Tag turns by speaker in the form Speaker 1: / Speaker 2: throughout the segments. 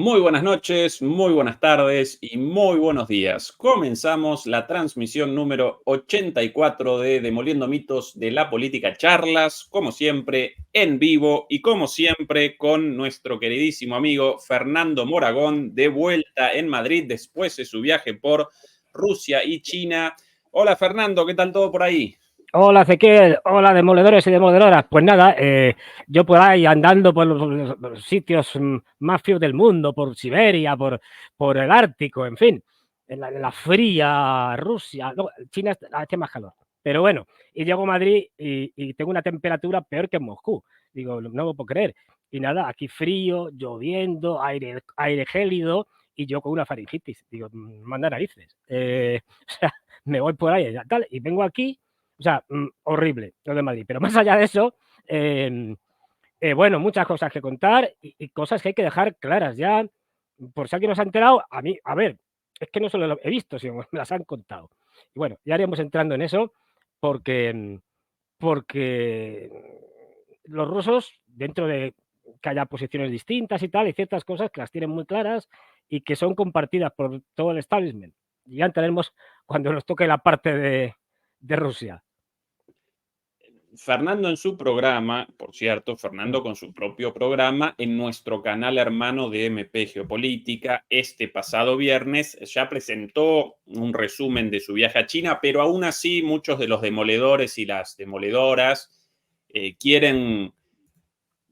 Speaker 1: Muy buenas noches, muy buenas tardes y muy buenos días. Comenzamos la transmisión número 84 de Demoliendo Mitos de la Política Charlas, como siempre en vivo y como siempre con nuestro queridísimo amigo Fernando Moragón, de vuelta en Madrid después de su viaje por Rusia y China. Hola Fernando, ¿qué tal todo por ahí?
Speaker 2: Hola Ezequiel, hola demoledores y demoledoras. Pues nada, yo por ahí andando por los sitios más fríos del mundo, por Siberia, por el Ártico, en fin, en la fría Rusia. No, China hace más calor. Pero bueno, y llego a Madrid y tengo una temperatura peor que en Moscú. Digo, no lo puedo creer. Y nada, aquí frío, lloviendo, aire gélido y yo con una faringitis. Digo, manda narices. O sea, me voy por ahí tal, y vengo aquí. O sea, horrible lo de Madrid. Pero más allá de eso, bueno, muchas cosas que contar y cosas que hay que dejar claras ya. Por si alguien nos ha enterado, a mí, a ver, es que no solo lo he visto, sino me las han contado. Y bueno, ya iremos entrando en eso porque los rusos, dentro de que haya posiciones distintas y tal, hay ciertas cosas que las tienen muy claras y que son compartidas por todo el establishment. Y ya entraremos cuando nos toque la parte de Rusia.
Speaker 1: Fernando en su programa, por cierto, Fernando con su propio programa en nuestro canal hermano de MP Geopolítica, este pasado viernes ya presentó un resumen de su viaje a China, pero aún así muchos de los demoledores y las demoledoras quieren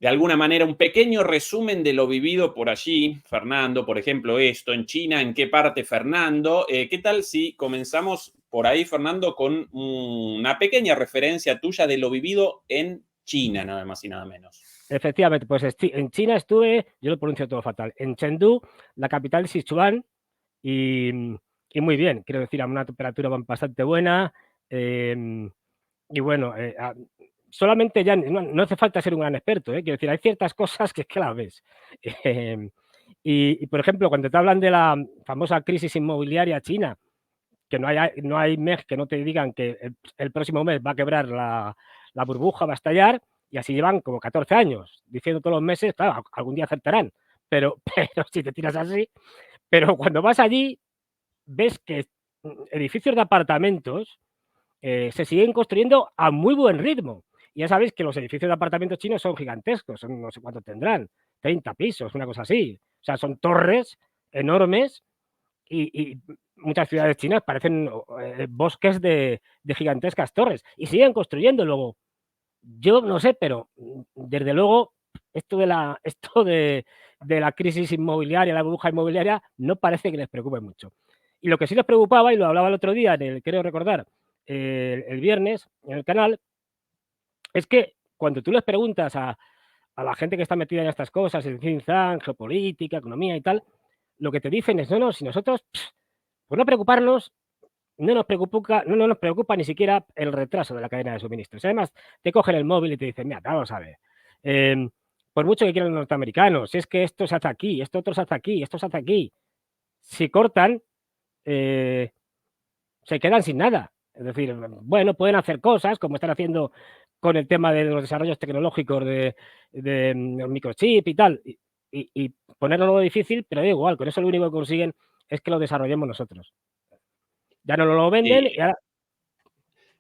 Speaker 1: de alguna manera un pequeño resumen de lo vivido por allí. Fernando, por ejemplo, esto en China, ¿en qué parte, Fernando? ¿Qué tal si comenzamos por ahí, Fernando, con una pequeña referencia tuya de lo vivido en China, nada más y nada menos?
Speaker 2: Efectivamente, pues en China estuve, yo lo pronuncio todo fatal, en Chengdu, la capital de Sichuan, y, y muy bien, quiero decir, a una temperatura bastante buena. Y bueno, solamente ya no hace falta ser un gran experto, quiero decir, hay ciertas cosas que es que las ves. Y, por ejemplo, cuando te hablan de la famosa crisis inmobiliaria china, que no hay mes que no te digan que el próximo mes va a quebrar la burbuja, va a estallar, y así llevan como 14 años, diciendo todos los meses, claro, algún día acertarán, pero, pero si te tiras así, pero cuando vas allí, ves que edificios de apartamentos se siguen construyendo a muy buen ritmo. Y ya sabéis que los edificios de apartamentos chinos son gigantescos, son, no sé cuánto tendrán, 30 pisos, una cosa así. O sea, son torres enormes y muchas ciudades chinas parecen bosques de gigantescas torres y siguen construyendo. Luego, yo no sé, pero desde luego esto de la crisis inmobiliaria, la burbuja inmobiliaria, no parece que les preocupe mucho. Y lo que sí les preocupaba, y lo hablaba el otro día, creo recordar, el viernes en el canal, es que cuando tú les preguntas a la gente que está metida en estas cosas, en think tank, geopolítica, economía y tal, lo que te dicen es, no, si nosotros, por no preocuparnos, no nos preocupa ni siquiera el retraso de la cadena de suministros. Además, te cogen el móvil y te dicen, mira, vamos a ver, por mucho que quieran los norteamericanos, si es que esto se hace aquí, esto otro se hace aquí, esto se hace aquí, si cortan, se quedan sin nada. Es decir, bueno, pueden hacer cosas, como están haciendo con el tema de los desarrollos tecnológicos de microchip y tal, y ponerlo difícil, pero da igual, con eso lo único que consiguen es que lo desarrollemos nosotros. Ya no lo venden y ahora,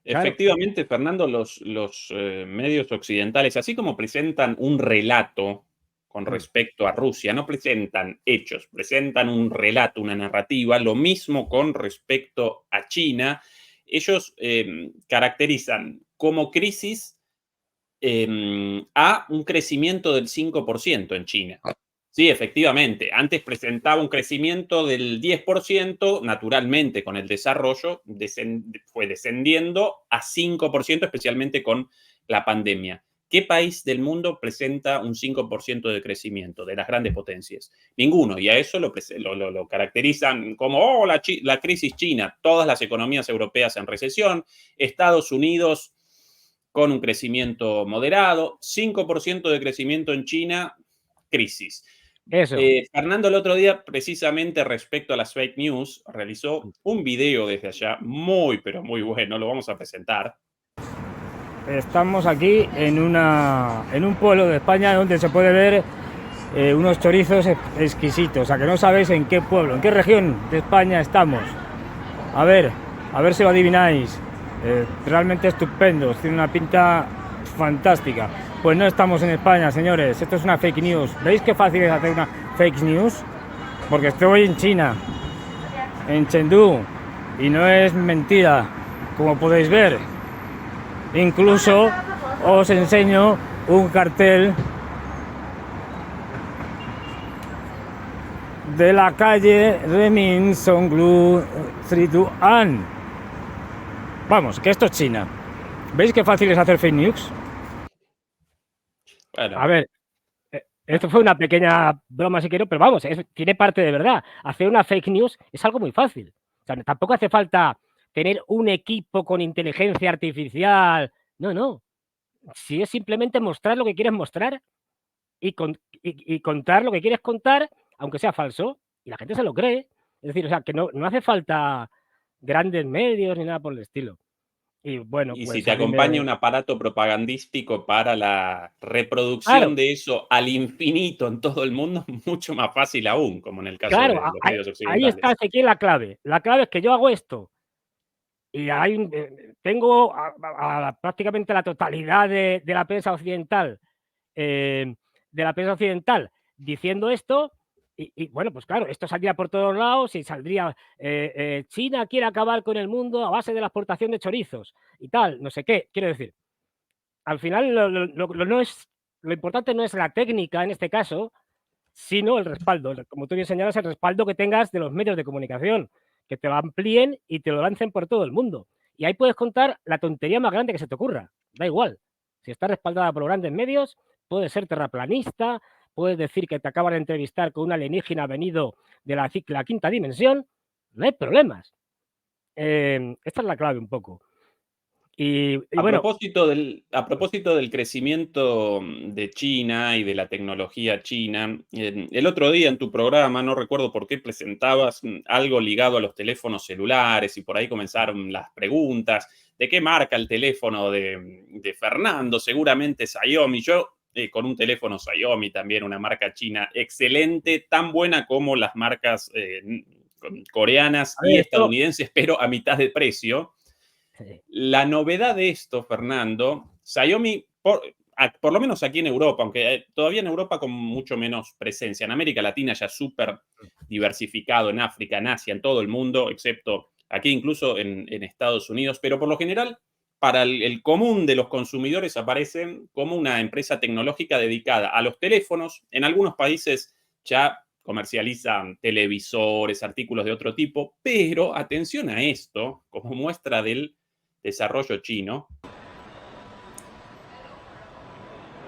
Speaker 2: claro.
Speaker 1: Efectivamente, Fernando, los medios occidentales, así como presentan un relato con respecto a Rusia, no presentan hechos, presentan un relato, una narrativa, lo mismo con respecto a China. Ellos caracterizan como crisis a un crecimiento del 5% en China. Sí, efectivamente. Antes presentaba un crecimiento del 10%, naturalmente con el desarrollo fue descendiendo a 5%, especialmente con la pandemia. ¿Qué país del mundo presenta un 5% de crecimiento de las grandes potencias? Ninguno. Y a eso lo caracterizan como, oh, la crisis china. Todas las economías europeas en recesión. Estados Unidos con un crecimiento moderado. 5% de crecimiento en China, crisis.
Speaker 2: Eso.
Speaker 1: Fernando el otro día, precisamente respecto a las fake news, realizó un video desde allá muy, pero muy bueno, lo vamos a presentar.
Speaker 2: Estamos aquí en un pueblo de España donde se puede ver unos chorizos exquisitos. O sea, que no sabéis en qué pueblo, en qué región de España estamos. A ver si lo adivináis. Realmente estupendos, tiene una pinta fantástica. Pues no estamos en España, señores. Esto es una fake news. ¿Veis qué fácil es hacer una fake news? Porque estoy en China, en Chengdu, y no es mentira, como podéis ver. Incluso os enseño un cartel de la calle Remin Songlu Trituan. Vamos, que esto es China. ¿Veis qué fácil es hacer fake news?
Speaker 1: Bueno,
Speaker 2: A ver, esto fue una pequeña broma si quiero, pero vamos, tiene parte de verdad. Hacer una fake news es algo muy fácil. O sea, tampoco hace falta tener un equipo con inteligencia artificial. No, no. Si es simplemente mostrar lo que quieres mostrar y contar lo que quieres contar, aunque sea falso, y la gente se lo cree. Es decir, o sea, que no hace falta grandes medios ni nada por el estilo. Y bueno,
Speaker 1: y si
Speaker 2: pues
Speaker 1: te
Speaker 2: a mí
Speaker 1: acompaña
Speaker 2: me...
Speaker 1: un aparato propagandístico para la reproducción
Speaker 2: Claro,
Speaker 1: de eso al infinito en todo el mundo, mucho más fácil aún, como en el caso
Speaker 2: claro,
Speaker 1: de los medios
Speaker 2: ahí está,
Speaker 1: occidentales.
Speaker 2: aquí la clave. La clave es que yo hago esto y tengo prácticamente la totalidad de la prensa occidental, diciendo esto. Y bueno, pues claro, esto saldría por todos lados y saldría, China quiere acabar con el mundo a base de la exportación de chorizos y tal, no sé qué. Quiero decir, al final lo importante no es la técnica en este caso, sino el respaldo. Como tú bien señalas, el respaldo que tengas de los medios de comunicación, que te lo amplíen y te lo lancen por todo el mundo. Y ahí puedes contar la tontería más grande que se te ocurra. Da igual. Si está respaldada por grandes medios, puedes ser terraplanista, puedes decir que te acaban de entrevistar con un alienígena venido de la quinta dimensión. No hay problemas. Esta es la clave un poco. Y bueno,
Speaker 1: A propósito del crecimiento de China y de la tecnología china, el otro día en tu programa, no recuerdo por qué, presentabas algo ligado a los teléfonos celulares y por ahí comenzaron las preguntas. ¿De qué marca el teléfono de Fernando? Seguramente Xiaomi. Yo con un teléfono Xiaomi también, una marca china excelente, tan buena como las marcas coreanas
Speaker 2: a
Speaker 1: y
Speaker 2: ver, esto...
Speaker 1: estadounidenses, pero a mitad de precio. La novedad de esto, Fernando, Xiaomi, por lo menos aquí en Europa, aunque todavía en Europa con mucho menos presencia, en América Latina ya súper diversificado, en África, en Asia, en todo el mundo, excepto aquí incluso en Estados Unidos, pero por lo general, para el común de los consumidores aparecen como una empresa tecnológica dedicada a los teléfonos. En algunos países ya comercializan televisores, artículos de otro tipo, pero atención a esto, como muestra del desarrollo chino,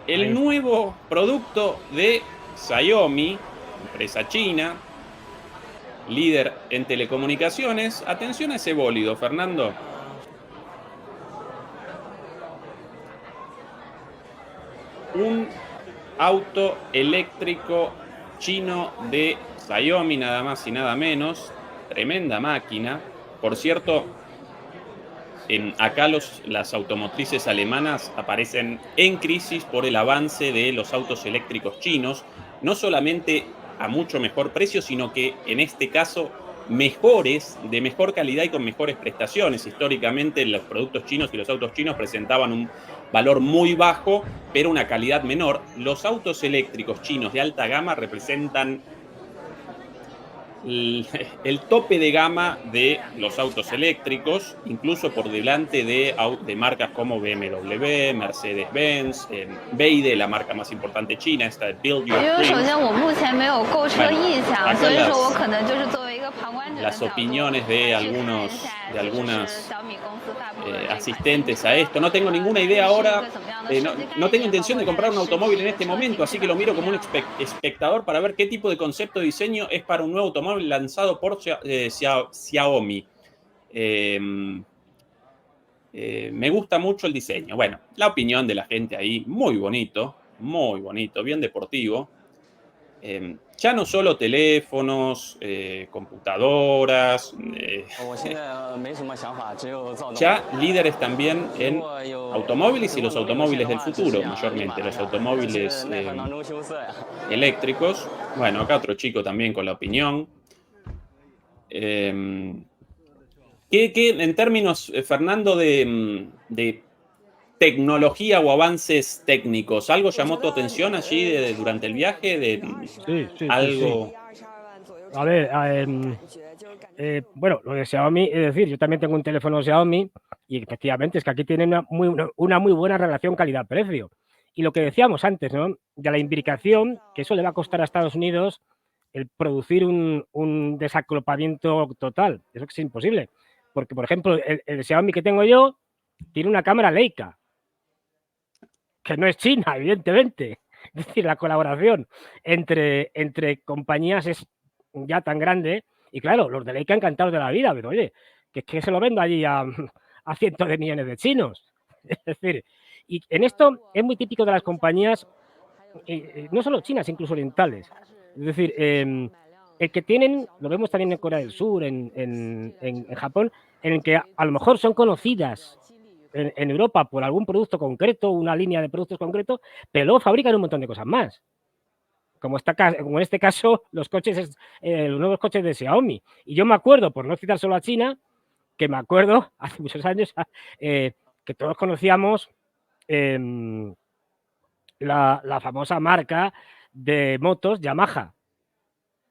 Speaker 1: el
Speaker 2: ahí está.
Speaker 1: nuevo producto de Xiaomi, empresa china, líder en telecomunicaciones. Atención a ese bólido, Fernando. Un auto eléctrico chino de Xiaomi, nada más y nada menos. Tremenda máquina. Por cierto, acá las automotrices alemanas aparecen en crisis por el avance de los autos eléctricos chinos, no solamente a mucho mejor precio, sino que en este caso mejores, de mejor calidad y con mejores prestaciones. Históricamente los productos chinos y los autos chinos presentaban un valor muy bajo, pero una calidad menor. Los autos eléctricos chinos de alta gama representan el tope de gama de los autos eléctricos, incluso por delante de marcas como BMW, Mercedes-Benz, BYD, la marca más importante china, esta de Build Your Dreams. Bueno, acá las opiniones de algunas asistentes a esto. No tengo ninguna idea ahora, no tengo intención de comprar un automóvil en este momento, así que lo miro como un espectador para ver qué tipo de concepto de diseño es para un nuevo automóvil lanzado por Xiaomi. Me gusta mucho el diseño. Bueno, la opinión de la gente ahí, muy bonito, bien deportivo. ya no solo teléfonos, computadoras, ya líderes también en automóviles y los automóviles del futuro, mayormente, los automóviles eléctricos. Bueno, acá otro chico también con la opinión. En términos, Fernando, de tecnología o avances técnicos, ¿algo llamó tu atención allí durante el viaje?
Speaker 2: Sí. A ver, bueno, lo de Xiaomi, es decir, yo también tengo un teléfono Xiaomi y efectivamente es que aquí tienen una muy buena relación calidad-precio. Y lo que decíamos antes, ¿no? De la imbricación, que eso le va a costar a Estados Unidos el producir un desaclopamiento total. Eso que es imposible. Porque, por ejemplo, el Xiaomi que tengo yo tiene una cámara Leica, que no es china, evidentemente. Es decir, la colaboración entre compañías es ya tan grande. Y claro, los de Leica encantados de la vida, pero oye, que es que se lo vendo allí a cientos de millones de chinos. Es decir, y en esto es muy típico de las compañías, no solo chinas, incluso orientales. Es decir, el que tienen, lo vemos también en Corea del Sur, en Japón, en el que a lo mejor son conocidas en Europa por algún producto concreto, una línea de productos concretos, pero luego fabrican un montón de cosas más. Como en este caso, los nuevos coches de Xiaomi. Y yo me acuerdo, por no citar solo a China, que me acuerdo hace muchos años que todos conocíamos la famosa marca de motos Yamaha.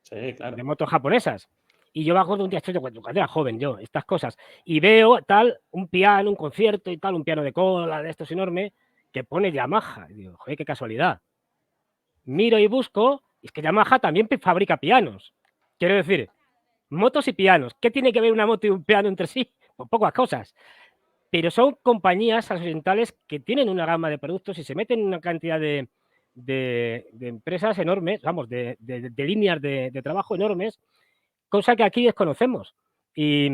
Speaker 1: Sí, claro.
Speaker 2: De motos japonesas. Y yo me acuerdo un día, cuando era joven yo, estas cosas, y veo tal, un piano, un concierto y tal, un piano de cola de estos enormes, que pone Yamaha. Y digo, joder, qué casualidad. Miro y busco, y es que Yamaha también fabrica pianos. Quiero decir, motos y pianos. ¿Qué tiene que ver una moto y un piano entre sí? Pues pocas cosas. Pero son compañías occidentales que tienen una gama de productos y se meten en una cantidad de empresas enormes, vamos, de líneas de trabajo enormes, cosa que aquí desconocemos y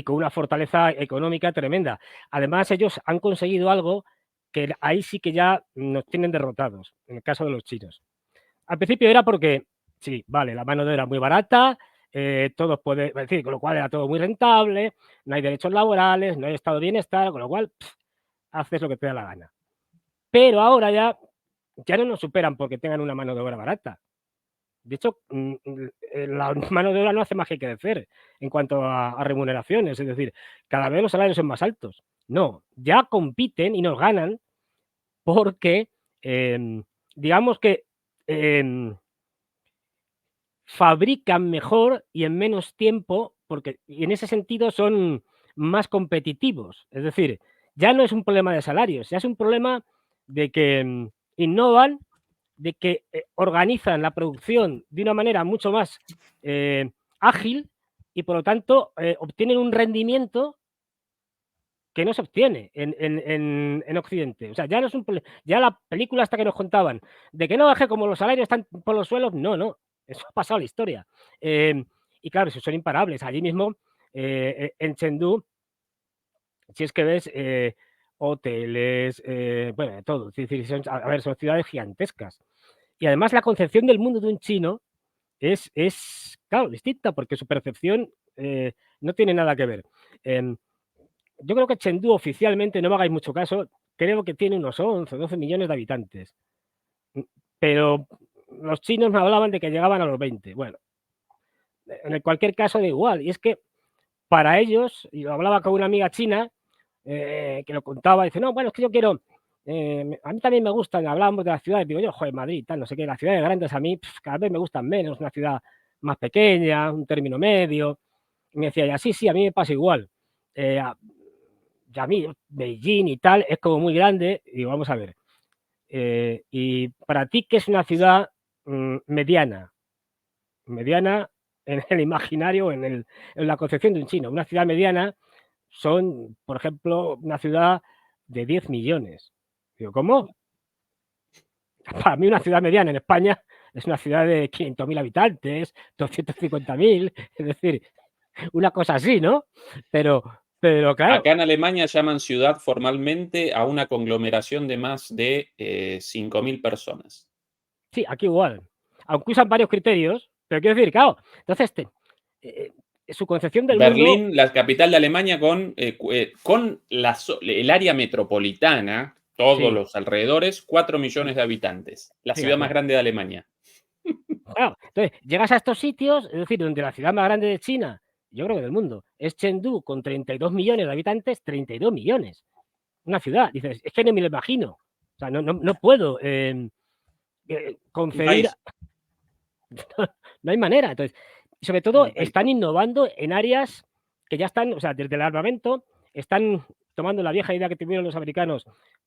Speaker 2: con una fortaleza económica tremenda. Además, ellos han conseguido algo que ahí sí que ya nos tienen derrotados, en el caso de los chinos. Al principio era porque, sí, vale, la mano de obra era muy barata, todos pueden, es decir, con lo cual era todo muy rentable, no hay derechos laborales, no hay estado de bienestar, con lo cual haces lo que te da la gana. Pero ahora ya no nos superan porque tengan una mano de obra barata. De hecho, la mano de obra no hace más que crecer en cuanto a remuneraciones, es decir, cada vez los salarios son más altos. No, ya compiten y nos ganan porque, digamos que fabrican mejor y en menos tiempo, y en ese sentido son más competitivos. Es decir, ya no es un problema de salarios, ya es un problema de que innovan, de que organizan la producción de una manera mucho más ágil y por lo tanto obtienen un rendimiento que no se obtiene en Occidente. O sea, ya no es ya la película hasta que nos contaban de que no baje como los salarios están por los suelos, no, eso ha pasado a la historia. Y claro, eso son imparables. Allí mismo, en Chengdu, si es que ves hoteles, bueno, de todo. Es decir, son ciudades gigantescas. Y además la concepción del mundo de un chino es claro, distinta, porque su percepción no tiene nada que ver. Yo creo que Chengdu oficialmente, no me hagáis mucho caso, creo que tiene unos 11 o 12 millones de habitantes. Pero los chinos me hablaban de que llegaban a los 20. Bueno, en cualquier caso da igual. Y es que para ellos, y lo hablaba con una amiga china que lo contaba, dice, no, bueno, es que yo quiero, a mí también me gustan, hablábamos de las ciudades, digo yo, joder, Madrid, tal, no sé qué, las ciudades grandes a mí cada vez me gustan menos, una ciudad más pequeña, un término medio. Y me decía, ya, sí, a mí me pasa igual. Ya a mí, Beijing y tal, es como muy grande. Y digo, vamos a ver. Y para ti, ¿qué es una ciudad mediana? Mediana en el imaginario, en la concepción de un chino. Una ciudad mediana son, por ejemplo, una ciudad de 10 millones. Digo, ¿cómo? Para mí una ciudad mediana en España es una ciudad de 500.000 habitantes, 250.000, es decir, una cosa así, ¿no? Pero claro.
Speaker 1: Acá en Alemania llaman ciudad formalmente a una conglomeración de más de 5.000 personas.
Speaker 2: Sí, aquí igual. Aunque usan varios criterios, pero quiero decir, claro, entonces su concepción del mundo...
Speaker 1: Berlín, la capital de Alemania, con el área metropolitana, todos
Speaker 2: Sí,
Speaker 1: los alrededores, 4 millones de habitantes. La ciudad más
Speaker 2: fíjate.
Speaker 1: grande de Alemania.
Speaker 2: Claro, entonces llegas a estos sitios, es decir, donde la ciudad más grande de China, yo creo que del mundo, es Chengdu, con 32 millones de habitantes, 32 millones. Una ciudad, dices, es que no me lo imagino. O sea, no puedo
Speaker 1: Un
Speaker 2: concebir,
Speaker 1: país.
Speaker 2: no hay manera. Entonces, sobre todo,
Speaker 1: Un país.
Speaker 2: están innovando en áreas que ya están, o sea, desde el armamento, están tomando la vieja idea que tuvieron los americanos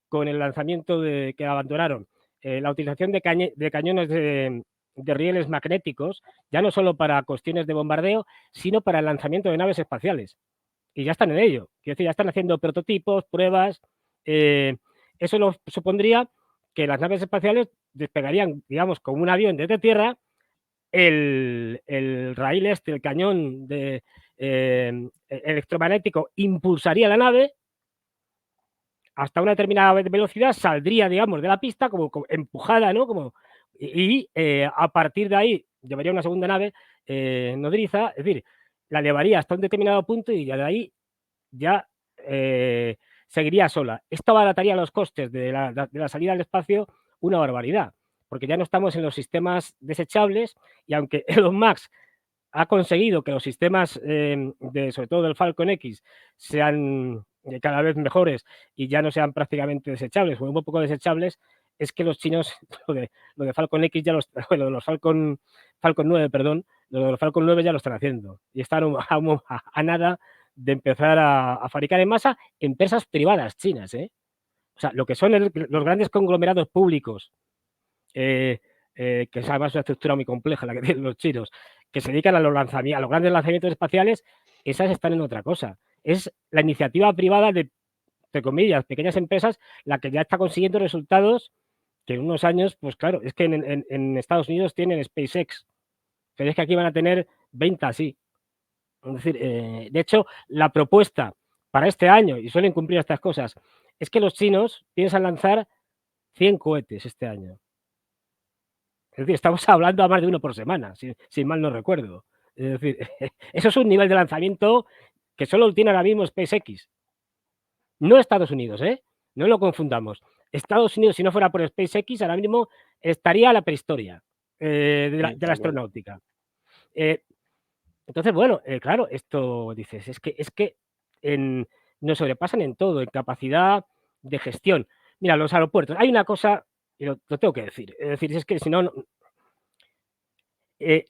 Speaker 2: con el lanzamiento que abandonaron, la utilización de cañones de rieles magnéticos, ya no solo para cuestiones de bombardeo, sino para el lanzamiento de naves espaciales. Y ya están en ello. Quiero decir, ya están haciendo prototipos, pruebas. Eso supondría que las naves espaciales despegarían, digamos, como un avión desde tierra, el raíl el cañón electromagnético impulsaría la nave hasta una determinada velocidad, saldría, digamos, de la pista como empujada, ¿no? Y a partir de ahí llevaría una segunda nave nodriza, es decir, la llevaría hasta un determinado punto y ya de ahí ya seguiría sola. Esto abarataría los costes de la salida al espacio una barbaridad, porque ya no estamos en los sistemas desechables y aunque Elon Musk ha conseguido que los sistemas, sobre todo del Falcon X, sean cada vez mejores y ya no sean prácticamente desechables o un poco desechables, es que los chinos, lo de Falcon X, ya bueno, los Falcon 9, perdón, lo de los Falcon 9 ya lo están haciendo y están a nada de empezar a fabricar en masa empresas privadas chinas. O sea, lo que son los grandes conglomerados públicos, que es además una estructura muy compleja la que tienen los chinos, que se dedican a los grandes lanzamientos espaciales, esas están en otra cosa. Es la iniciativa privada de, entre comillas, pequeñas empresas, la que ya está consiguiendo resultados que en unos años, pues claro, es que en Estados Unidos tienen SpaceX, pero es que aquí van a tener 20 así. Es decir, de hecho, la propuesta para este año, y suelen cumplir estas cosas, es que los chinos piensan lanzar 100 cohetes este año. Es decir, estamos hablando a más de uno por semana, si mal no recuerdo. Es decir, eso es un nivel de lanzamiento que solo tiene ahora mismo SpaceX. No Estados Unidos, no lo confundamos. Estados Unidos, si no fuera por SpaceX, ahora mismo estaría a la prehistoria de la astronáutica. Entonces, bueno, claro, esto dices, es que nos sobrepasan en todo, en capacidad de gestión. Mira, los aeropuertos, hay una cosa, y lo tengo que decir, es decir, es que si no,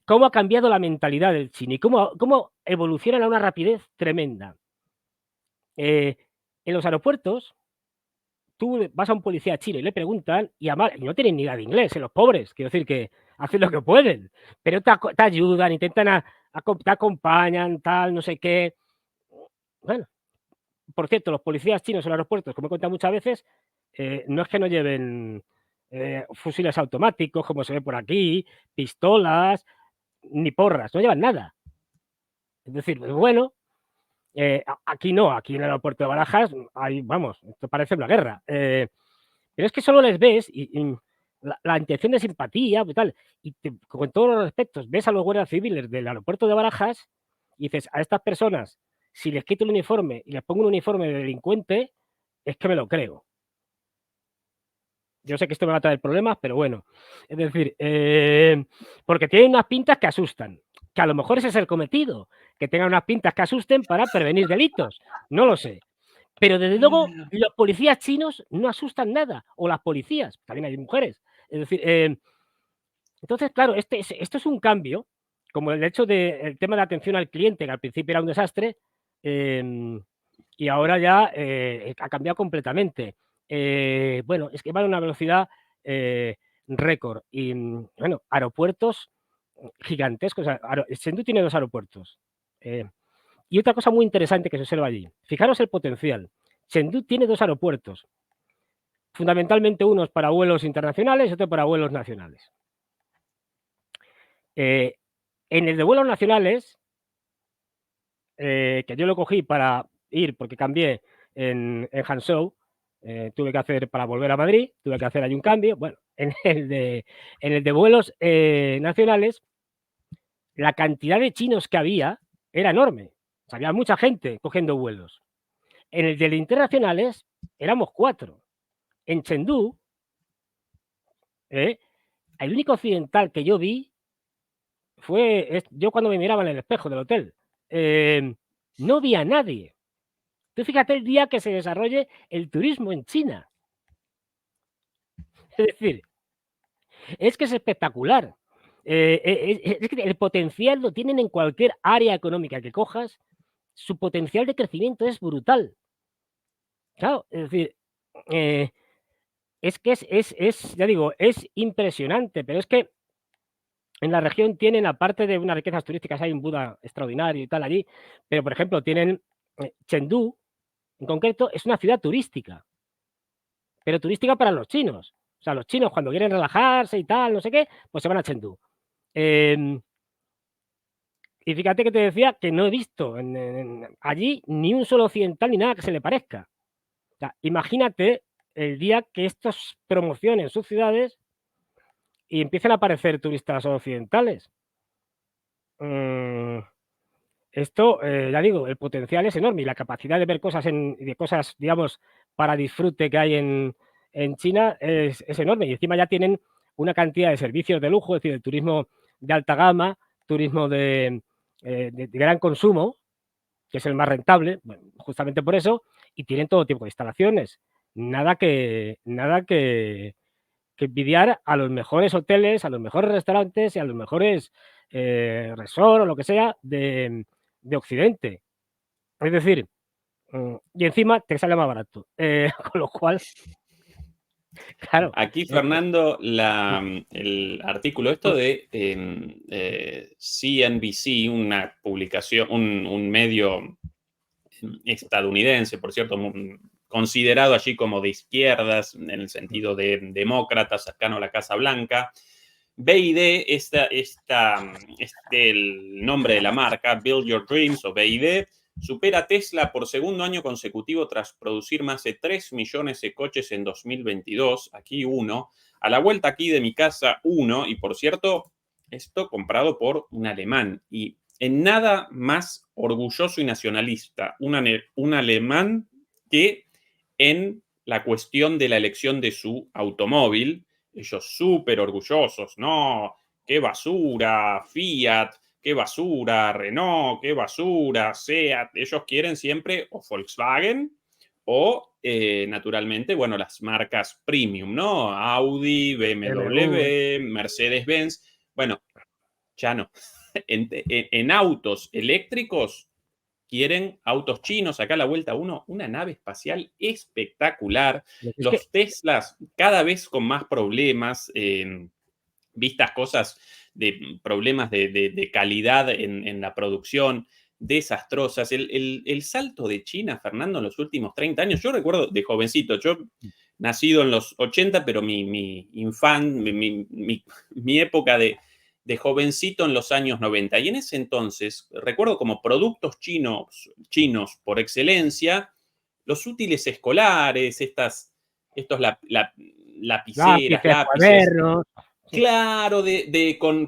Speaker 2: cómo ha cambiado la mentalidad del chino y cómo evolucionan a una rapidez tremenda. En los aeropuertos, tú vas a un policía chino y le preguntan, y no tienen ni idea de inglés, los pobres, quiero decir que hacen lo que pueden, pero te ayudan, intentan, te acompañan, tal, no sé qué. Bueno, por cierto, los policías chinos en los aeropuertos, como he contado muchas veces, no es que no lleven fusiles automáticos, como se ve por aquí, pistolas, ni porras, no llevan nada. Es decir, bueno, aquí no, aquí en el aeropuerto de Barajas, vamos, esto parece una guerra. Pero es que solo les ves y la intención de simpatía y tal, y con todos los respectos, ves a los guardias civiles del aeropuerto de Barajas y dices, a estas personas, si les quito el uniforme y les pongo un uniforme de delincuente, es que me lo creo. Yo sé que esto me va a traer problemas, pero bueno. Es decir, porque tienen unas pintas que asustan. Que a lo mejor ese es el cometido, que tengan unas pintas que asusten para prevenir delitos. No lo sé. Pero desde luego, los policías chinos no asustan nada. O las policías, también hay mujeres. Es decir, entonces, claro, esto es un cambio, como el hecho del tema de atención al cliente, que al principio era un desastre, y ahora ya ha cambiado completamente. Bueno, es que va a una velocidad récord. Y bueno, aeropuertos gigantescos. Chengdu tiene 2 aeropuertos. Y otra cosa muy interesante que se observa allí. Fijaros el potencial. Chengdu tiene 2 aeropuertos. Fundamentalmente unos para vuelos internacionales y otro para vuelos nacionales. En el de vuelos nacionales, que yo lo cogí para ir porque cambié en Hangzhou, tuve que hacer para volver a Madrid, tuve que hacer ahí un cambio. Bueno, en el de vuelos nacionales, la cantidad de chinos que había era enorme. O sea, había mucha gente cogiendo vuelos. En el de internacionales éramos 4. En Chengdu, el único occidental que yo vi fue yo cuando me miraba en el espejo del hotel. No vi a nadie. Tú fíjate el día que se desarrolle el turismo en China. Es decir, es que es espectacular. Es que el potencial lo tienen en cualquier área económica que cojas. Su potencial de crecimiento es brutal. Claro, es decir, es que ya digo, es impresionante, pero es que en la región tienen, aparte de unas riquezas turísticas, hay un Buda extraordinario y tal allí, pero por ejemplo tienen Chengdu, en concreto, es una ciudad turística, pero turística para los chinos. O sea, los chinos cuando quieren relajarse y tal, no sé qué, pues se van a Chengdu. Y fíjate que te decía que no he visto allí ni un solo occidental ni nada que se le parezca. O sea, imagínate el día que estos promocionen sus ciudades y empiecen a aparecer turistas occidentales. Esto, ya digo, el potencial es enorme y la capacidad de ver cosas, digamos, para disfrute que hay en China es enorme. Y encima ya tienen una cantidad de servicios de lujo, es decir, el turismo de alta gama, turismo de gran consumo, que es el más rentable, bueno, justamente por eso, y tienen todo tipo de instalaciones. Nada que envidiar a los mejores hoteles, a los mejores restaurantes y a los mejores resort o lo que sea de Occidente. Es decir, y encima te sale más barato. Con lo cual, claro.
Speaker 1: Aquí, Fernando, el artículo esto de CNBC, una publicación, un medio estadounidense, por cierto, considerado allí como de izquierdas, en el sentido de demócrata, cercano a la Casa Blanca. BYD, el nombre de la marca, Build Your Dreams o BYD, supera a Tesla por segundo año consecutivo tras producir más de 3 millones de coches en 2022. Aquí uno. A la vuelta aquí de mi casa, uno. Y por cierto, esto comprado por un alemán. Y en nada más orgulloso y nacionalista un alemán que en la cuestión de la elección de su automóvil. Ellos súper orgullosos, no, qué basura, Fiat, qué basura, Renault, qué basura, Seat. Ellos quieren siempre o Volkswagen o, naturalmente, bueno, las marcas premium, ¿no? Audi, BMW, Mercedes-Benz. Bueno, ya no. En autos eléctricos quieren autos chinos. Acá a la vuelta uno, una nave espacial espectacular. Los Teslas cada vez con más problemas, vistas cosas de problemas de calidad en la producción, desastrosas. El salto de China, Fernando, en los últimos 30 años, yo recuerdo de jovencito, yo nacido en los 80, pero mi época de jovencito en los años 90. Y en ese entonces, recuerdo como productos chinos por excelencia, los útiles escolares, estos lapiceras, lápices. Claro,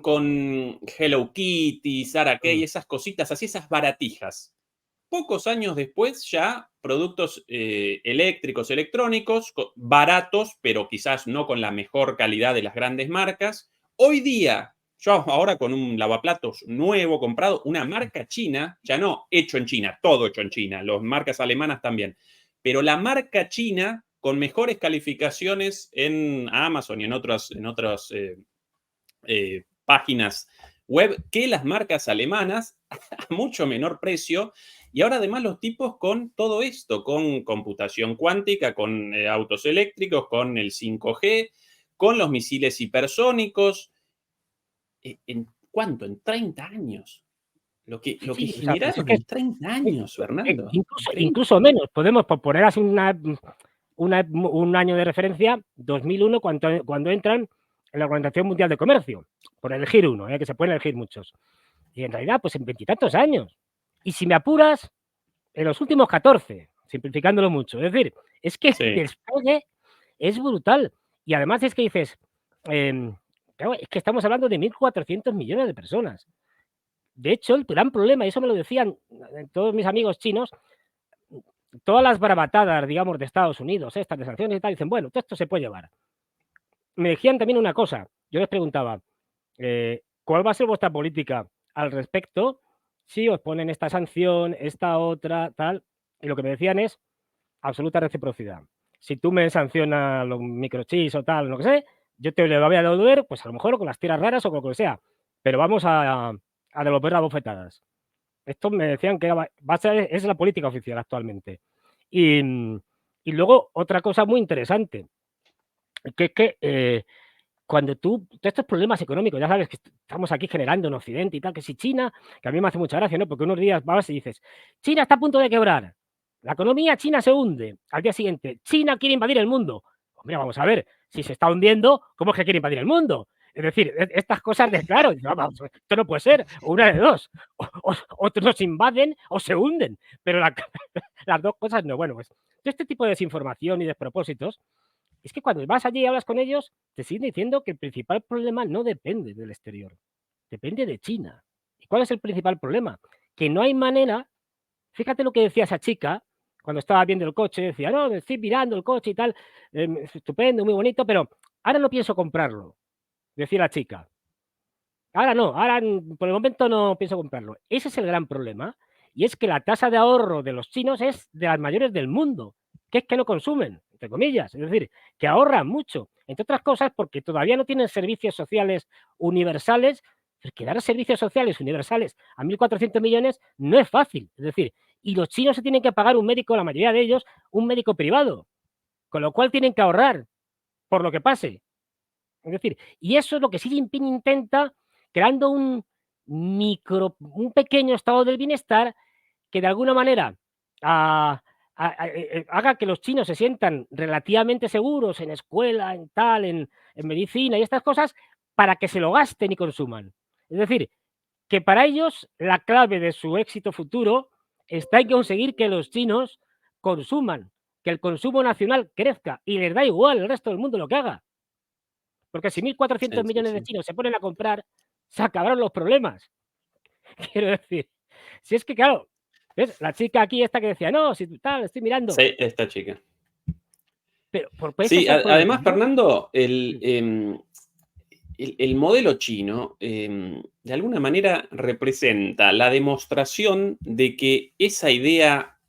Speaker 1: con Hello Kitty, Sarah Kay, esas cositas, así esas baratijas. Pocos años después ya productos eléctricos, electrónicos, baratos, pero quizás no con la mejor calidad de las grandes marcas. Hoy día, yo ahora con un lavaplatos nuevo comprado, una marca china, ya no hecho en China, todo hecho en China, las marcas alemanas también, pero la marca china con mejores calificaciones en Amazon y en otras páginas web que las marcas alemanas a mucho menor precio. Y ahora además los tipos con todo esto, con computación cuántica, con autos eléctricos, con el 5G, con los misiles hipersónicos. ¿En cuánto? En 30 años. Lo que generaron en 30 años, Fernando.
Speaker 2: Incluso menos. Podemos poner así un año de referencia, 2001, cuando entran en la Organización Mundial de Comercio, por elegir uno, que se pueden elegir muchos. Y en realidad, pues en 20 y tantos años. Y si me apuras, en los últimos 14, simplificándolo mucho. Es decir, es que el despegue es brutal. Y además es que dices, claro, es que estamos hablando de 1.400 millones de personas. De hecho, el gran problema, y eso me lo decían todos mis amigos chinos, todas las bravatadas, digamos, de Estados Unidos, estas de sanciones y tal, dicen, bueno, todo esto se puede llevar. Me decían también una cosa, yo les preguntaba, ¿cuál va a ser vuestra política al respecto si os ponen esta sanción, esta otra, tal? Y lo que me decían es absoluta reciprocidad. Si tú me sancionas los microchips o tal, lo que sé, yo te lo voy a devolver, pues a lo mejor con las tierras raras o con lo que sea, pero vamos a devolver las bofetadas. Esto me decían que va a ser, es la política oficial actualmente. Y, y luego otra cosa muy interesante, que es que cuando todos estos problemas económicos, ya sabes que estamos aquí generando en Occidente y tal, que si China, que a mí me hace mucha gracia, ¿no? Porque unos días vas y dices, China está a punto de quebrar, la economía china se hunde, al día siguiente, China quiere invadir el mundo. Hombre, vamos a ver, si se está hundiendo, ¿cómo es que quiere invadir el mundo? Es decir, estas cosas de claro, vamos, esto no puede ser, una de dos, otros invaden o se hunden, pero las dos cosas no. Bueno, pues este tipo de desinformación y despropósitos es que cuando vas allí y hablas con ellos, te siguen diciendo que el principal problema no depende del exterior, depende de China. ¿Y cuál es el principal problema? Que no hay manera, fíjate lo que decía esa chica cuando estaba viendo el coche, decía, no, estoy mirando el coche y tal, estupendo, muy bonito, pero ahora no pienso comprarlo, decía la chica. Ahora no, ahora por el momento no pienso comprarlo. Ese es el gran problema. Y es que la tasa de ahorro de los chinos es de las mayores del mundo, que es que no consumen, entre comillas, es decir, que ahorran mucho, entre otras cosas porque todavía no tienen servicios sociales universales, porque dar servicios sociales universales a 1.400 millones no es fácil, es decir, y los chinos se tienen que pagar un médico, la mayoría de ellos, un médico privado, con lo cual tienen que ahorrar por lo que pase. Es decir, y eso es lo que Xi Jinping intenta, creando un pequeño estado del bienestar que de alguna manera haga que los chinos se sientan relativamente seguros en escuela, en tal, en medicina y estas cosas, para que se lo gasten y consuman. Es decir, que para ellos la clave de su éxito futuro está en conseguir que los chinos consuman, que el consumo nacional crezca y les da igual el resto del mundo lo que haga. Porque si 1.400
Speaker 1: Sí, sí,
Speaker 2: millones de
Speaker 1: sí.
Speaker 2: chinos se ponen a comprar, se acabaron los problemas. Quiero decir, si es que claro, ¿ves? La chica aquí esta que decía, no, si tal, estoy mirando.
Speaker 1: Sí, esta chica.
Speaker 2: Pero ese
Speaker 1: Sí,
Speaker 2: es el problema,
Speaker 1: además,
Speaker 2: ¿no?
Speaker 1: Fernando,
Speaker 2: Sí.
Speaker 1: el modelo chino, de alguna manera representa la demostración de que esa idea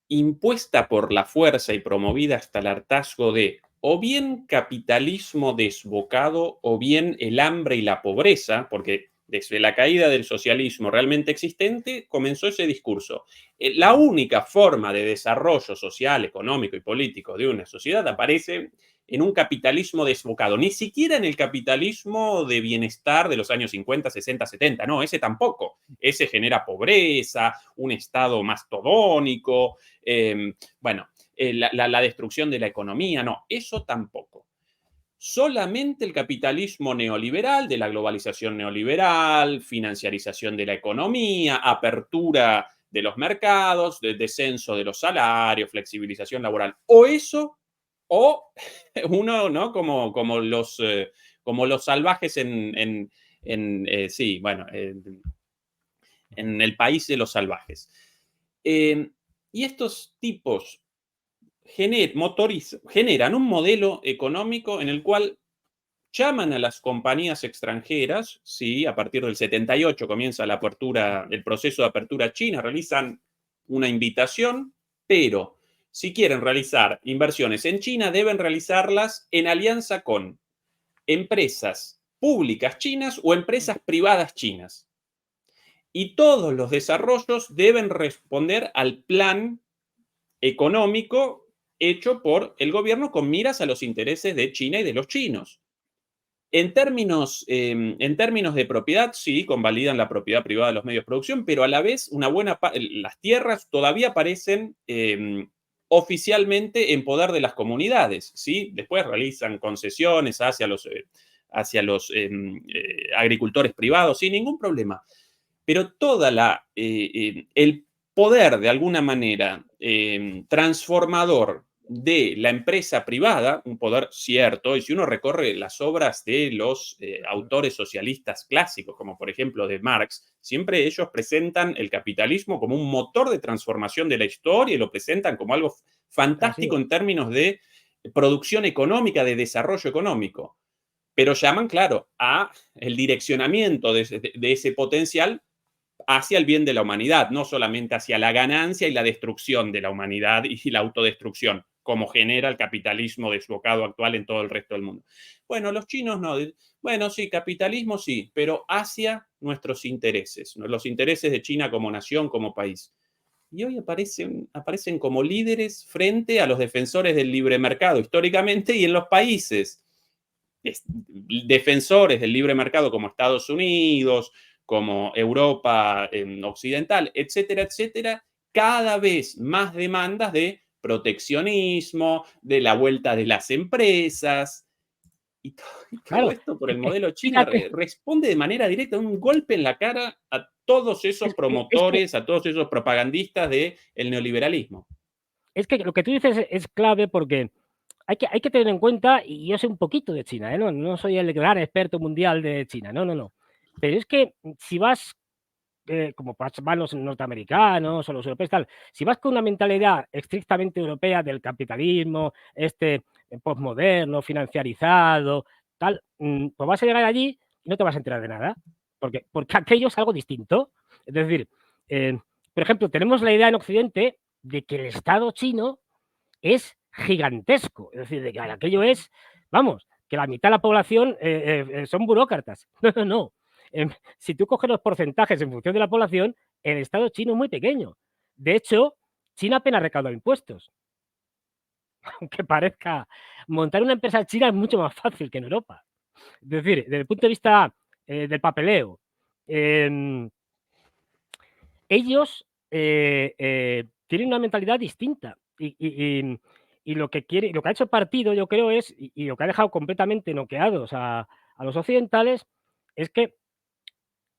Speaker 1: impuesta por la fuerza y promovida hasta el hartazgo de o bien capitalismo desbocado o bien el hambre y la pobreza, porque desde la caída del socialismo realmente existente comenzó ese discurso. La única forma de desarrollo social, económico y político de una sociedad aparece en un capitalismo desbocado, ni siquiera en el capitalismo de bienestar de los años 50, 60, 70, no, ese tampoco. Ese genera pobreza, un estado mastodónico, bueno, la destrucción de la economía, no, eso tampoco. Solamente el capitalismo neoliberal, de la globalización neoliberal, financiarización de la economía, apertura de los mercados, descenso de los salarios, flexibilización laboral, o eso, o uno, ¿no? Como los salvajes sí, bueno, en el país de los salvajes. Y estos tipos generan un modelo económico en el cual llaman a las compañías extranjeras, sí, a partir del 78 comienza el proceso de apertura china, realizan una invitación, pero si quieren realizar inversiones en China, deben realizarlas en alianza con empresas públicas chinas o empresas privadas chinas. Y todos los desarrollos deben responder al plan económico hecho por el gobierno con miras a los intereses de China y de los chinos. En términos de propiedad, sí, convalidan la propiedad privada de los medios de producción, pero a la vez las tierras todavía aparecen oficialmente en poder de las comunidades, ¿sí? Después realizan concesiones hacia los agricultores privados sin ningún problema. Pero el poder, de alguna manera, transformador de la empresa privada, un poder cierto, y si uno recorre las obras de los autores socialistas clásicos, como por ejemplo de Marx, siempre ellos presentan el capitalismo como un motor de transformación de la historia y lo presentan como algo fantástico en términos de producción económica, de desarrollo económico. Pero llaman, claro, a el direccionamiento de ese potencial hacia el bien de la humanidad, no solamente hacia la ganancia y la destrucción de la humanidad y la autodestrucción, como genera el capitalismo desbocado actual en todo el resto del mundo. Bueno, los chinos no. Bueno, sí, capitalismo sí, pero hacia nuestros intereses, los intereses de China como nación, como país. Y hoy aparecen como líderes frente a los defensores del libre mercado históricamente, y en los países defensores del libre mercado como Estados Unidos, como Europa occidental, etcétera, etcétera, cada vez más demandas de proteccionismo, de la vuelta de las empresas. Y todo
Speaker 2: Claro,
Speaker 1: esto por
Speaker 2: es
Speaker 1: el
Speaker 2: que
Speaker 1: modelo China
Speaker 2: fíjate,
Speaker 1: responde de manera directa, un golpe en la cara a todos esos
Speaker 2: es que
Speaker 1: promotores, a todos esos propagandistas del neoliberalismo.
Speaker 2: es que lo que tú dices es clave porque hay que tener en cuenta, y yo sé un poquito de China, ¿eh? No soy el gran experto mundial de China, no. Pero es que si vas, como van los norteamericanos o los europeos, tal, si vas con una mentalidad estrictamente europea del capitalismo, postmoderno, financiarizado, tal, pues vas a llegar allí y no te vas a enterar de nada, porque aquello es algo distinto. Es decir, eh, por ejemplo, tenemos la idea en Occidente de que el Estado chino es gigantesco. Es decir, de que aquello es, vamos, que la mitad de la población son burócratas. No. Si tú coges los porcentajes en función de la población, el Estado chino es muy pequeño. De hecho, China apenas recauda impuestos. Aunque parezca, montar una empresa china es mucho más fácil que en Europa. Es decir, desde el punto de vista del papeleo, eh, ellos tienen una mentalidad distinta y lo que quiere, lo que ha hecho el partido, yo creo, y lo que ha dejado completamente noqueados a los occidentales, es que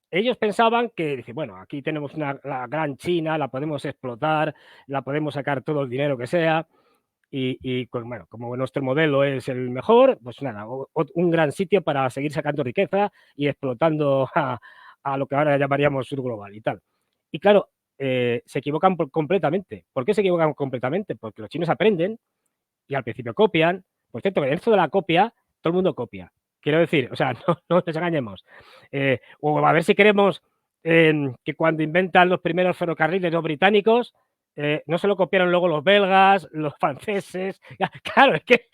Speaker 2: ellos pensaban que, dice, bueno, aquí tenemos la gran China, la podemos explotar, la podemos sacar todo el dinero que sea, bueno, como nuestro modelo es el mejor, pues nada, un gran sitio para seguir sacando riqueza y explotando a lo que ahora llamaríamos sur global y tal. Y claro, se equivocan completamente. ¿Por qué se equivocan completamente? Porque los chinos aprenden y al principio copian. Por cierto, que en esto de la copia, todo el mundo copia. Quiero decir, o sea, no nos engañemos. O a ver si queremos que cuando inventan los primeros ferrocarriles los británicos, no se lo copiaron luego los belgas, los franceses. Claro, es que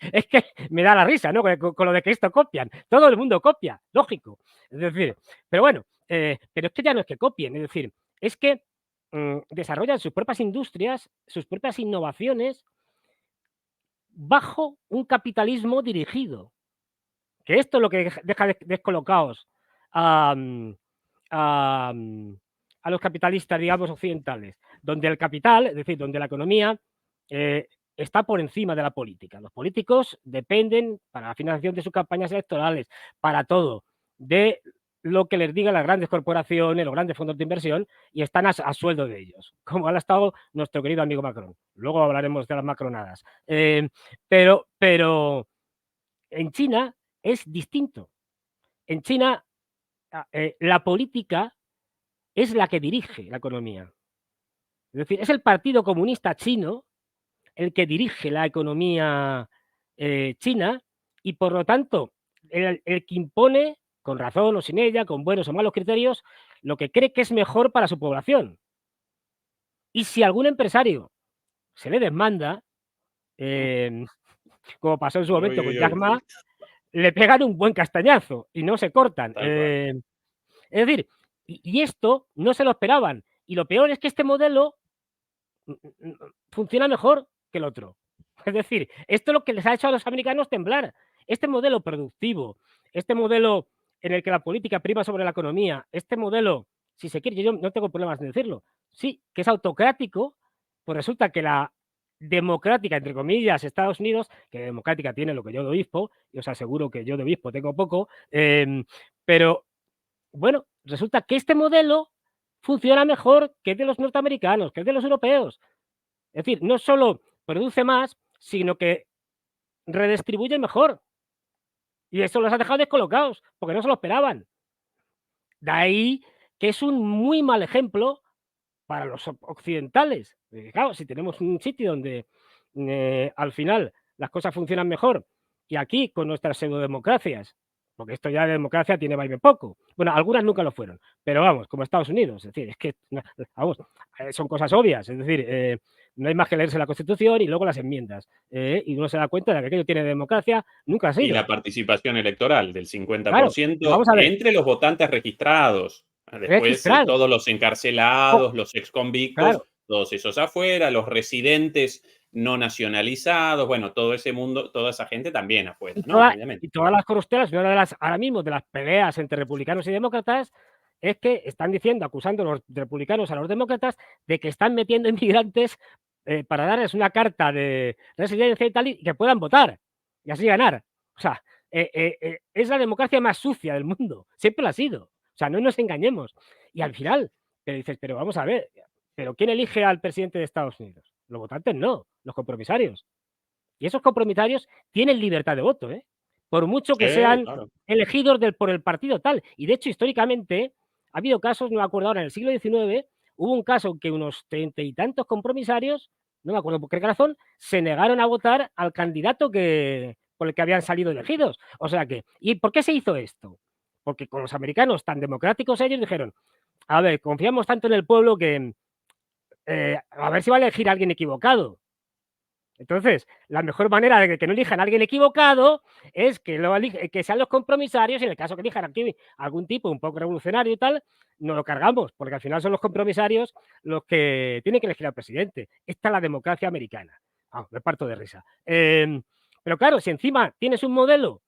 Speaker 2: me da la risa, ¿no? Con lo de que esto copian. Todo el mundo copia, lógico. Es decir, pero bueno, pero es que ya no es que copien, es decir, es que desarrollan sus propias industrias, sus propias innovaciones bajo un capitalismo dirigido. Que esto es lo que deja descolocados a, a, a los capitalistas, digamos, occidentales, donde el capital, es decir, donde la economía está por encima de la política. Los políticos dependen para la financiación de sus campañas electorales, para todo, de lo que les digan las grandes corporaciones, los grandes fondos de inversión, y están a sueldo de ellos, como ha estado nuestro querido amigo Macron. Luego hablaremos de las macronadas. Pero en China es distinto. En China la política es la que dirige la economía. Es decir, es el Partido Comunista Chino el que dirige la economía china y por lo tanto el que impone, con razón o sin ella, con buenos o malos criterios, lo que cree que es mejor para su población. Y si algún empresario se le desmanda, como pasó en su
Speaker 1: Uy,
Speaker 2: momento con
Speaker 1: uy,
Speaker 2: Jack
Speaker 1: uy.
Speaker 2: Ma, le pegan un buen castañazo y no se cortan.
Speaker 1: Tal cual.
Speaker 2: Es decir, y esto no se lo esperaban. Y lo peor es que este modelo funciona mejor que el otro. Es decir, esto es lo que les ha hecho a los americanos temblar. Este modelo productivo, este modelo en el que la política prima sobre la economía, este modelo, si se quiere, yo no tengo problemas en decirlo, sí, que es autocrático, pues resulta que la democrática, entre comillas, Estados Unidos, que democrática tiene lo que yo de obispo, y os aseguro que yo de obispo tengo poco, pero bueno, resulta que este modelo funciona mejor que el de los norteamericanos, que el de los europeos. Es decir, no solo produce más, sino que redistribuye mejor. Y eso los ha dejado descolocados, porque no se lo esperaban. De ahí que es un muy mal ejemplo para los occidentales. Claro, si tenemos un sitio donde al final las cosas funcionan mejor, y aquí con nuestras pseudodemocracias, porque esto ya de democracia tiene baile poco. Bueno, algunas nunca lo fueron, pero vamos, como Estados Unidos, es decir, es que, vamos, son cosas obvias, es decir, no hay más que leerse la Constitución y luego las enmiendas, y uno se da cuenta de que aquello tiene democracia, nunca ha
Speaker 1: Y
Speaker 2: sido.
Speaker 1: la participación electoral del
Speaker 2: Claro,
Speaker 1: 50%
Speaker 2: vamos a ver,
Speaker 1: entre los votantes registrados. Después,
Speaker 2: registrado,
Speaker 1: todos los encarcelados, los exconvictos,
Speaker 2: claro,
Speaker 1: todos esos afuera, los residentes no nacionalizados, bueno, todo ese mundo, toda esa gente también afuera, ¿no? Obviamente.
Speaker 2: y todas las costuras, una de las, ahora mismo, de las peleas entre republicanos y demócratas, es que están diciendo, acusando a los republicanos a los demócratas de que están metiendo inmigrantes para darles una carta de residencia y tal, y que puedan votar y así ganar. O sea, es la democracia más sucia del mundo, siempre lo ha sido. O sea, no nos engañemos. Y al final, te dices, pero vamos a ver, ¿pero quién elige al presidente de Estados Unidos? Los votantes no, los compromisarios. Y esos compromisarios tienen libertad de voto, ¿eh? Por mucho que
Speaker 1: Sí,
Speaker 2: sean
Speaker 1: claro.
Speaker 2: elegidos por el partido tal. Y de hecho, históricamente, ha habido casos, no me acuerdo ahora, en el siglo XIX, hubo un caso en que unos 30 y tantos compromisarios, no me acuerdo por qué razón, se negaron a votar al candidato por el que habían salido elegidos. O sea que, ¿y por qué se hizo esto? Porque con los americanos tan democráticos ellos dijeron, a ver, confiamos tanto en el pueblo que a ver si va a elegir a alguien equivocado. Entonces, la mejor manera de que no elijan a alguien equivocado es que sean los compromisarios, y en el caso que elijan aquí algún tipo un poco revolucionario y tal, no lo cargamos, porque al final son los compromisarios los que tienen que elegir al presidente. Esta es la democracia americana. Me parto de risa. Pero claro, si encima tienes un modelo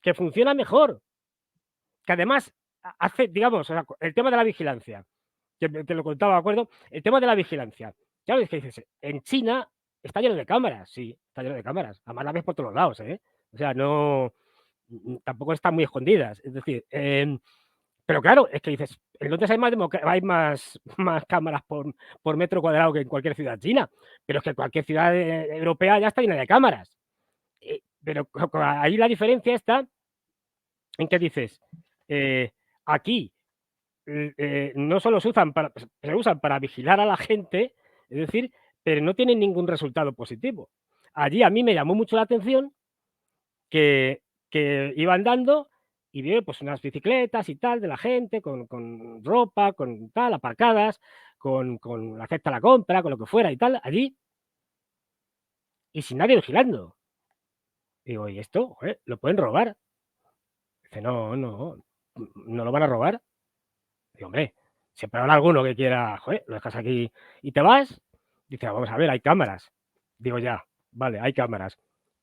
Speaker 2: que funciona mejor, que además hace, digamos, o sea, el tema de la vigilancia, que te lo contaba, ¿de acuerdo? El tema de la vigilancia. Claro, es que dices, en China está lleno de cámaras, sí, está lleno de cámaras. Además la ves por todos lados, ¿eh? O sea, no, tampoco están muy escondidas. Es decir, pero claro, es que dices, en Londres hay más cámaras por metro cuadrado que en cualquier ciudad china, pero es que cualquier ciudad europea ya está llena de cámaras. Pero ahí la diferencia está en que dices, aquí no solo se usan para vigilar a la gente, es decir, pero no tienen ningún resultado positivo. Allí a mí me llamó mucho la atención que, iba andando y vi pues unas bicicletas y tal de la gente con ropa, con tal, aparcadas, con la cesta de la compra, con lo que fuera y tal, allí, y sin nadie vigilando. Digo, ¿y esto? Joder, ¿lo pueden robar? Dice, no, no, no lo van a robar. Digo, hombre, siempre habrá alguno que quiera, joder, lo dejas aquí y te vas. Dice, vamos a ver, hay cámaras. Digo, ya, vale, hay cámaras.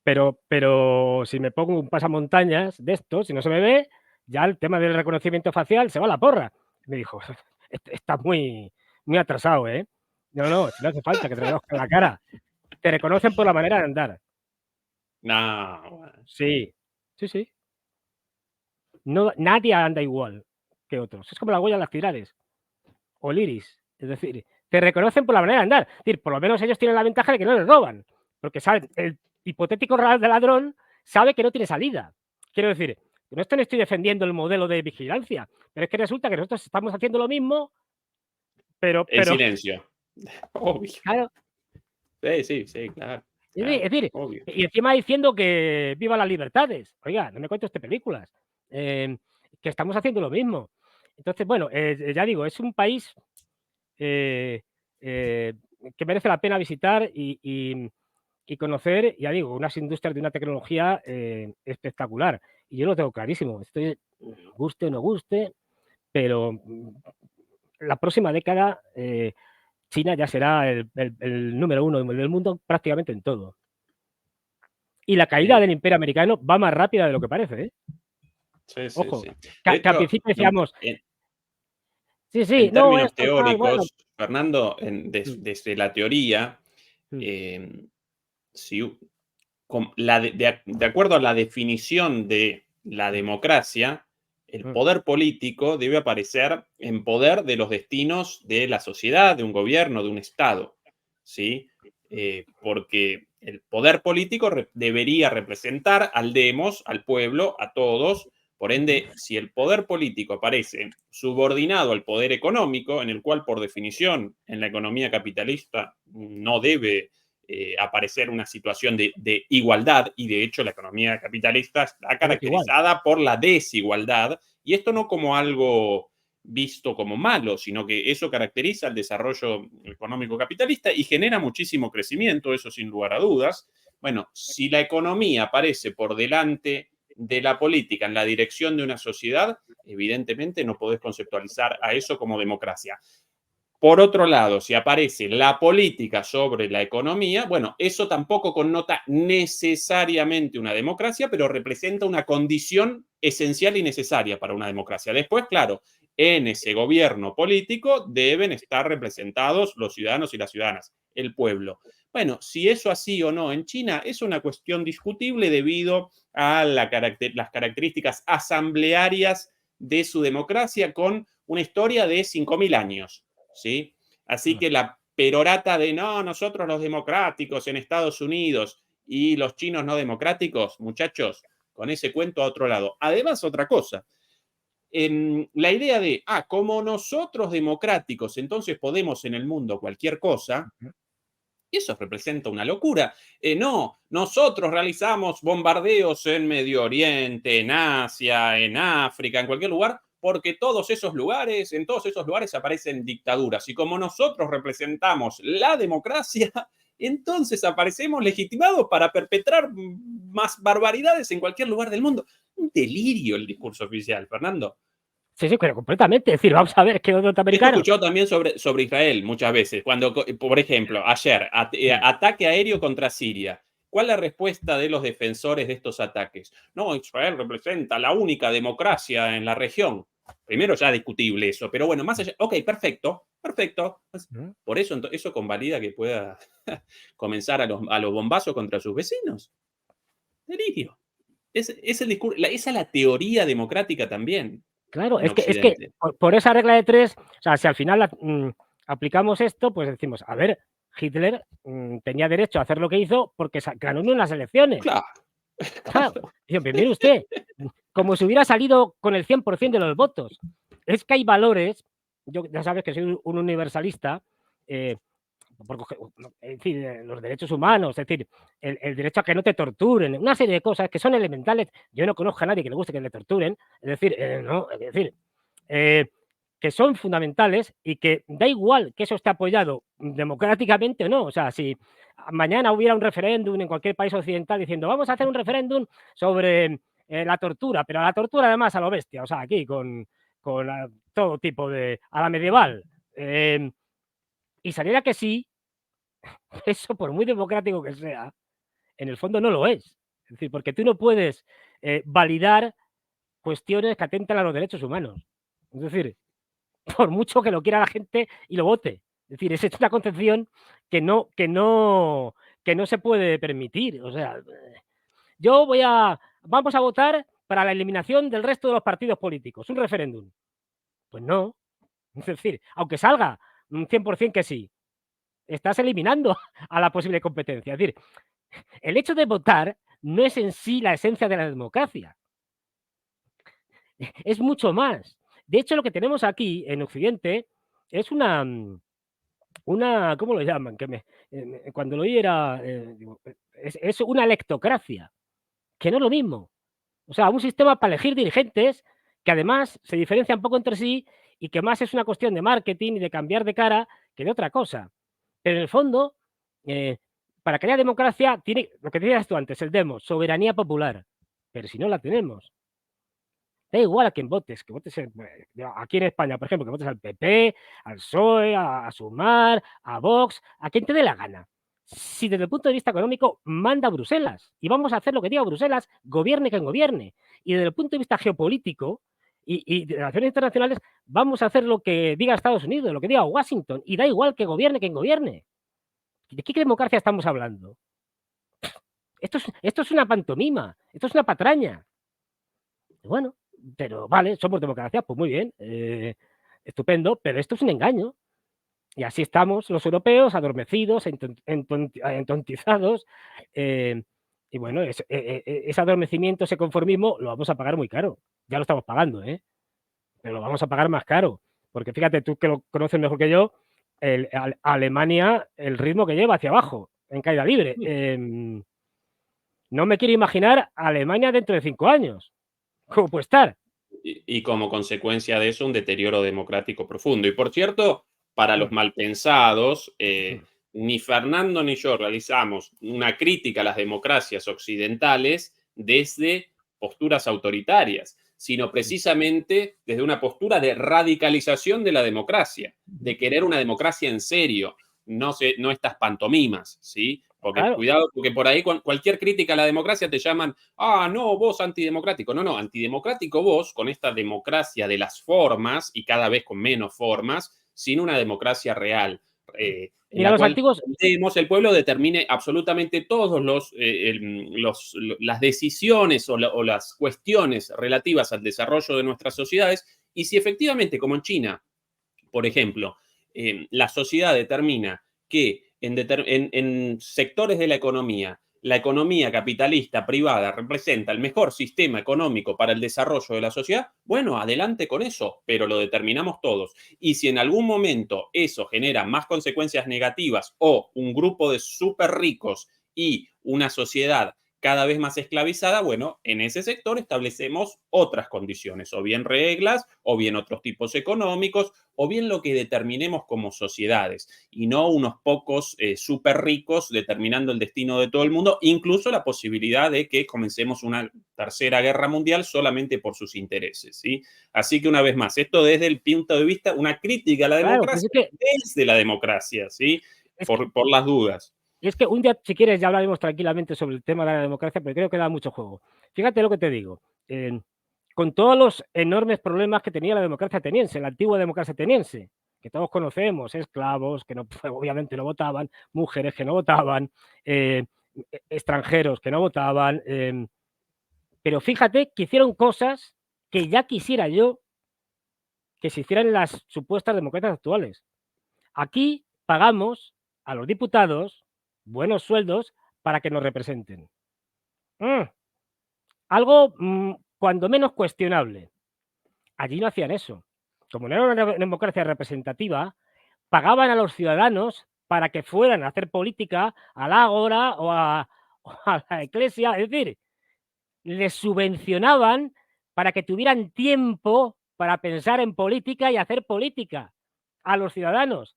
Speaker 2: Pero si me pongo un pasamontañas de estos, si no se me ve, ya el tema del reconocimiento facial se va a la porra. Me dijo, está muy atrasado, ¿eh? No, no, si no hace falta que te reconozcan la cara. Te reconocen por la manera de andar.
Speaker 1: No,
Speaker 2: Sí, sí, sí. No, nadie anda igual que otros. Es como la huella de las ciudades o el iris. Es decir, te reconocen por la manera de andar. Es decir, por lo menos ellos tienen la ventaja de que no les roban. Porque saben, el hipotético ladrón sabe que no tiene salida. Quiero decir, no estoy defendiendo el modelo de vigilancia, pero es que resulta que nosotros estamos haciendo lo mismo, pero
Speaker 1: en silencio. Obvio.
Speaker 2: claro,
Speaker 1: Sí, sí, sí, claro.
Speaker 2: es
Speaker 1: Claro,
Speaker 2: decir,
Speaker 1: obvio.
Speaker 2: y encima diciendo que viva las libertades. Oiga, no me cuentes películas. Que estamos haciendo lo mismo. Entonces, bueno, ya digo, es un país eh, eh, que merece la pena visitar y conocer, ya digo, unas industrias de una tecnología espectacular. Y yo lo tengo clarísimo. Estoy, guste o no guste, pero la próxima década China ya será el número uno del mundo prácticamente en todo. Y la caída
Speaker 1: Eh,
Speaker 2: del imperio americano va más rápida de lo que parece, ¿eh?
Speaker 1: sí, sí,
Speaker 2: Ojo,
Speaker 1: sí. De
Speaker 2: que al
Speaker 1: hecho,
Speaker 2: principio decíamos, sí, sí,
Speaker 1: en
Speaker 2: no,
Speaker 1: términos
Speaker 2: esto tal, bueno.
Speaker 1: teóricos, Fernando,
Speaker 2: Mm,
Speaker 1: desde la teoría,
Speaker 2: mm,
Speaker 1: si, de acuerdo a la definición de la
Speaker 2: mm,
Speaker 1: democracia, el
Speaker 2: mm,
Speaker 1: poder político debe aparecer en poder de los destinos de la sociedad, de un gobierno, de un Estado. ¿Sí? porque el poder político debería representar al demos, al pueblo, a todos. Por ende, si el poder político aparece subordinado al poder económico, en el cual por definición en la economía capitalista no debe aparecer una situación de igualdad, y de hecho la economía capitalista está caracterizada por la desigualdad, y esto no como algo visto como malo, sino que eso caracteriza el desarrollo económico capitalista y genera muchísimo crecimiento, eso sin lugar a dudas. Bueno, si la economía aparece por delante de la política en la dirección de una sociedad, evidentemente no podés conceptualizar a eso como democracia. Por otro lado, si aparece la política sobre la economía, bueno, eso tampoco connota necesariamente una democracia, pero representa una condición esencial y necesaria para una democracia. Después, claro, en ese gobierno político deben estar representados los ciudadanos y las ciudadanas, el pueblo. Bueno, si eso así o no en China es una cuestión discutible debido a las características asamblearias de su democracia, con una historia de 5.000 años. ¿Sí? Así que la perorata de no, nosotros los democráticos en Estados Unidos y los chinos no democráticos, muchachos, con ese cuento a otro lado. Además, otra cosa, la idea de, como nosotros democráticos, entonces podemos en el mundo cualquier cosa, eso representa una locura. No, nosotros realizamos bombardeos en Medio Oriente, en Asia, en África, en cualquier lugar, porque en todos esos lugares aparecen dictaduras. Y como nosotros representamos la democracia, entonces aparecemos legitimados para perpetrar más barbaridades en cualquier lugar del mundo. Un delirio el discurso oficial, Fernando.
Speaker 2: Sí, sí, pero completamente. Es decir, vamos a ver qué norteamericano.
Speaker 1: Esto escuchado también sobre Israel muchas veces. Cuando, por ejemplo, ayer, ataque aéreo contra Siria. ¿Cuál es la respuesta de los defensores de estos ataques? No, Israel representa la única democracia en la región. Primero ya discutible eso, pero bueno, más allá. Ok, perfecto. Por eso, eso convalida que pueda comenzar a los bombazos contra sus vecinos. Delirio. Es el discurso, esa es la teoría democrática también.
Speaker 2: Claro, es que por esa regla de 3, o sea, si al final aplicamos esto, pues decimos, a ver, Hitler tenía derecho a hacer lo que hizo porque ganó en las elecciones. Claro. Y mire usted, como si hubiera salido con el 100% de los votos. Es que hay valores, yo ya sabes que soy un universalista, en fin, los derechos humanos, es decir, el derecho a que no te torturen, una serie de cosas que son elementales. Yo no conozco a nadie que le guste que le torturen, es decir, que son fundamentales y que da igual que eso esté apoyado democráticamente o no. O sea, si mañana hubiera un referéndum en cualquier país occidental diciendo vamos a hacer un referéndum sobre la tortura, pero a la tortura además a lo bestia, o sea, aquí con todo tipo de, a la medieval, y saliera que sí, eso por muy democrático que sea, en el fondo no lo es. Es decir, porque tú no puedes validar cuestiones que atentan a los derechos humanos. Es decir, por mucho que lo quiera la gente y lo vote. Es decir, es una concepción que no se puede permitir. O sea, vamos a votar para la eliminación del resto de los partidos políticos. Un referéndum. Pues no. Es decir, aunque salga un 100% que sí, estás eliminando a la posible competencia. Es decir, el hecho de votar no es en sí la esencia de la democracia. Es mucho más. De hecho, lo que tenemos aquí en Occidente es una ¿cómo lo llaman? Cuando lo oí era, es una lectocracia, que no es lo mismo. O sea, un sistema para elegir dirigentes que además se diferencian poco entre sí y que más es una cuestión de marketing y de cambiar de cara que de otra cosa. Pero en el fondo, para que haya democracia, tiene lo que decías tú antes, el demos, soberanía popular. Pero si no la tenemos, da igual a quién votes, que votes aquí en España, por ejemplo, que votes al PP, al PSOE, a Sumar, a Vox, a quien te dé la gana. Si desde el punto de vista económico manda Bruselas, y vamos a hacer lo que diga Bruselas, gobierne quien gobierne. Y desde el punto de vista geopolítico y de relaciones internacionales, vamos a hacer lo que diga Estados Unidos, lo que diga Washington, y da igual que gobierne quien gobierne. ¿De qué democracia estamos hablando? Esto es una pantomima, esto es una patraña. Bueno, pero vale, somos democracia, pues muy bien, estupendo, pero esto es un engaño. Y así estamos los europeos, adormecidos, entontizados. Y bueno, ese adormecimiento, ese conformismo, lo vamos a pagar muy caro. Ya lo estamos pagando, ¿eh? Pero lo vamos a pagar más caro. Porque fíjate, tú que lo conoces mejor que yo, Alemania, el ritmo que lleva hacia abajo, en caída libre. No me quiero imaginar Alemania dentro de 5 años. ¿Cómo puede estar?
Speaker 1: Y como consecuencia de eso, un deterioro democrático profundo. Y por cierto, para los malpensados, ni Fernando ni yo realizamos una crítica a las democracias occidentales desde posturas autoritarias, sino precisamente desde una postura de radicalización de la democracia, de querer una democracia en serio, no estas pantomimas, ¿sí? Porque
Speaker 2: Claro.
Speaker 1: cuidado, porque por ahí cualquier crítica a la democracia te llaman, ah, no, vos antidemocrático. No, antidemocrático vos con esta democracia de las formas y cada vez con menos formas, sin una democracia real, en
Speaker 2: Mira,
Speaker 1: la
Speaker 2: los
Speaker 1: cual
Speaker 2: antiguos,
Speaker 1: el pueblo determine absolutamente todos las decisiones o las cuestiones relativas al desarrollo de nuestras sociedades. Y si efectivamente, como en China, por ejemplo, la sociedad determina que en sectores de la economía capitalista privada representa el mejor sistema económico para el desarrollo de la sociedad, bueno, adelante con eso, pero lo determinamos todos. Y si en algún momento eso genera más consecuencias negativas o un grupo de súper ricos y una sociedad cada vez más esclavizada, bueno, en ese sector establecemos otras condiciones, o bien reglas, o bien otros tipos económicos, o bien lo que determinemos como sociedades, y no unos pocos súper ricos determinando el destino de todo el mundo, incluso la posibilidad de que comencemos una tercera guerra mundial solamente por sus intereses, ¿sí? Así que una vez más, esto desde el punto de vista, una crítica a la
Speaker 2: claro, pues
Speaker 1: democracia desde la democracia, ¿sí?
Speaker 2: es que,
Speaker 1: Por las dudas.
Speaker 2: es que un día, si quieres, ya hablaremos tranquilamente sobre el tema de la democracia, pero creo que da mucho juego. Fíjate lo que te digo. Con todos los enormes problemas que tenía la democracia ateniense, la antigua democracia ateniense, que todos conocemos, esclavos que no, obviamente no votaban, mujeres que no votaban, extranjeros que no votaban, pero fíjate que hicieron cosas que ya quisiera yo que se hicieran en las supuestas democracias actuales. Aquí pagamos a los diputados buenos sueldos para que nos representen. Algo cuando menos cuestionable. Allí no hacían eso. Como no era una democracia representativa, pagaban a los ciudadanos para que fueran a hacer política al ágora o a la iglesia. Es decir, les subvencionaban para que tuvieran tiempo para pensar en política y hacer política a los ciudadanos.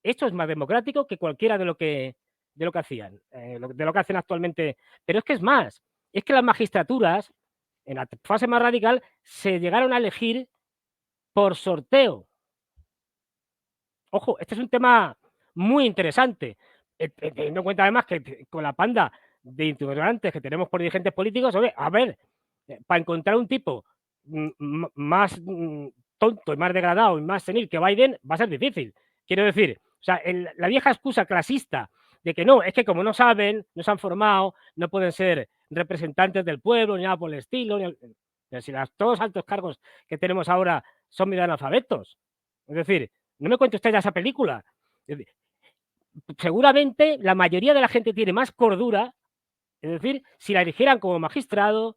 Speaker 2: Esto es más democrático que cualquiera de lo que hacían, de lo que hacen actualmente. Pero es que es más, es que las magistraturas, en la fase más radical, se llegaron a elegir por sorteo. Ojo, este es un tema muy interesante, teniendo en cuenta además que con la panda de intolerantes que tenemos por dirigentes políticos, oye, a ver, para encontrar un tipo más tonto y más degradado y más senil que Biden va a ser difícil. Quiero decir, o sea, la vieja excusa clasista de que no, es que como no saben, no se han formado, no pueden ser representantes del pueblo, ni nada por el estilo, pero si todos los altos cargos que tenemos ahora son medio analfabetos. Es decir, no me cuente usted ya esa película. Seguramente la mayoría de la gente tiene más cordura, es decir, si la eligieran como magistrado,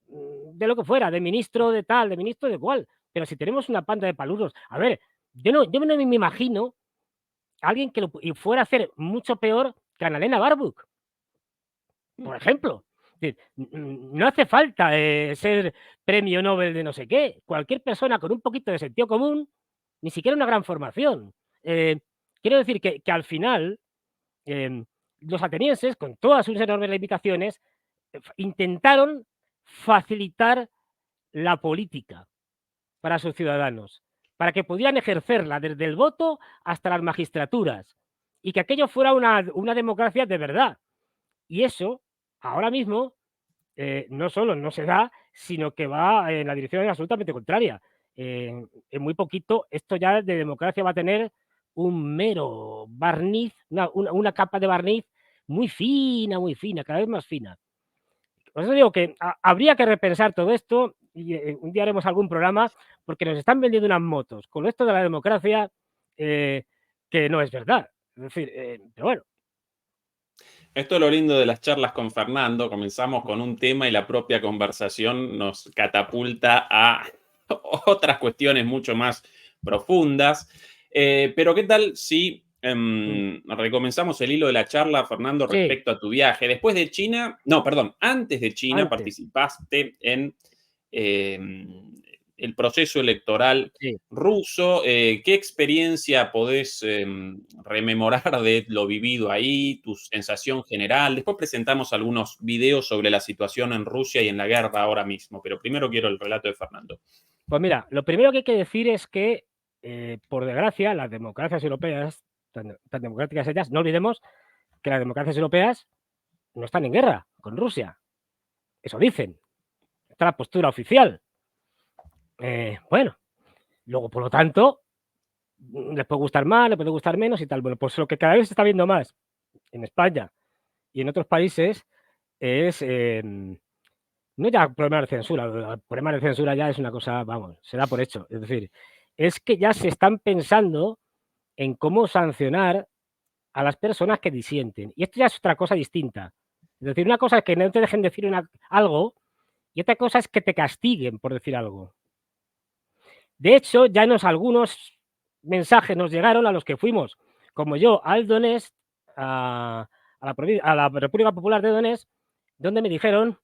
Speaker 2: de lo que fuera, de ministro de tal, de ministro de cual. Pero si tenemos una panda de palurros, a ver, yo no me imagino a alguien que lo fuera a hacer mucho peor que Annalena Baerbock, por ejemplo. No hace falta ser premio Nobel de no sé qué. Cualquier persona con un poquito de sentido común, ni siquiera una gran formación. Quiero decir que al final los atenienses, con todas sus enormes limitaciones, intentaron facilitar la política para sus ciudadanos, para que pudieran ejercerla desde el voto hasta las magistraturas y que aquello fuera una democracia de verdad. Y eso, ahora mismo, no solo no se da, sino que va en la dirección absolutamente contraria. En muy poquito, esto ya de democracia va a tener un mero barniz, una capa de barniz muy fina, cada vez más fina. Por eso digo que habría que repensar todo esto y un día haremos algún programa porque nos están vendiendo unas motos. Con esto de la democracia, que no es verdad. Es decir, pero bueno.
Speaker 1: Esto es lo lindo de las charlas con Fernando. Comenzamos con un tema y la propia conversación nos catapulta a otras cuestiones mucho más profundas. Pero ¿qué tal si recomenzamos el hilo de la charla, Fernando,
Speaker 2: Sí,
Speaker 1: respecto a tu viaje? Después de China, no, perdón, antes de China
Speaker 2: antes,
Speaker 1: participaste en el proceso electoral
Speaker 2: sí.
Speaker 1: ruso. ¿Qué experiencia podés rememorar de lo vivido ahí, tu sensación general? Después presentamos algunos videos sobre la situación en Rusia y en la guerra ahora mismo, pero primero quiero el relato de Fernando.
Speaker 2: Pues mira, lo primero que hay que decir es que, por desgracia, las democracias europeas, tan democráticas ellas, no olvidemos que las democracias europeas no están en guerra con Rusia. Eso dicen. Esta es la postura oficial. Bueno, luego, por lo tanto, les puede gustar más, les puede gustar menos y tal. Bueno, pues lo que cada vez se está viendo más en España y en otros países es no ya problema de censura, el problema de censura ya es una cosa, vamos, se da por hecho. Es decir, es que ya se están pensando en cómo sancionar a las personas que disienten. Y esto ya es otra cosa distinta. Es decir, una cosa es que no te dejen decir algo y otra cosa es que te castiguen por decir algo. De hecho, ya algunos mensajes nos llegaron a los que fuimos, como yo, al Donetsk, a la República Popular de Donetsk, donde me dijeron,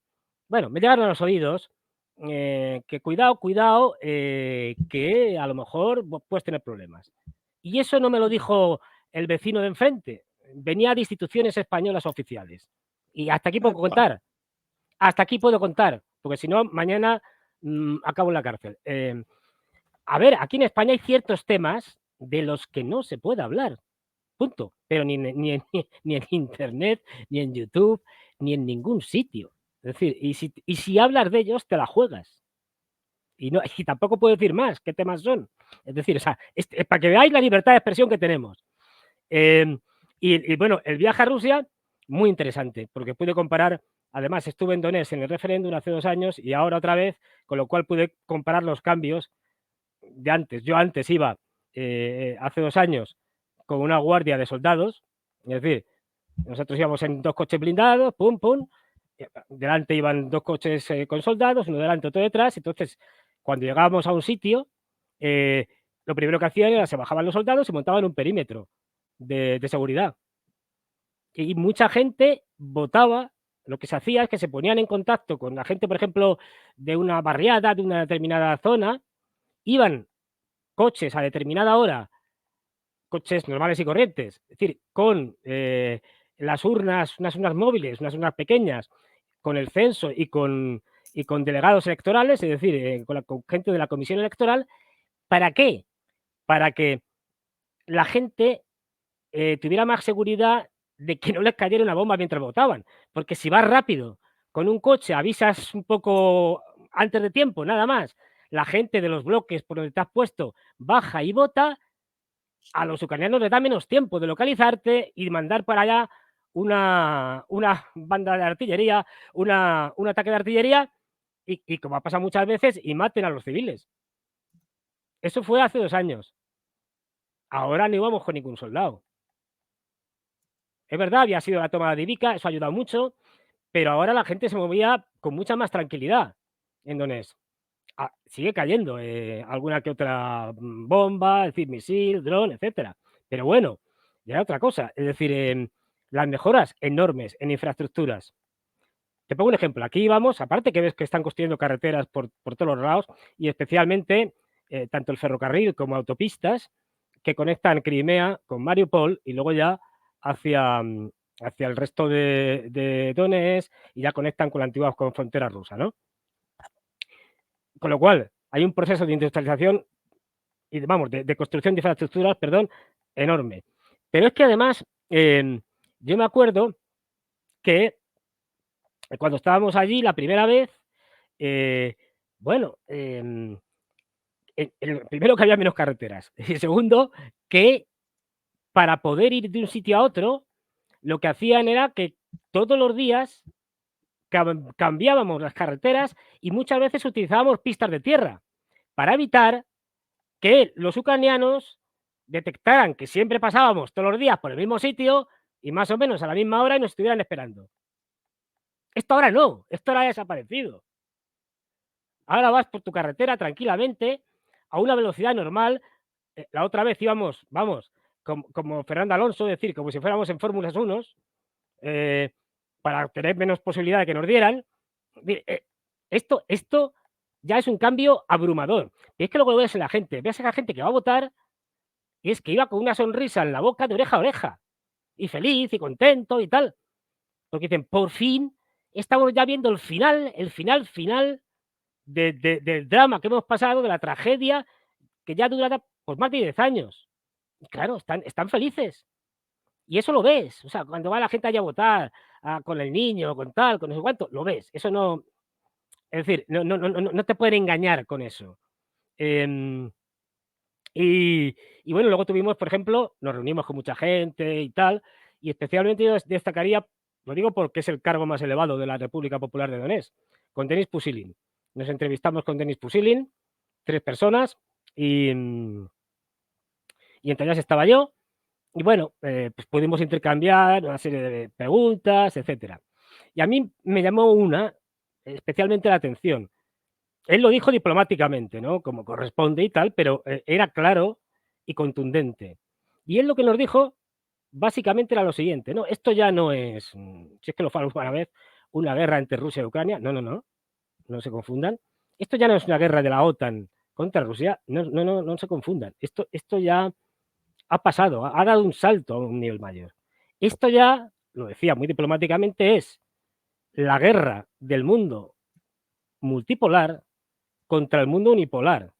Speaker 2: bueno, me llegaron a los oídos que cuidado, cuidado, que a lo mejor puedes tener problemas. Y eso no me lo dijo el vecino de enfrente, venía de instituciones españolas oficiales. Y hasta aquí puedo
Speaker 1: Epa.
Speaker 2: contar, hasta aquí puedo contar, porque si no, mañana acabo en la cárcel. A ver, aquí en España hay ciertos temas de los que no se puede hablar, punto. Pero ni en Internet, ni en YouTube, ni en ningún sitio. Es decir, y si hablas de ellos, te la juegas. Y, no, y tampoco puedo decir más qué temas son. Es decir, o sea, para que veáis la libertad de expresión que tenemos. Y bueno, el viaje a Rusia, muy interesante, porque pude comparar, además estuve en Donetsk en el referéndum hace 2 años y ahora otra vez, con lo cual pude comparar los cambios de antes. Yo antes iba, hace 2 años, con una guardia de soldados, es decir, nosotros íbamos en 2 coches blindados, pum, pum, delante iban 2 coches con soldados, uno delante, otro detrás, entonces cuando llegábamos a un sitio, lo primero que hacían era se bajaban los soldados y montaban un perímetro de seguridad. Y mucha gente votaba, lo que se hacía es que se ponían en contacto con la gente, por ejemplo, de una barriada, de una determinada zona, iban coches a determinada hora, coches normales y corrientes, es decir, con las urnas, unas urnas móviles, unas urnas pequeñas, con el censo y con delegados electorales, es decir, con gente de la comisión electoral. ¿Para qué? Para que la gente tuviera más seguridad de que no les cayera una bomba mientras votaban. Porque si vas rápido con un coche, avisas un poco antes de tiempo, nada más, la gente de los bloques por donde te has puesto baja y vota, a los ucranianos les da menos tiempo de localizarte y mandar para allá una banda de artillería, un ataque de artillería y como ha pasado muchas veces, y maten a los civiles. Eso fue hace 2 años. Ahora no íbamos con ningún soldado. Es verdad, había sido la toma de Ivica, eso ha ayudado mucho, pero ahora la gente se movía con mucha más tranquilidad en Donetsk. Sigue cayendo alguna que otra bomba, es decir, misil, dron, etcétera. Pero bueno, ya otra cosa. Es decir, las mejoras enormes en infraestructuras. Te pongo un ejemplo. Aquí vamos, aparte que ves que están construyendo carreteras por todos los lados y especialmente tanto el ferrocarril como autopistas que conectan Crimea con Mariupol y luego ya hacia, hacia el resto de Donetsk y ya conectan con la antigua frontera rusa, ¿no? Con lo cual, hay un proceso de industrialización y vamos, de construcción de infraestructuras, perdón, enorme. Pero es que además, yo me acuerdo que cuando estábamos allí la primera vez, bueno, primero que había menos carreteras y segundo que para poder ir de un sitio a otro, lo que hacían era que todos los días cambiábamos las carreteras y muchas veces utilizábamos pistas de tierra para evitar que los ucranianos detectaran que siempre pasábamos todos los días por el mismo sitio y más o menos a la misma hora y nos estuvieran esperando. Esto ahora no, esto ahora ha desaparecido. Ahora vas por tu carretera tranquilamente, a una velocidad normal. La otra vez íbamos, vamos, como Fernando Alonso, es decir, como si fuéramos en Fórmulas 1, para tener menos posibilidad de que nos dieran. Esto ya es un cambio abrumador. Y es que luego lo ves en la gente, ves a la gente que va a votar y es que iba con una sonrisa en la boca de oreja a oreja, y feliz y contento y tal, porque dicen, por fin estamos ya viendo el final del drama que hemos pasado, de la tragedia que ya dura pues más de 10 años. Y claro, están felices. Y eso lo ves. O sea, cuando va la gente allá a votar, con el niño, con tal, con no sé cuánto, lo ves. Eso no. Es decir, no te pueden engañar con eso. Y bueno, luego tuvimos, por ejemplo, nos reunimos con mucha gente y tal, y especialmente yo destacaría, lo digo porque es el cargo más elevado de la República Popular de Donetsk, con Denis Pusilin. Nos entrevistamos con Denis Pusilin, 3 personas, y entre ellas estaba yo, y bueno, pues pudimos intercambiar una serie de preguntas, etcétera. Y a mí me llamó una especialmente la atención. Él lo dijo diplomáticamente, ¿no? Como corresponde y tal, pero era claro y contundente. Y él lo que nos dijo básicamente era lo siguiente, ¿no? Esto ya no es, si es que lo falo una vez, una guerra entre Rusia y Ucrania. No se confundan. Esto ya no es una guerra de la OTAN contra Rusia. No se confundan. Esto ya ha pasado, ha dado un salto a un nivel mayor. Esto ya, lo decía muy diplomáticamente, es la guerra del mundo multipolar contra el mundo unipolar.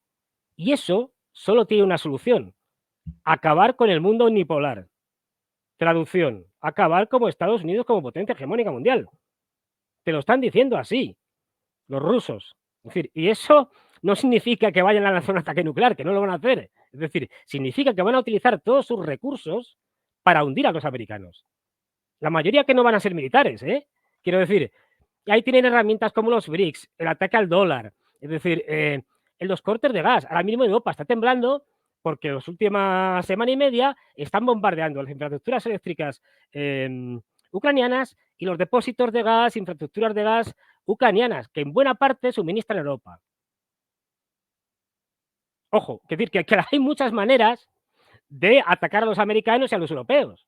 Speaker 2: Y eso solo tiene una solución: acabar con el mundo unipolar. Traducción: acabar como Estados Unidos como potencia hegemónica mundial. Te lo están diciendo así los rusos. Es decir, y eso no significa que vayan a lanzar un ataque nuclear, que no lo van a hacer. Es decir, significa que van a utilizar todos sus recursos para hundir a los americanos. La mayoría que no van a ser militares, ¿eh? Quiero decir, ahí tienen herramientas como los BRICS, el ataque al dólar, es decir, en los cortes de gas. Ahora mismo Europa está temblando porque en las últimas semana y media están bombardeando las infraestructuras eléctricas ucranianas y los depósitos de gas, infraestructuras de gas ucranianas, que en buena parte suministran Europa. Ojo, es decir, que hay muchas maneras de atacar a los americanos y a los europeos.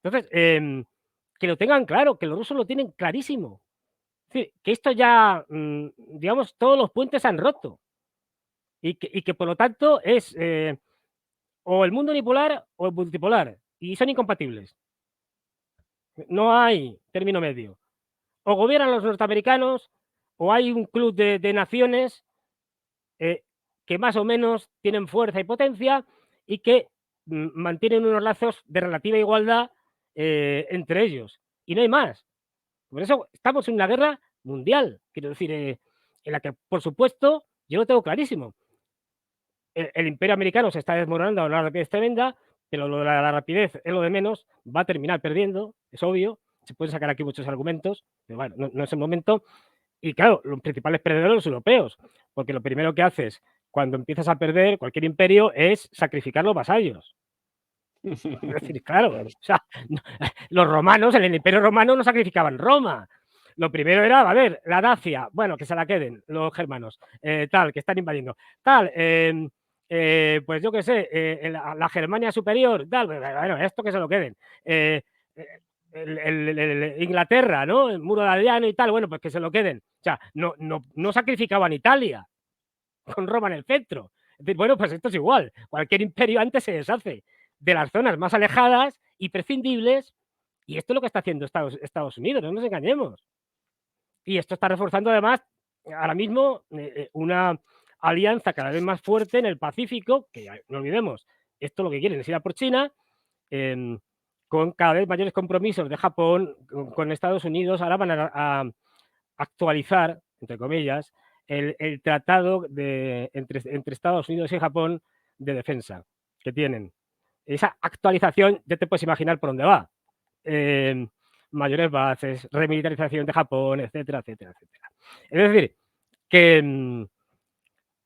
Speaker 2: Entonces, que lo tengan claro, que los rusos lo tienen clarísimo. Es decir, que esto ya, digamos, todos los puentes se han roto. Y que por lo tanto es o el mundo unipolar o el multipolar. Y son incompatibles. No hay término medio. O gobiernan los norteamericanos o hay un club de naciones que más o menos tienen fuerza y potencia y que mantienen unos lazos de relativa igualdad entre ellos. Y no hay más. Por eso estamos en una guerra mundial, quiero decir, en la que, por supuesto, yo lo tengo clarísimo. El imperio americano se está desmoronando a una rapidez tremenda, pero lo de la rapidez es lo de menos, va a terminar perdiendo, es obvio. Se pueden sacar aquí muchos argumentos, pero bueno, no es el momento. Y claro, los principales perdedores los europeos, porque lo primero que haces cuando empiezas a perder cualquier imperio es sacrificar los vasallos. Es decir, claro, o sea, los romanos, en el imperio romano no sacrificaban Roma. Lo primero era, a ver, la Dacia, bueno, que se la queden los germanos, tal, que están invadiendo, tal, pues yo qué sé, la Germania superior, tal, bueno, esto que se lo queden. Inglaterra, ¿no? El muro de Adriano y tal, bueno, pues que se lo queden. O sea, no sacrificaban Italia con Roma en el centro. Es decir, bueno, pues esto es igual. Cualquier imperio antes se deshace de las zonas más alejadas y prescindibles, y esto es lo que está haciendo Estados Unidos, no nos engañemos. Y esto está reforzando además ahora mismo una alianza cada vez más fuerte en el Pacífico, que no olvidemos, esto lo que quieren es ir a por China, con cada vez mayores compromisos de Japón con Estados Unidos. Ahora van a actualizar, entre comillas, el tratado entre Estados Unidos y Japón de defensa que tienen. Esa actualización ya te puedes imaginar por dónde va. Mayores bases, remilitarización de Japón, etcétera, etcétera, etcétera. Es decir, que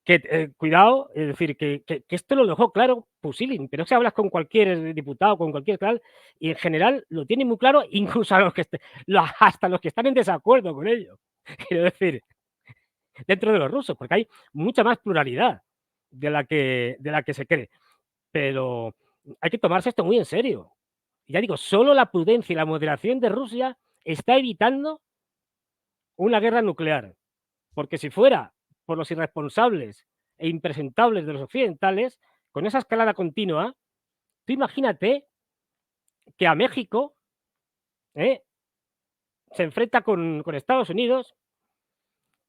Speaker 2: que cuidado, es decir, que esto lo dejó claro Pusilin, pero es que hablas con cualquier diputado, con cualquier tal, y en general lo tienen muy claro, incluso a hasta los que están en desacuerdo con ello. Quiero decir, dentro de los rusos, porque hay mucha más pluralidad de la que se cree. Pero hay que tomarse esto muy en serio. Ya digo, solo la prudencia y la moderación de Rusia está evitando una guerra nuclear. Porque si fuera por los irresponsables e impresentables de los occidentales, con esa escalada continua, tú imagínate que a México se enfrenta con Estados Unidos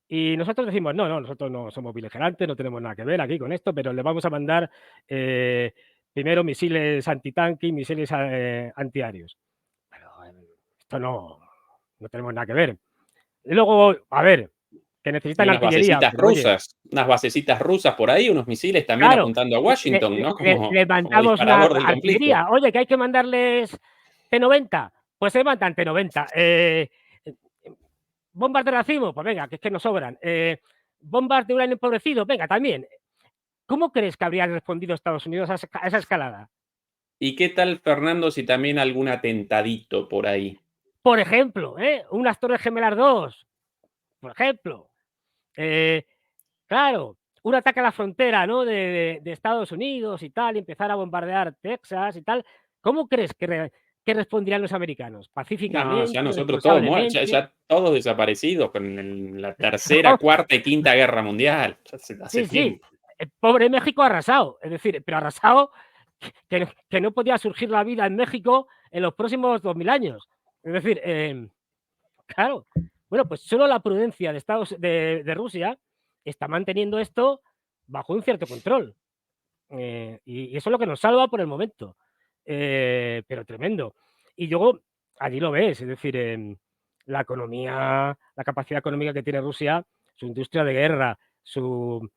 Speaker 2: y nosotros decimos, no, nosotros no somos beligerantes, no tenemos nada que ver aquí con esto, pero le vamos a mandar primero misiles antitanque y misiles antiaéreos. Pero esto no tenemos nada que ver. Y luego, a ver, que
Speaker 1: Y
Speaker 2: necesitan
Speaker 1: unas
Speaker 2: artillería,
Speaker 1: basecitas
Speaker 2: pero oye,
Speaker 1: rusas, unas basecitas rusas por ahí, unos misiles también
Speaker 2: claro,
Speaker 1: apuntando a Washington, ¿no?
Speaker 2: le
Speaker 1: Como
Speaker 2: mandamos una
Speaker 1: disparador del conflicto.
Speaker 2: artillería. Oye, que hay que mandarles T-90, pues se mandan T-90. Bombas de racimo, pues venga, que es que nos sobran. Bombas de uranio empobrecido, venga, también. ¿Cómo crees que habría respondido Estados Unidos a esa escalada?
Speaker 1: ¿Y qué tal, Fernando, si también algún atentadito por ahí?
Speaker 2: Por ejemplo, unas Torres Gemelas 2, por ejemplo. Claro, un ataque a la frontera, ¿no? de Estados Unidos y tal, y empezar a bombardear Texas y tal. ¿Cómo crees que responderían los americanos?
Speaker 1: No, ya
Speaker 2: ¿Pacíficamente,
Speaker 1: nosotros todos muertos,
Speaker 2: responsablemente?
Speaker 1: ya todos desaparecidos con la tercera, cuarta y quinta guerra mundial. Ya hace
Speaker 2: Sí, sí,
Speaker 1: tiempo.
Speaker 2: el pobre México arrasado, es decir, pero arrasado que no podía surgir la vida en México en los próximos 2000 años. Es decir, claro, bueno, pues solo la prudencia de Rusia está manteniendo esto bajo un cierto control. Y eso es lo que nos salva por el momento. Pero tremendo. Y luego, allí lo ves, es decir, la economía, la capacidad económica que tiene Rusia, su industria de guerra, su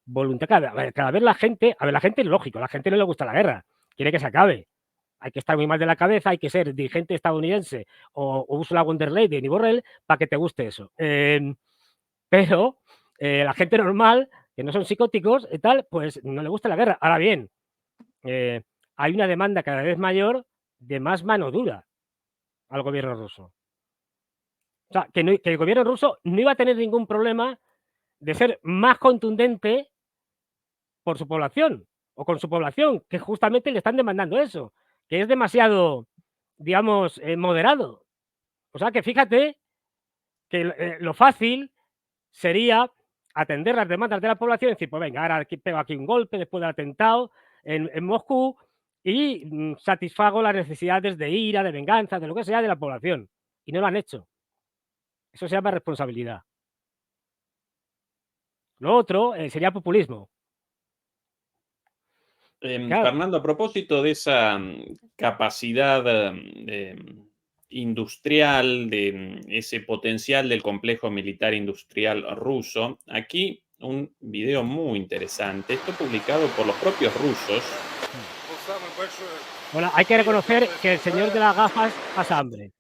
Speaker 2: voluntad. Cada vez la gente es lógico, a la gente no le gusta la guerra, quiere que se acabe. Hay que estar muy mal de la cabeza, hay que ser dirigente estadounidense o Ursula von der Leyen y Borrell para que te guste eso. Pero la gente normal, que no son psicóticos y tal, pues no le gusta la guerra. Ahora bien, hay una demanda cada vez mayor de más mano dura al gobierno ruso. O sea, que el gobierno ruso no iba a tener ningún problema de ser más contundente por su población o con su población, que justamente le están demandando eso, que es demasiado, digamos, moderado. O sea, que fíjate que lo fácil sería atender las demandas de la población y decir, pues venga, ahora pego aquí un golpe después del atentado en Moscú y satisfago las necesidades de ira, de venganza, de lo que sea de la población. Y no lo han hecho. Eso se llama responsabilidad. Lo otro sería populismo. Claro.
Speaker 1: Fernando, a propósito de esa capacidad industrial, de ese potencial del complejo militar industrial ruso, aquí un video muy interesante, esto publicado por los propios rusos.
Speaker 2: Bueno, hay que reconocer que el señor de las gafas pasa hambre.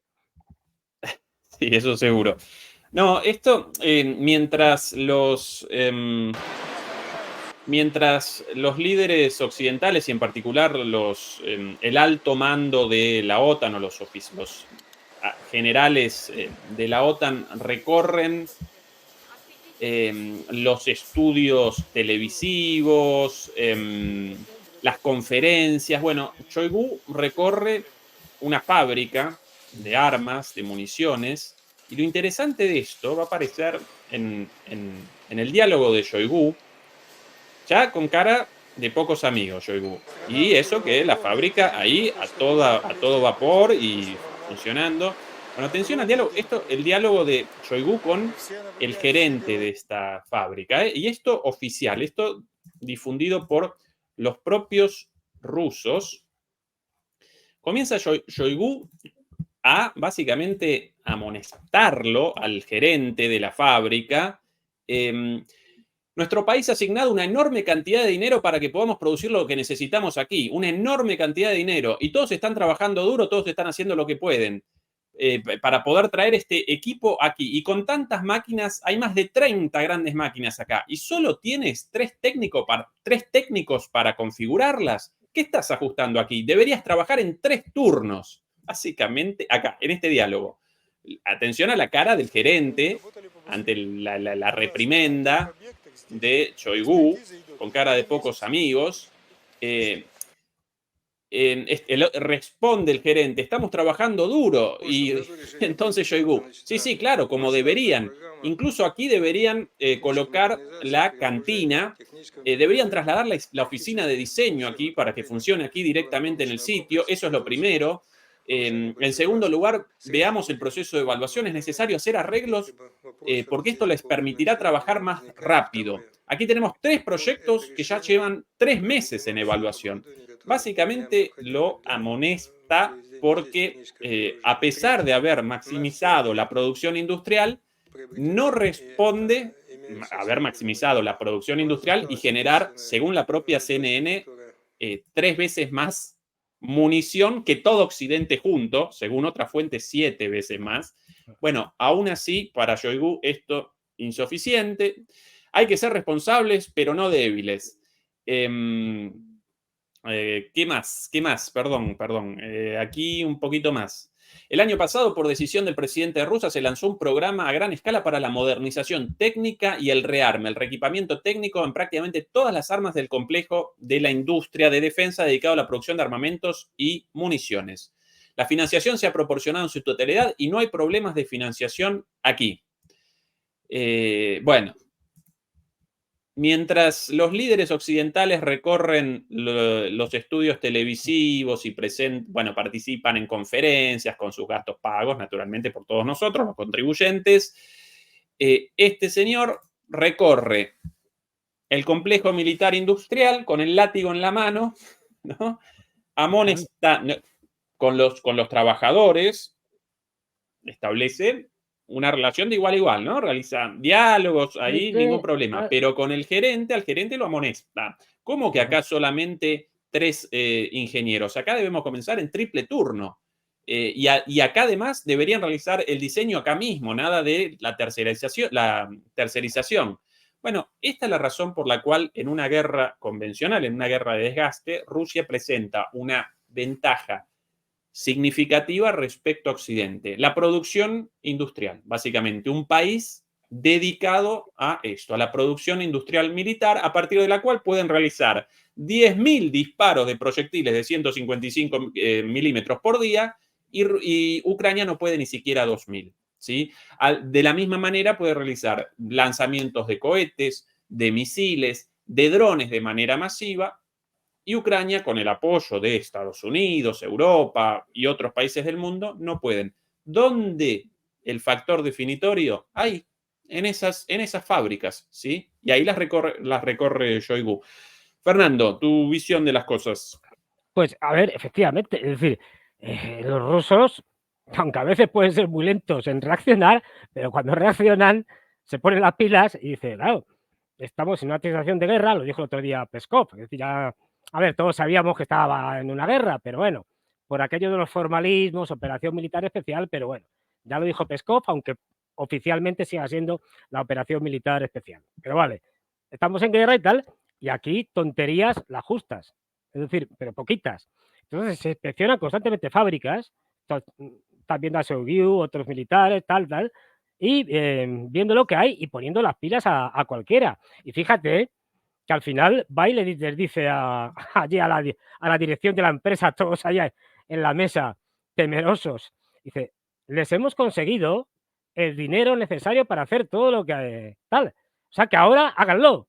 Speaker 1: Sí, eso seguro. No, esto, mientras los líderes occidentales y en particular el alto mando de la OTAN o los generales de la OTAN recorren los estudios televisivos, las conferencias. Bueno, Shoigu recorre una fábrica de armas, de municiones, y lo interesante de esto va a aparecer en el diálogo de Shoigu, ya con cara de pocos amigos, Shoigu. Y eso que la fábrica ahí a todo vapor y funcionando. Bueno, atención al diálogo. El diálogo de Shoigu con el gerente de esta fábrica. Y esto oficial, esto difundido por los propios rusos. Comienza Shoigu a básicamente amonestarlo al gerente de la fábrica. Nuestro país ha asignado una enorme cantidad de dinero para que podamos producir lo que necesitamos aquí, una enorme cantidad de dinero, y todos están trabajando duro, todos están haciendo lo que pueden. para poder traer este equipo aquí. Y con tantas máquinas, hay más de 30 grandes máquinas acá. Y solo tienes tres técnicos para configurarlas. ¿Qué estás ajustando aquí? Deberías trabajar en 3 turnos. Básicamente, acá, en este diálogo. Atención a la cara del gerente ante la reprimenda de Shoigu, con cara de pocos amigos. Responde el gerente, estamos trabajando duro. Y entonces Shoigu, sí, claro, como deberían. Incluso aquí deberían colocar la cantina, deberían trasladar la oficina de diseño aquí para que funcione aquí directamente en el sitio. Eso es lo primero. En segundo lugar, veamos el proceso de evaluación. Es necesario hacer arreglos porque esto les permitirá trabajar más rápido. Aquí tenemos 3 proyectos que ya llevan 3 meses en evaluación. Básicamente lo amonesta porque a pesar de haber maximizado la producción industrial, no responde a haber maximizado la producción industrial y generar, según la propia CNN, 3 veces más munición que todo Occidente junto, según otra fuente, 7 veces más. Bueno, aún así, para Shoigu esto insuficiente. Hay que ser responsables, pero no débiles. ¿Qué más? Perdón. Aquí un poquito más. El año pasado, por decisión del presidente de Rusia, se lanzó un programa a gran escala para la modernización técnica y el rearme, el reequipamiento técnico en prácticamente todas las armas del complejo de la industria de defensa dedicado a la producción de armamentos y municiones. La financiación se ha proporcionado en su totalidad y no hay problemas de financiación aquí. Bueno, mientras los líderes occidentales recorren los estudios televisivos y participan en conferencias con sus gastos pagos, naturalmente por todos nosotros, los contribuyentes, este señor recorre el complejo militar industrial con el látigo en la mano, ¿no? Amonesta con los trabajadores, establece una relación de igual a igual, ¿no? Realiza diálogos ahí, ningún problema. Pero con el gerente, al gerente lo amonesta. ¿Cómo que acá solamente 3 ingenieros? Acá debemos comenzar en triple turno. Y acá además deberían realizar el diseño acá mismo, nada de la tercerización. Bueno, esta es la razón por la cual en una guerra convencional, en una guerra de desgaste, Rusia presenta una ventaja significativa respecto a Occidente. La producción industrial, básicamente un país dedicado a esto, a la producción industrial militar, a partir de la cual pueden realizar 10.000 disparos de proyectiles de 155 milímetros por día y Ucrania no puede ni siquiera 2.000. ¿Sí? De la misma manera puede realizar lanzamientos de cohetes, de misiles, de drones de manera masiva, y Ucrania, con el apoyo de Estados Unidos, Europa y otros países del mundo, no pueden. ¿Dónde el factor definitorio? Ahí, en esas fábricas, ¿sí? Y ahí las recorre Shoigu. Fernando, tu visión de las cosas.
Speaker 2: Pues, a ver, efectivamente, es decir, los rusos, aunque a veces pueden ser muy lentos en reaccionar, pero cuando reaccionan se ponen las pilas y dicen, claro, estamos en una situación de guerra, lo dijo el otro día Peskov, es decir, a ver, todos sabíamos que estaba en una guerra, pero bueno, por aquello de los formalismos, operación militar especial, pero bueno, ya lo dijo Peskov, aunque oficialmente siga siendo la operación militar especial. Pero vale, estamos en guerra y tal, y aquí tonterías las justas, es decir, pero poquitas. Entonces se inspeccionan constantemente fábricas, están viendo a Shoigu, otros militares, tal, y viendo lo que hay y poniendo las pilas a cualquiera. Y fíjate que al final va y les dice allí a la dirección de la empresa, todos allá en la mesa, temerosos, dice, les hemos conseguido el dinero necesario para hacer todo lo que tal. O sea que ahora háganlo.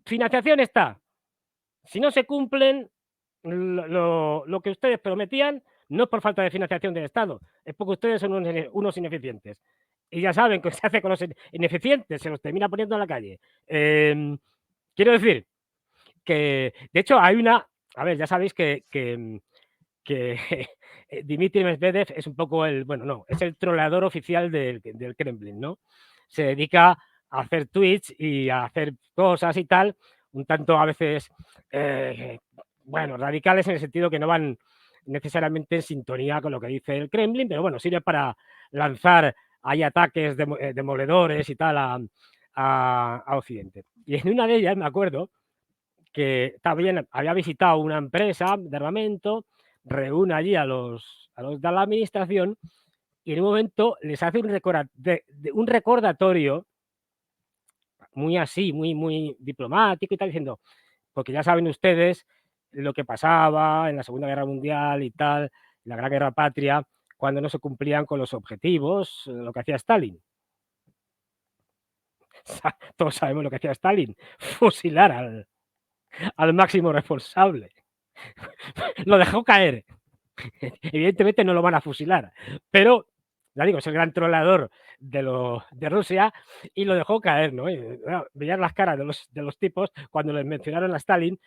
Speaker 2: Financiación está. Si no se cumplen lo que ustedes prometían, no es por falta de financiación del Estado, es porque ustedes son unos ineficientes. Y ya saben que se hace con los ineficientes, se los termina poniendo en la calle. Quiero decir que, de hecho, hay una... A ver, ya sabéis que Dmitry Medvedev es un poco es el troleador oficial del Kremlin, ¿no? Se dedica a hacer tweets y a hacer cosas y tal, un tanto a veces, radicales en el sentido que no van necesariamente en sintonía con lo que dice el Kremlin, pero bueno, sirve para lanzar ahí ataques demoledores y tal a Occidente. Y en una de ellas me acuerdo que también había visitado una empresa de armamento, reúne allí a los de la administración y en un momento les hace un recordatorio muy así, muy diplomático y tal, diciendo, porque ya saben ustedes lo que pasaba en la Segunda Guerra Mundial y tal, la Gran Guerra Patria, cuando no se cumplían con los objetivos, lo que hacía Stalin. Todos sabemos lo que hacía Stalin, fusilar al máximo responsable. Lo dejó caer. Evidentemente no lo van a fusilar, pero ya digo, es el gran trolador de Rusia y lo dejó caer, ¿no? Veían las caras de los tipos cuando les mencionaron a Stalin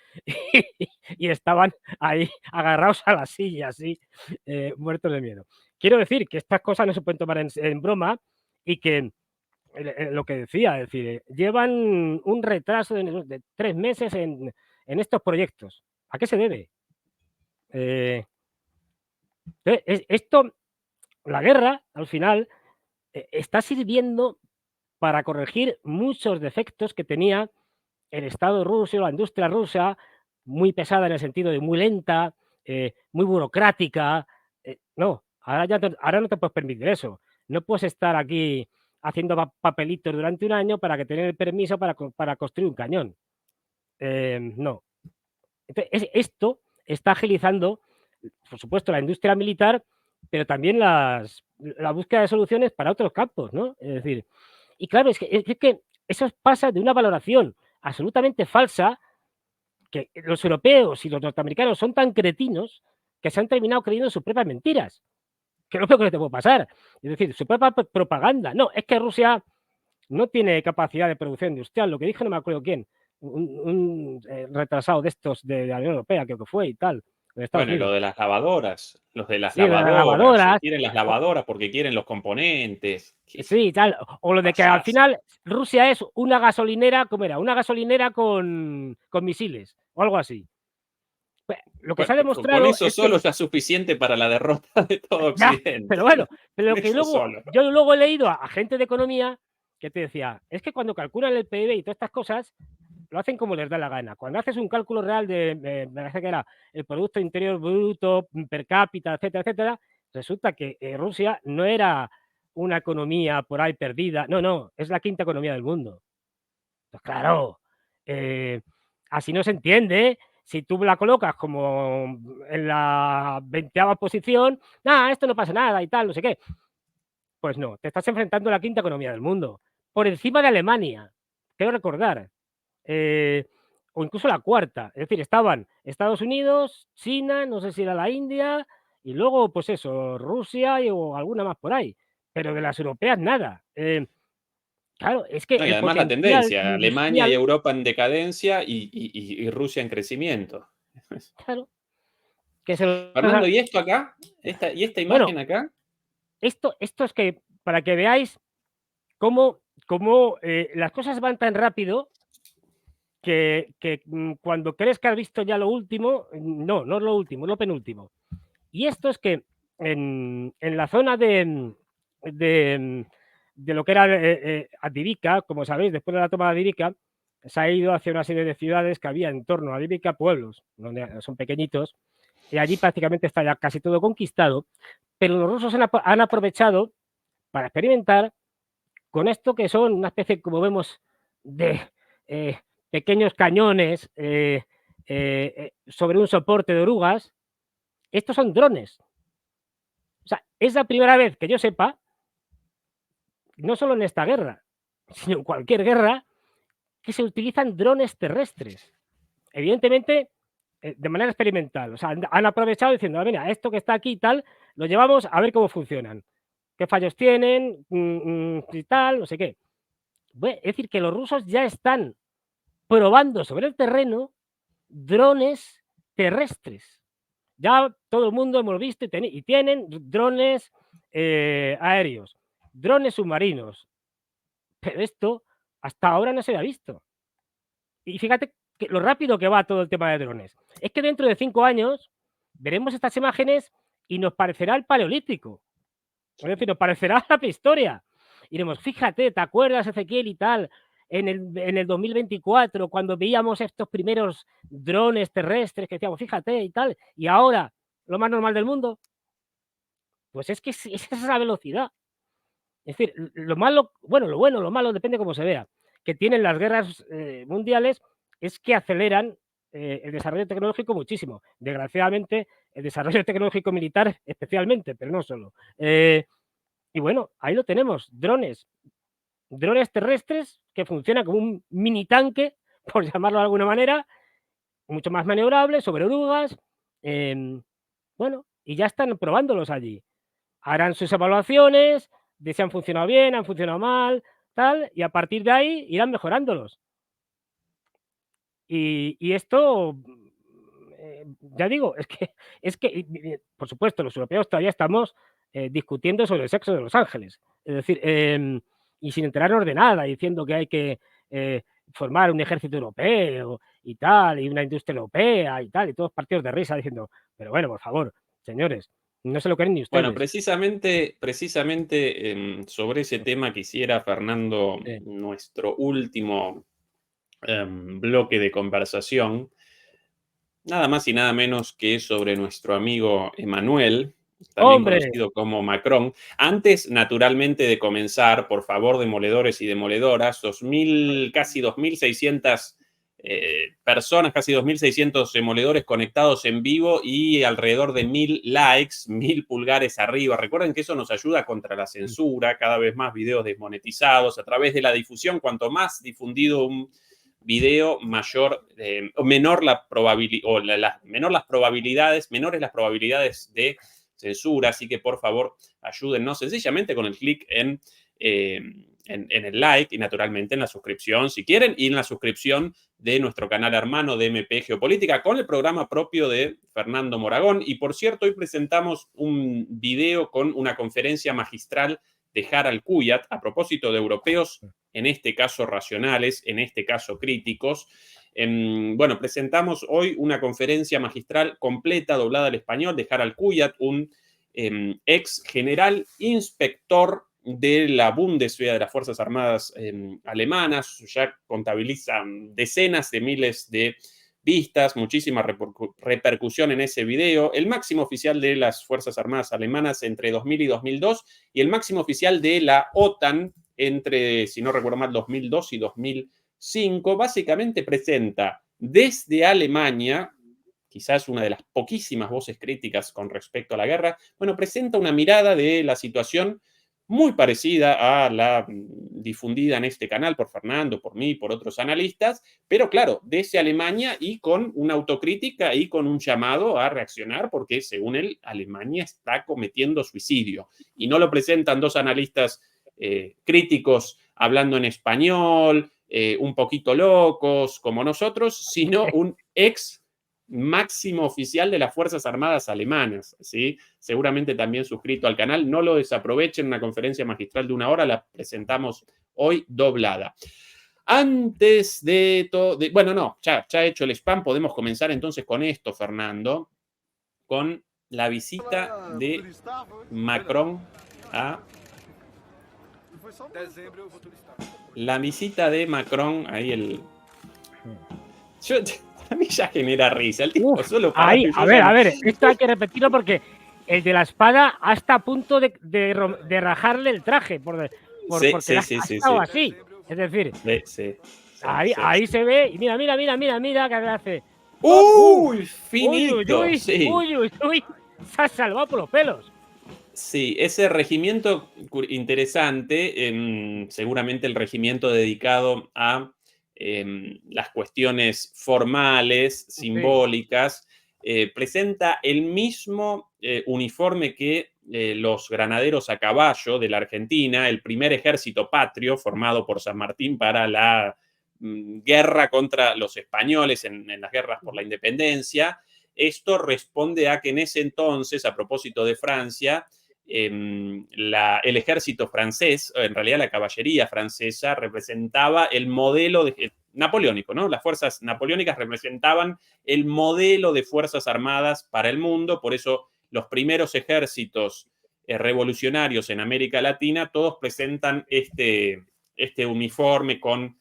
Speaker 2: y estaban ahí agarrados a la silla, así, muertos de miedo. Quiero decir que estas cosas no se pueden tomar en broma y que lo que decía, es decir, llevan un retraso de 3 meses en estos proyectos. ¿A qué se debe? Esto, la guerra, al final, está sirviendo para corregir muchos defectos que tenía el Estado ruso, la industria rusa, muy pesada en el sentido de muy lenta, muy burocrática. No, ahora no te puedes permitir eso. No puedes estar aquí haciendo papelitos durante un año para que tener el permiso para construir un cañón. No. Entonces, esto está agilizando, por supuesto, la industria militar, pero también la búsqueda de soluciones para otros campos, ¿no? Es decir, y claro, es que eso pasa de una valoración absolutamente falsa, que los europeos y los norteamericanos son tan cretinos que se han terminado creyendo sus propias mentiras, que es lo peor que te puede pasar. Es decir, su propia propaganda. No, es que Rusia no tiene capacidad de producción industrial. Lo que dijo no me acuerdo quién, un retrasado de estos de la Unión Europea, creo que fue y tal, de Estados
Speaker 1: Bueno, y lo
Speaker 2: Unidos.
Speaker 1: de las lavadoras, los de las
Speaker 2: Sí, de las
Speaker 1: lavadoras,
Speaker 2: lavadoras.
Speaker 1: quieren las lavadoras porque quieren los componentes.
Speaker 2: Sí, tal. O lo de que al
Speaker 1: Payaso.
Speaker 2: final Rusia es una gasolinera, ¿cómo era? Una gasolinera con misiles o algo así. Pues, lo que se ha
Speaker 1: Con
Speaker 2: demostrado
Speaker 1: eso
Speaker 2: es que
Speaker 1: solo ya es suficiente para la derrota de todo
Speaker 2: ya,
Speaker 1: Occidente.
Speaker 2: pero bueno, pero lo
Speaker 1: Con
Speaker 2: que
Speaker 1: eso
Speaker 2: luego,
Speaker 1: solo.
Speaker 2: yo luego he leído a gente de economía que te decía, es que cuando calculan el PIB y todas estas cosas, lo hacen como les da la gana. Cuando haces un cálculo real me parece que era el Producto Interior Bruto, per cápita, etcétera, etcétera, resulta que Rusia no era una economía por ahí perdida, no, es la quinta economía del mundo. Pues claro, así no se entiende. Si tú la colocas como en la 20ª posición, nada, esto no pasa nada y tal, no sé qué. Pues no, te estás enfrentando a la quinta economía del mundo, por encima de Alemania, quiero recordar, o incluso la cuarta. Es decir, estaban Estados Unidos, China, no sé si era la India, y luego, pues eso, Rusia o alguna más por ahí, pero de las europeas nada. Claro, es que
Speaker 1: No, y
Speaker 2: el
Speaker 1: además la
Speaker 2: potencial
Speaker 1: tendencia, Alemania y
Speaker 2: industrial,
Speaker 1: Europa en decadencia y Rusia en crecimiento.
Speaker 2: claro, que se
Speaker 1: Fernando,
Speaker 2: lo.
Speaker 1: ¿y esto acá? ¿Y esta
Speaker 2: Bueno,
Speaker 1: imagen acá?
Speaker 2: esto es que para que veáis cómo las cosas van tan rápido que cuando crees que has visto ya lo último, no es lo último, es lo penúltimo. Y esto es que en la zona de lo que era Adivika, como sabéis, después de la toma de Adivika, se ha ido hacia una serie de ciudades que había en torno a Adivika, pueblos, donde son pequeñitos, y allí prácticamente está ya casi todo conquistado, pero los rusos han aprovechado para experimentar con esto que son una especie, como vemos, de eh, pequeños cañones sobre un soporte de orugas. Estos son drones. O sea, es la primera vez que yo sepa, no solo en esta guerra, sino en cualquier guerra, que se utilizan drones terrestres. Evidentemente, de manera experimental. O sea, han aprovechado diciendo, mira, esto que está aquí y tal, lo llevamos a ver cómo funcionan. ¿Qué fallos tienen? Y tal, no sé qué. Es decir, que los rusos ya están probando sobre el terreno drones terrestres. Ya todo el mundo hemos visto y tienen drones aéreos, drones submarinos, pero esto hasta ahora no se había visto. Y fíjate que lo rápido que va todo el tema de drones. Es que dentro de 5 años veremos estas imágenes y nos parecerá el Paleolítico. Es decir, nos parecerá la prehistoria. Y diremos, fíjate, ¿te acuerdas, Ezequiel, y tal? En el 2024, cuando veíamos estos primeros drones terrestres, que decíamos, fíjate, y tal, y ahora, lo más normal del mundo. Pues es que esa es la velocidad. Es decir, lo malo, bueno, lo bueno, lo malo, depende cómo se vea, que tienen las guerras mundiales es que aceleran el desarrollo tecnológico muchísimo. Desgraciadamente, el desarrollo tecnológico militar especialmente, pero no solo. Y bueno, ahí lo tenemos, drones terrestres que funcionan como un mini tanque, por llamarlo de alguna manera, mucho más maniobrable, sobre orugas. Bueno, y ya están probándolos allí. Harán sus evaluaciones de si han funcionado bien, han funcionado mal, tal, y a partir de ahí irán mejorándolos. Y esto, ya digo, es que, por supuesto, los europeos todavía estamos discutiendo sobre el sexo de los ángeles. Es decir, y sin enterarnos de nada, diciendo que hay que formar un ejército europeo y tal, y una industria europea y tal, y todos partidos de risa diciendo, pero bueno, por favor, señores, no se lo creen ni
Speaker 1: Bueno,
Speaker 2: ustedes.
Speaker 1: precisamente sobre ese tema quisiera, Fernando,
Speaker 2: Sí.
Speaker 1: nuestro último bloque de conversación, nada más y nada menos que sobre nuestro amigo Emmanuel, también
Speaker 2: ¡Hombre!
Speaker 1: conocido como Macron. Antes, naturalmente, de comenzar, por favor, demoledores y demoledoras, casi 2.600 personas, casi 2.600 demoledores conectados en vivo y alrededor de 1.000 likes, 1.000 pulgares arriba. Recuerden que eso nos ayuda contra la censura, cada vez más videos desmonetizados a través de la difusión. Cuanto más difundido un video, menor la probabilidad, o menores las probabilidades de censura. Así que por favor, ayúdennos sencillamente con el clic en el like y naturalmente en la suscripción, si quieren, y en la suscripción de nuestro canal hermano de MP Geopolítica con el programa propio de Fernando Moragón. Y por cierto, hoy presentamos un video con una conferencia magistral de Harald Kuyat a propósito de europeos, en este caso racionales, en este caso críticos. Bueno, presentamos hoy una conferencia magistral completa, doblada al español, de Harald Kuyat, un ex general inspector de la Bundeswehr, de las Fuerzas Armadas alemanas. Ya contabilizan decenas de miles de vistas, muchísima repercusión en ese video. El máximo oficial de las Fuerzas Armadas alemanas entre 2000 y 2002 y el máximo oficial de la OTAN entre, si no recuerdo mal, 2002 y 2005. Básicamente presenta desde Alemania, quizás una de las poquísimas voces críticas con respecto a la guerra, bueno, presenta una mirada de la situación muy parecida a la difundida en este canal por Fernando, por mí, por otros analistas, pero claro, desde Alemania y con una autocrítica y con un llamado a reaccionar porque según él, Alemania está cometiendo suicidio. Y no lo presentan dos analistas críticos hablando en español, un poquito locos como nosotros, sino un ex máximo oficial de las Fuerzas Armadas alemanas, ¿sí? Seguramente también suscrito al canal. No lo desaprovechen, una conferencia magistral de 1 hora, la presentamos hoy doblada. Antes de todo, bueno, no, ya he hecho el spam, podemos comenzar entonces con esto, Fernando, con la visita de Macron a... La visita de Macron, ahí el... A mí ya genera risa. El tipo solo para
Speaker 2: ahí, a ver, esto hay que repetirlo porque el de la espada hasta a punto de rajarle el traje porque ha estado así. Es decir, ahí se ve y mira que hace.
Speaker 1: ¡Uy! Finito.
Speaker 2: Uy, se ha salvado por los pelos.
Speaker 1: Sí, ese regimiento interesante, seguramente el regimiento dedicado a las cuestiones formales, simbólicas, presenta el mismo uniforme que los granaderos a caballo de la Argentina, el primer ejército patrio formado por San Martín para la guerra contra los españoles en las guerras por la independencia. Esto responde a que en ese entonces, a propósito de Francia, el ejército francés, en realidad la caballería francesa, representaba el modelo napoleónico, ¿no? Las fuerzas napoleónicas representaban el modelo de fuerzas armadas para el mundo, por eso los primeros ejércitos revolucionarios en América Latina todos presentan este uniforme con,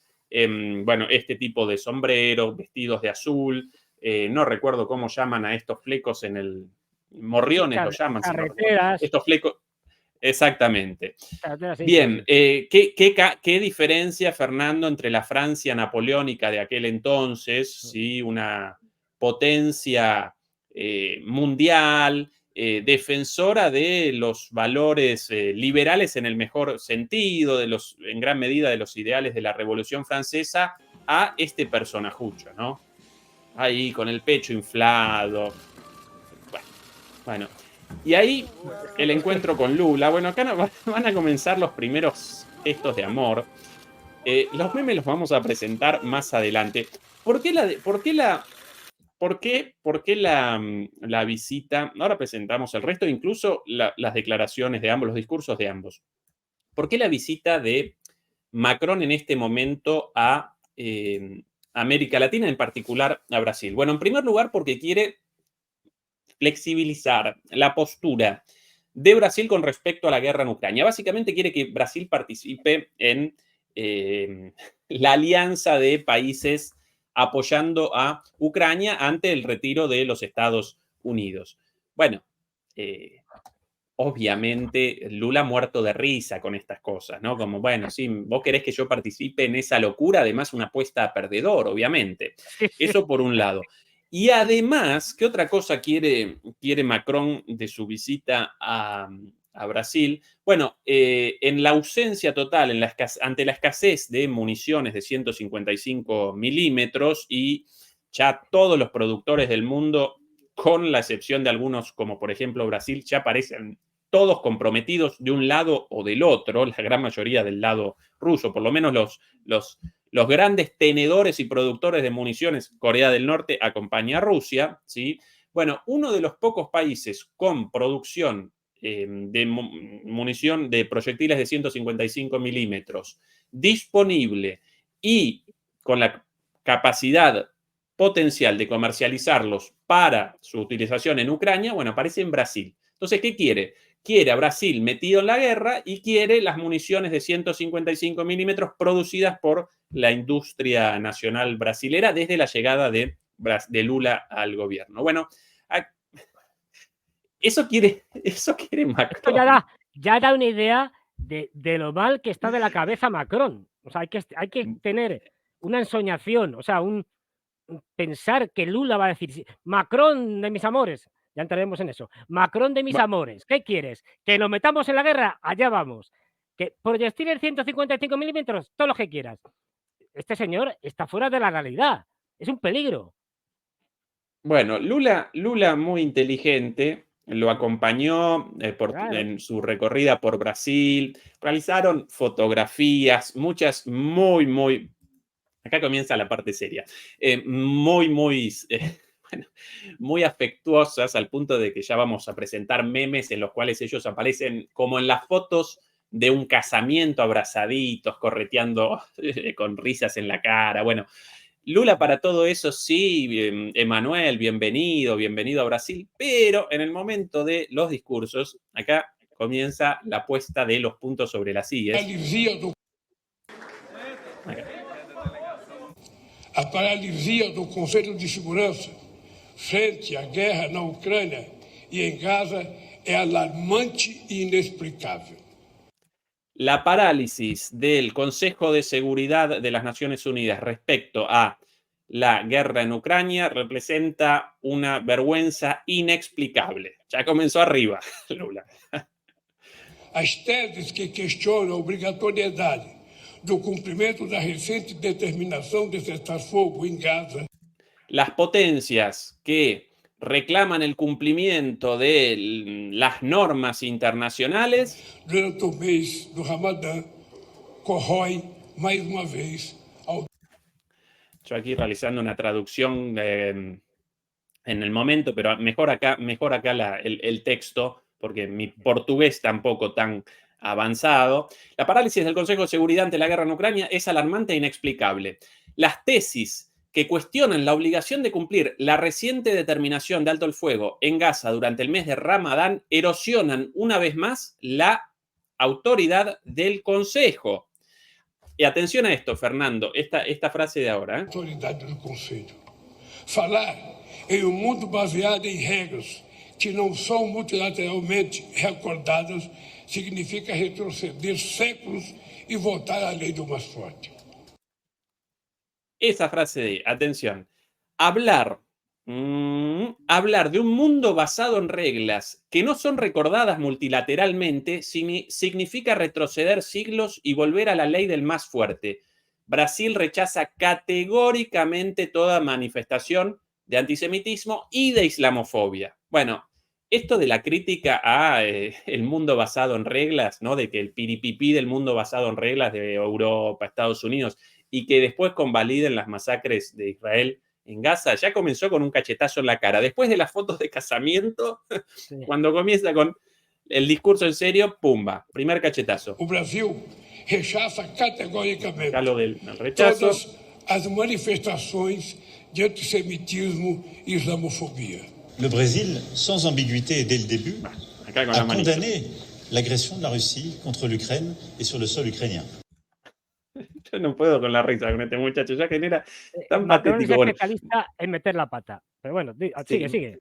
Speaker 1: bueno, este tipo de sombrero, vestidos de azul, no recuerdo cómo llaman a estos flecos en el... Morriones lo llaman, si no recuerdo. Estos flecos, exactamente. Bien, ¿qué diferencia, Fernando, entre la Francia napoleónica de aquel entonces, ¿sí? Una potencia mundial, defensora de los valores liberales en el mejor sentido, en gran medida de los ideales de la Revolución Francesa, a este personajucho, ¿no? Ahí con el pecho inflado. Bueno, y ahí el encuentro con Lula. Bueno, acá van a comenzar los primeros gestos de amor. Los memes los vamos a presentar más adelante. ¿Por qué la visita? Ahora presentamos el resto, incluso las declaraciones de ambos, los discursos de ambos. ¿Por qué la visita de Macron en este momento a América Latina, en particular a Brasil? Bueno, en primer lugar, porque quiere flexibilizar la postura de Brasil con respecto a la guerra en Ucrania. Básicamente quiere que Brasil participe en la alianza de países apoyando a Ucrania ante el retiro de los Estados Unidos. Bueno, obviamente Lula muerto de risa con estas cosas, ¿no? Como, bueno, sí, vos querés que yo participe en esa locura, además una apuesta a perdedor, obviamente. Eso por un lado. Y además, ¿qué otra cosa quiere Macron de su visita a Brasil? Bueno, en la ausencia total, ante la escasez de municiones de 155 milímetros y ya todos los productores del mundo, con la excepción de algunos, como por ejemplo Brasil, ya parecen todos comprometidos de un lado o del otro, la gran mayoría del lado ruso, por lo menos los grandes tenedores y productores de municiones, Corea del Norte acompaña a Rusia, ¿sí? Bueno, uno de los pocos países con producción de munición de proyectiles de 155 milímetros disponible y con la capacidad potencial de comercializarlos para su utilización en Ucrania, bueno, aparece en Brasil. Entonces, ¿qué quiere? Quiere a Brasil metido en la guerra y quiere las municiones de 155 milímetros producidas por la industria nacional brasilera desde la llegada de Lula al gobierno. Bueno, eso quiere Macron.
Speaker 2: Esto ya da una idea de lo mal que está de la cabeza Macron. O sea, hay que tener una ensoñación, o sea, pensar que Lula va a decir, Macron de mis amores, ya entraremos en eso, Macron de mis amores, ¿qué quieres? ¿Que nos metamos en la guerra? Allá vamos. ¿Que proyectiles 155 milímetros? Todo lo que quieras. Este señor está fuera de la realidad, es un peligro.
Speaker 1: Bueno, Lula muy inteligente, lo acompañó
Speaker 2: Claro.
Speaker 1: en su recorrida por Brasil, realizaron fotografías, muchas muy, acá comienza la parte seria, bueno, muy afectuosas, al punto de que ya vamos a presentar memes en los cuales ellos aparecen como en las fotos de un casamiento, abrazaditos, correteando con risas en la cara. Bueno, Lula para todo eso sí, Emanuel, bienvenido a Brasil, pero en el momento de los discursos, acá comienza la puesta de los puntos sobre las IES.
Speaker 3: A paralisia do Conselho de Segurança frente à guerra na Ucrânia e em Gaza é alarmante e inexplicável.
Speaker 1: La parálisis del Consejo de Seguridad de las Naciones Unidas respecto a la guerra en Ucrania representa una vergüenza inexplicable. Ya comenzó arriba, Lula.
Speaker 3: As teses que questionam a obrigatoriedade do cumprimento da recente determinação de cessar fogo em Gaza.
Speaker 1: Las potencias que reclaman el cumplimiento de las normas internacionales
Speaker 3: durante o mês do Ramadã corroem mais uma vez ao...
Speaker 1: Yo aquí realizando una traducción en el momento, pero mejor acá el texto, porque mi portugués tampoco tan avanzado. La parálisis del Consejo de Seguridad ante la guerra en Ucrania es alarmante e inexplicable. Las tesis que cuestionan la obligación de cumplir la reciente determinación de alto el fuego en Gaza durante el mes de Ramadán erosionan una vez más la autoridad del Consejo. Y atención a esto, Fernando, esta frase de ahora.
Speaker 3: Autoridade do Conselho. Falar em mundo baseado em regras que não são multilateralmente recordadas significa retroceder séculos y votar a ley do más fuerte.
Speaker 1: Esa frase de, atención, hablar de un mundo basado en reglas que no son recordadas multilateralmente significa retroceder siglos y volver a la ley del más fuerte. Brasil rechaza categóricamente toda manifestación de antisemitismo y de islamofobia. Bueno, esto de la crítica a el mundo basado en reglas, ¿no? De que el piripipí del mundo basado en reglas de Europa, Estados Unidos, y que después convaliden las masacres de Israel en Gaza, ya comenzó con un cachetazo en la cara. Después de las fotos de casamiento, sí. Cuando comienza con el discurso en serio, pumba, primer cachetazo.
Speaker 3: O Brasil rechaza categóricamente
Speaker 1: todas
Speaker 3: as manifestações de antisemitismo e islamofobia.
Speaker 4: Le Brésil, sans ambiguïté et dès le début, a condamné l'agression de la Russie contre l'Ukraine et sur le sol ukrainien.
Speaker 1: Yo no puedo con la risa con este muchacho, ya genera tan
Speaker 2: Macron
Speaker 1: patético.
Speaker 2: Es
Speaker 1: bueno,
Speaker 2: especialista en meter la pata, pero bueno, sigue,
Speaker 1: sí.
Speaker 2: sigue.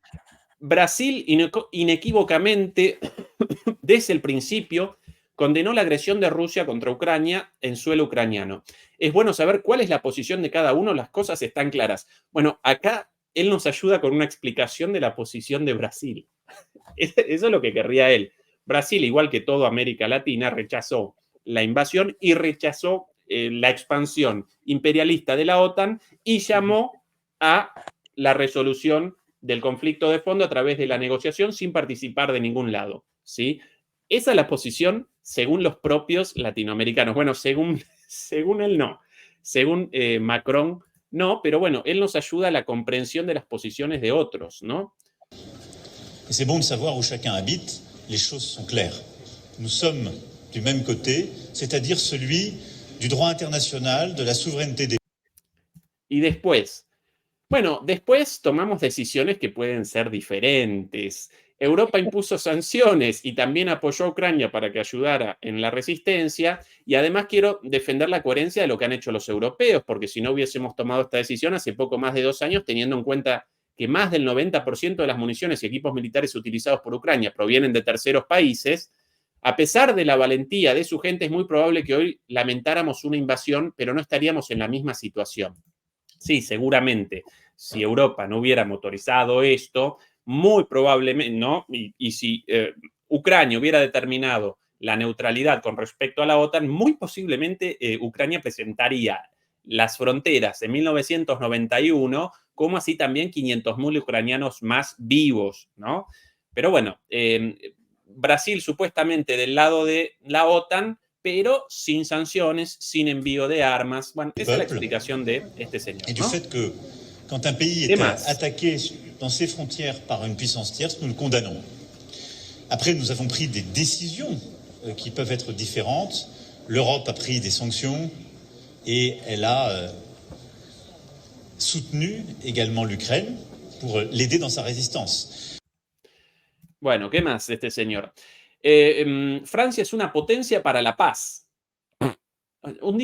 Speaker 1: Brasil inequívocamente, desde el principio, condenó la agresión de Rusia contra Ucrania en suelo ucraniano. Es bueno saber cuál es la posición de cada uno, las cosas están claras. Bueno, acá él nos ayuda con una explicación de la posición de Brasil. Eso es lo que querría él. Brasil, igual que toda América Latina, rechazó la invasión y rechazó la expansión imperialista de la OTAN y llamó a la resolución del conflicto de fondo a través de la negociación sin participar de ningún lado, ¿sí? Esa es la posición según los propios latinoamericanos. Bueno, según él no. Según Macron no, pero bueno, él nos ayuda a la comprensión de las posiciones de otros, ¿no?
Speaker 4: C'est bon de savoir où chacun habite, les choses sont claires. Nous sommes du même côté, c'est-à-dire celui du droit international, de la souveraineté des...
Speaker 1: Y después, bueno, después tomamos decisiones que pueden ser diferentes. Europa impuso sanciones y también apoyó a Ucrania para que ayudara en la resistencia, y además quiero defender la coherencia de lo que han hecho los europeos, porque si no hubiésemos tomado esta decisión hace poco más de 2 años, teniendo en cuenta que más del 90% de las municiones y equipos militares utilizados por Ucrania provienen de terceros países, a pesar de la valentía de su gente, es muy probable que hoy lamentáramos una invasión, pero no estaríamos en la misma situación. Sí, seguramente, si Europa no hubiera motorizado esto, muy probablemente, ¿no? Y si Ucrania hubiera determinado la neutralidad con respecto a la OTAN, muy posiblemente Ucrania presentaría las fronteras en 1991, como así también 500.000 ucranianos más vivos, ¿no? Pero bueno, Brasil supuestamente del lado de la OTAN, pero sin sanciones, sin envío de armas. Bueno, esa es la explicación de este señor,
Speaker 4: Et du
Speaker 1: ¿no?
Speaker 4: fait que quand un pays est attaqué dans ses frontières par une puissance tierce, nous le condamnons. Après, nous avons pris des décisions qui peuvent être différentes. L'Europe a pris des sanctions et elle a soutenu également l'Ukraine pour l'aider dans sa résistance.
Speaker 1: Bueno, ¿qué más de este señor? Francia es una potencia para la paz. Un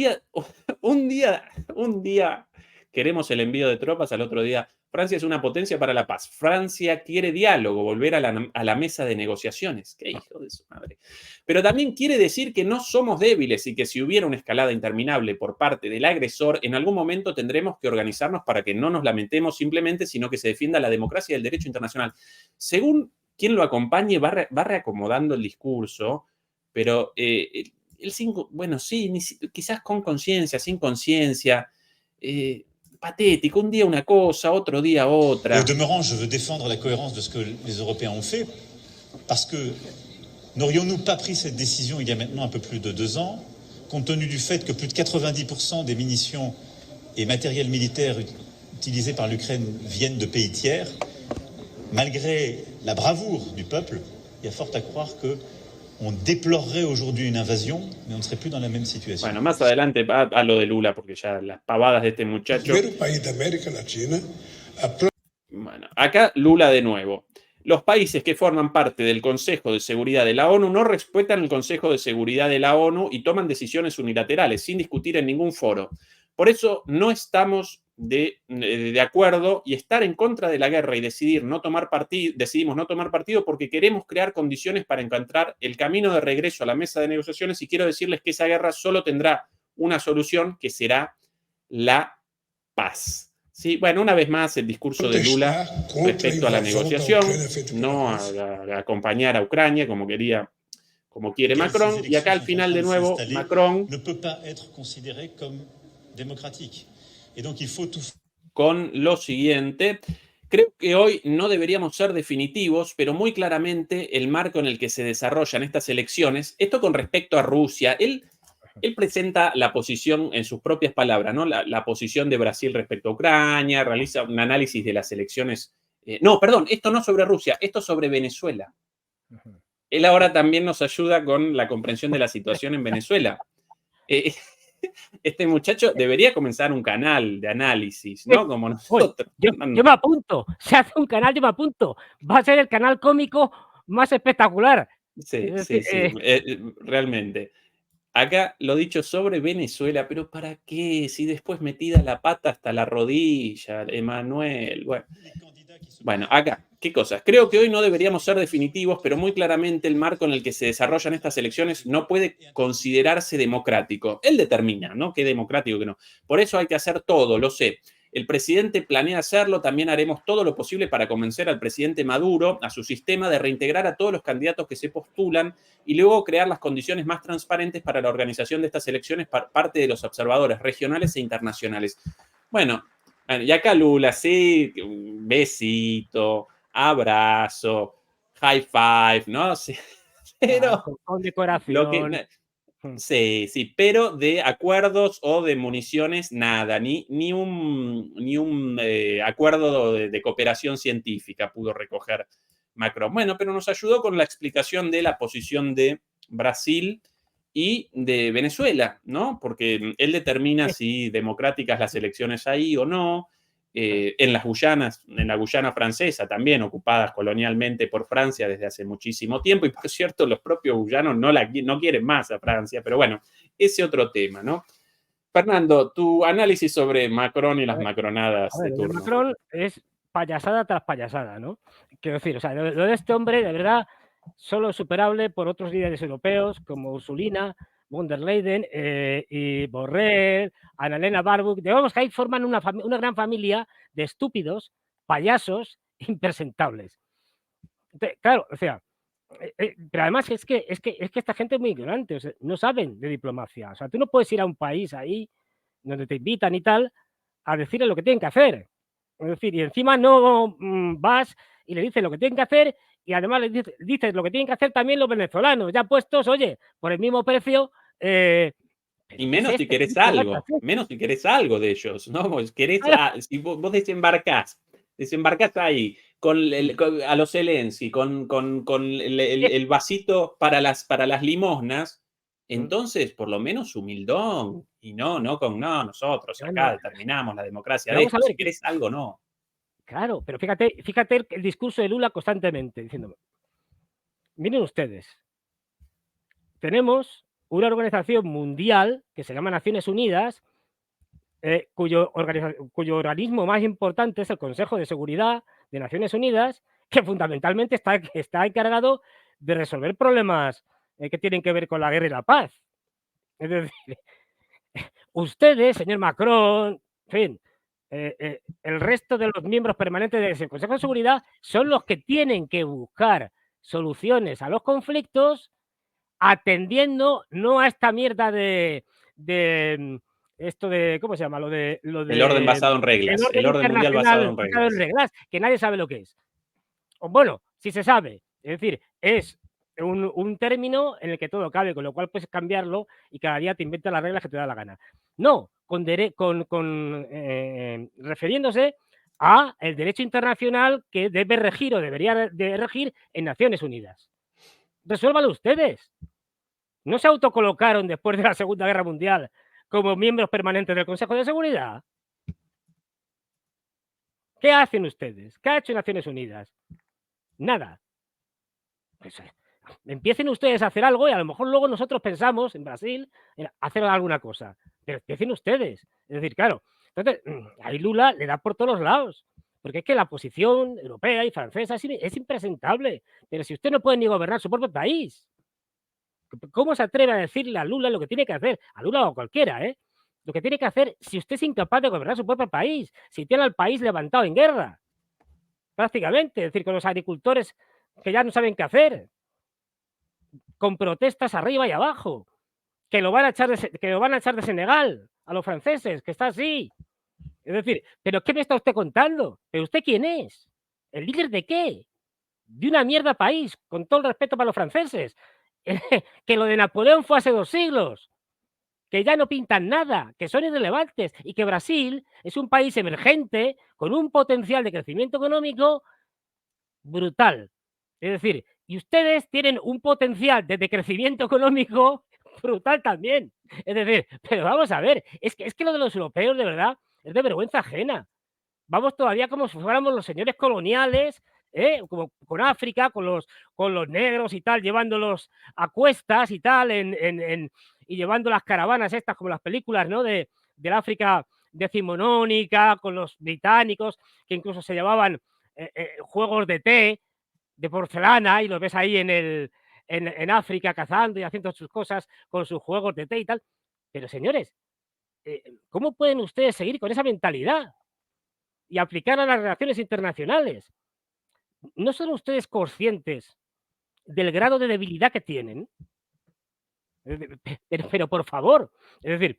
Speaker 1: día queremos el envío de tropas, al otro día Francia es una potencia para la paz. Francia quiere diálogo, volver a la mesa de negociaciones. ¡Qué hijo de su madre! Pero también quiere decir que no somos débiles y que si hubiera una escalada interminable por parte del agresor, en algún momento tendremos que organizarnos para que no nos lamentemos simplemente, sino que se defienda la democracia y el derecho internacional. Según quien lo acompañe, va reacomodando el discurso, pero bueno, sí, quizás con conciencia, sin conciencia, patético, un día una cosa, otro día otra.
Speaker 4: Au demeurant, je veux défendre la cohérence de ce que les Européens ont fait, parce que n'aurions-nous pas pris cette décision il y a maintenant un peu plus de 2 ans, compte tenu du fait que plus de 90% des munitions et matériel militaire utilisés par l'Ukraine viennent de pays tiers, malgré la bravoure du peuple, il y a fort à croire que On déplorerait aujourd'hui une invasion, mais on ne serait plus dans la même situation.
Speaker 1: Bueno, más adelante va a lo de Lula, porque ya las pavadas de este muchacho.
Speaker 3: Primeiro país da América Latina a
Speaker 1: Bueno, acá Lula de nuevo. Los países que forman parte del Consejo de Seguridad de la ONU no respetan el Consejo de Seguridad de la ONU y toman decisiones unilaterales sin discutir en ningún foro. Por eso no estamos de acuerdo y estar en contra de la guerra y decidimos no tomar partido porque queremos crear condiciones para encontrar el camino de regreso a la mesa de negociaciones y quiero decirles que esa guerra solo tendrá una solución que será la paz. Sí, bueno, una vez más el discurso de Lula respecto a la negociación, no a acompañar a Ucrania como quiere Macron, y acá al final de nuevo Macron
Speaker 4: ne peut pas être considéré comme démocratique. Et donc il faut tout
Speaker 1: con lo siguiente. Creo que hoy no deberíamos ser definitivos, pero muy claramente el marco en el que se desarrollan estas elecciones, esto con respecto a Rusia, él presenta la posición en sus propias palabras, ¿no? La posición de Brasil respecto a Ucrania, realiza un análisis de las elecciones. No, perdón, esto no sobre Rusia, esto sobre Venezuela. Él ahora también nos ayuda con la comprensión de la situación en Venezuela. Este muchacho debería comenzar un canal de análisis, ¿no? Como nosotros.
Speaker 2: Yo me apunto, se hace un canal, yo me apunto. Va a ser el canal cómico más espectacular.
Speaker 1: Sí, realmente. Acá lo dicho sobre Venezuela, pero ¿para qué? Si después metida la pata hasta la rodilla, Emanuel. Bueno, acá, ¿qué cosas? Creo que hoy no deberíamos ser definitivos, pero muy claramente el marco en el que se desarrollan estas elecciones no puede considerarse democrático. Él determina, ¿no? Qué democrático, que no. Por eso hay que hacer todo, lo sé. El presidente planea hacerlo, también haremos todo lo posible para convencer al presidente Maduro, a su sistema, de reintegrar a todos los candidatos que se postulan y luego crear las condiciones más transparentes para la organización de estas elecciones por parte de los observadores regionales e internacionales. Bueno, y acá Lula, sí, un besito, abrazo, high five, ¿no? Sí, pero
Speaker 2: con decoración.
Speaker 1: Sí, pero de acuerdos o de municiones, nada, ni un acuerdo de cooperación científica pudo recoger Macron. Bueno, pero nos ayudó con la explicación de la posición de Brasil y de Venezuela, ¿no? Porque él determina si democráticas las elecciones ahí o no. En las Guyanas, en la Guyana francesa también, ocupadas colonialmente por Francia desde hace muchísimo tiempo, y por cierto, los propios guyanos no quieren más a Francia, pero bueno, ese otro tema, ¿no? Fernando, tu análisis sobre Macron y las macronadas de turno.
Speaker 2: Macron es payasada tras payasada, ¿no? Quiero decir, o sea, lo de este hombre, de verdad, solo superable por otros líderes europeos como Ursulina, von der Leyen y Borrell, Annalena Baerbock. Digamos que ahí forman una gran familia de estúpidos, payasos, impresentables. Entonces, claro, o sea, pero además es que esta gente es muy ignorante, o sea, no saben de diplomacia. O sea, tú no puedes ir a un país ahí donde te invitan y tal a decirle lo que tienen que hacer. Es decir, y encima no vas y le dices lo que tienen que hacer y además le dices lo que tienen que hacer también los venezolanos, ya puestos, oye, por el mismo precio.
Speaker 1: Y menos si querés algo, de ellos, ¿no? Si vos desembarcás ahí a los Zelensky, con el vasito para las limosnas, entonces por lo menos humildón, y no nosotros acá determinamos la democracia de esto, si querés algo, no.
Speaker 2: Claro, pero fíjate el discurso de Lula constantemente, diciendo, miren ustedes, tenemos una organización mundial que se llama Naciones Unidas, cuyo organismo más importante es el Consejo de Seguridad de Naciones Unidas, que fundamentalmente está encargado de resolver problemas que tienen que ver con la guerra y la paz. Es decir, ustedes, señor Macron, en fin, el resto de los miembros permanentes del Consejo de Seguridad son los que tienen que buscar soluciones a los conflictos atendiendo no a esta mierda de esto de, ¿cómo se llama?
Speaker 1: El orden basado en reglas. El orden mundial basado en reglas.
Speaker 2: Que nadie sabe lo que es. O bueno, si se sabe. Es decir, es un término en el que todo cabe, con lo cual puedes cambiarlo y cada día te inventas las reglas que te da la gana. No, refiriéndose a el derecho internacional que debe regir o debería de regir en Naciones Unidas. Resuélvanlo ustedes. ¿No se autocolocaron después de la Segunda Guerra Mundial como miembros permanentes del Consejo de Seguridad? ¿Qué hacen ustedes? ¿Qué ha hecho Naciones Unidas? Nada. Pues, empiecen ustedes a hacer algo y a lo mejor luego nosotros pensamos en Brasil en hacer alguna cosa. Pero empiecen ustedes. Es decir, claro, entonces ahí Lula le da por todos los lados. Porque es que la posición europea y francesa es impresentable. Pero si usted no puede ni gobernar su propio país, ¿cómo se atreve a decirle a Lula lo que tiene que hacer? A Lula o a cualquiera, ¿eh? Lo que tiene que hacer si usted es incapaz de gobernar su propio país, si tiene al país levantado en guerra, prácticamente, es decir, con los agricultores que ya no saben qué hacer, con protestas arriba y abajo, que lo van a echar de Senegal a los franceses, que está así. Es decir, ¿pero qué me está usted contando? ¿Pero usted quién es? ¿El líder de qué? De una mierda país, con todo el respeto para los franceses. Que lo de Napoleón fue hace 2 siglos, que ya no pintan nada, que son irrelevantes y que Brasil es un país emergente con un potencial de crecimiento económico brutal. Es decir, y ustedes tienen un potencial de crecimiento económico brutal también. Es decir, pero vamos a ver, es que lo de los europeos de verdad es de vergüenza ajena. Vamos todavía como si fuéramos los señores coloniales, como con África, con los negros y tal, llevándolos a cuestas y tal, y llevando las caravanas estas, como las películas, ¿no? Del África decimonónica, con los británicos, que incluso se llevaban juegos de té, de porcelana, y los ves ahí en África cazando y haciendo sus cosas con sus juegos de té y tal. Pero señores, ¿cómo pueden ustedes seguir con esa mentalidad y aplicar a las relaciones internacionales? ¿No son ustedes conscientes del grado de debilidad que tienen? Pero por favor, es decir,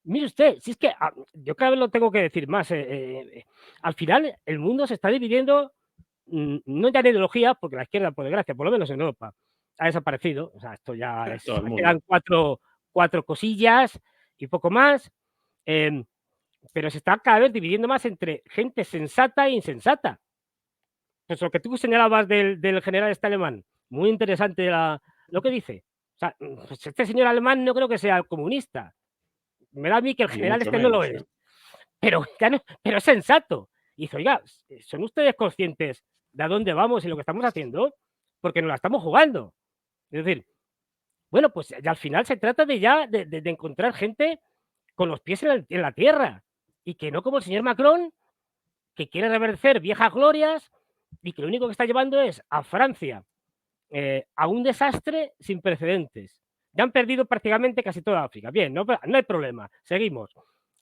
Speaker 2: mire usted, si es que yo cada vez lo tengo que decir más, al final el mundo se está dividiendo, no ya en ideología, porque la izquierda, por desgracia, por lo menos en Europa, ha desaparecido. O sea, esto ya es,
Speaker 1: Todo el mundo.
Speaker 2: quedan cuatro cosillas y poco más. Pero se está cada vez dividiendo más entre gente sensata e insensata. Pues lo que tú señalabas del general este alemán, muy interesante lo que dice. O sea, pues este señor alemán no creo que sea comunista. Me da a mí que el general
Speaker 1: Mucho
Speaker 2: este no lo
Speaker 1: menos,
Speaker 2: es. Pero, pero es sensato. Y dice, oiga, ¿son ustedes conscientes de a dónde vamos y lo que estamos haciendo? Porque nos la estamos jugando. Es decir, bueno, pues ya al final se trata de encontrar gente con los pies en la tierra. Y que no como el señor Macron, que quiere revercer viejas glorias y que lo único que está llevando es a Francia a un desastre sin precedentes. Ya han perdido prácticamente casi toda África. Bien, no hay problema. Seguimos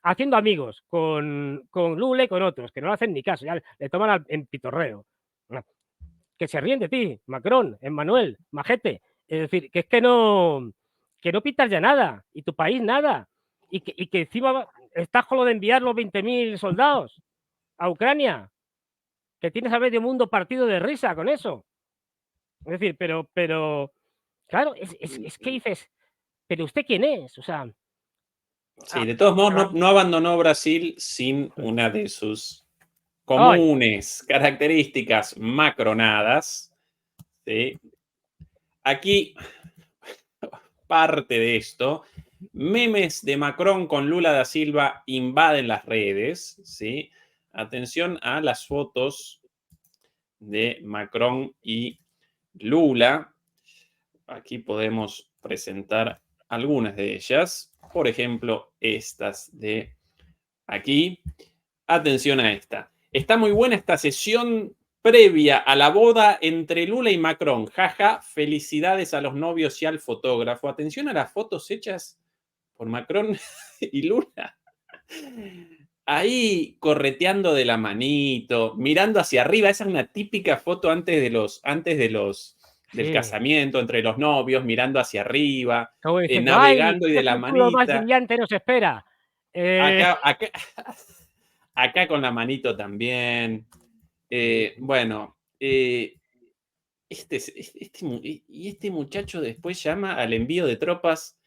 Speaker 2: haciendo amigos con Lula y con otros, que no le hacen ni caso, ya le toman en pitorreo. Que se ríen de ti, Macron, Emmanuel, Majete. Es decir, que es que no pintas ya nada, y tu país nada. Y que encima estás con lo de enviar los 20.000 soldados a Ucrania, que tienes a medio mundo partido de risa con eso. Es decir, pero claro, es que dices, ¿pero usted quién es? O sea.
Speaker 1: Sí, de todos modos, no abandonó Brasil sin una de sus comunes características macronadas. ¿Sí? Aquí, parte de esto, memes de Macron con Lula da Silva invaden las redes. ¿Sí? Atención a las fotos de Macron y Lula. Aquí podemos presentar algunas de ellas. Por ejemplo, estas de aquí. Atención a esta. Está muy buena esta sesión previa a la boda entre Lula y Macron. Jaja, felicidades a los novios y al fotógrafo. Atención a las fotos hechas por Macron y Lula. Ahí correteando de la manito, mirando hacia arriba. Esa es una típica foto antes del casamiento, entre los novios, mirando hacia arriba, navegando y de la manita.
Speaker 2: Más brillante nos espera.
Speaker 1: Acá con la manito también. Bueno, este muchacho después llama al envío de tropas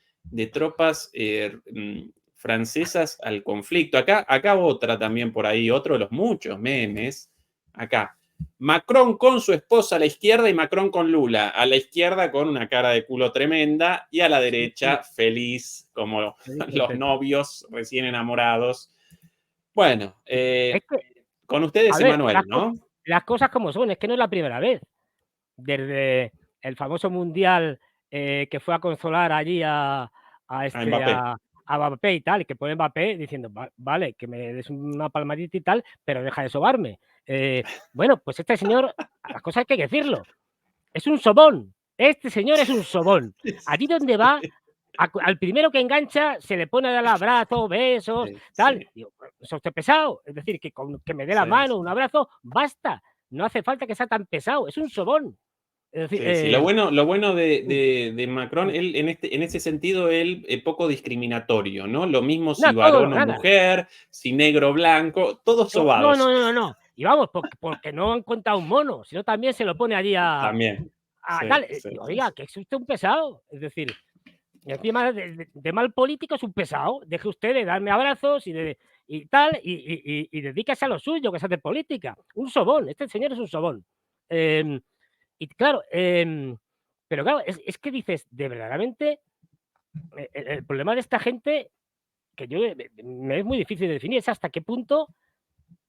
Speaker 1: francesas al conflicto. Acá otra también por ahí, otro de los muchos memes. Acá, Macron con su esposa a la izquierda y Macron con Lula. A la izquierda con una cara de culo tremenda y a la derecha feliz, como los novios recién enamorados. Bueno,
Speaker 2: Es que,
Speaker 1: con ustedes,
Speaker 2: a ver,
Speaker 1: Emanuel, ¿no?
Speaker 2: las cosas como son, es que no es la primera vez. Desde el famoso mundial que fue a consolar allí a
Speaker 1: Mbappé.
Speaker 2: Mbappé y tal, y que pone Mbappé diciendo, vale, que me des una palmadita y tal, pero deja de sobarme. Bueno, pues este señor, las cosas hay que decirlo, es un sobón. Este señor es un sobón. Allí donde va, al primero que engancha se le pone a dar abrazo, besos, tal.
Speaker 1: Sí.
Speaker 2: Digo, ¿es usted pesado? Es decir, que me dé la mano, un abrazo, basta. No hace falta que sea tan pesado, es un sobón. Es decir,
Speaker 1: Sí. Lo bueno de Macron, él en ese sentido, él poco discriminatorio, ¿no? Lo mismo si
Speaker 2: no, todo
Speaker 1: varón o
Speaker 2: nada.
Speaker 1: mujer, si negro o blanco, todos sobados.
Speaker 2: No. Y vamos, porque no han contado un mono, sino también se lo pone allí
Speaker 1: También.
Speaker 2: tal.
Speaker 1: Sí.
Speaker 2: Oiga, que es usted un pesado. Es decir, y encima de mal político es un pesado. Deje usted de darme abrazos y tal, y dedíquese a lo suyo, que es hacer política. Un sobón, este señor es un sobón. Y claro, pero claro, es que dices, de verdaderamente, el problema de esta gente, que yo me es muy difícil de definir, es hasta qué punto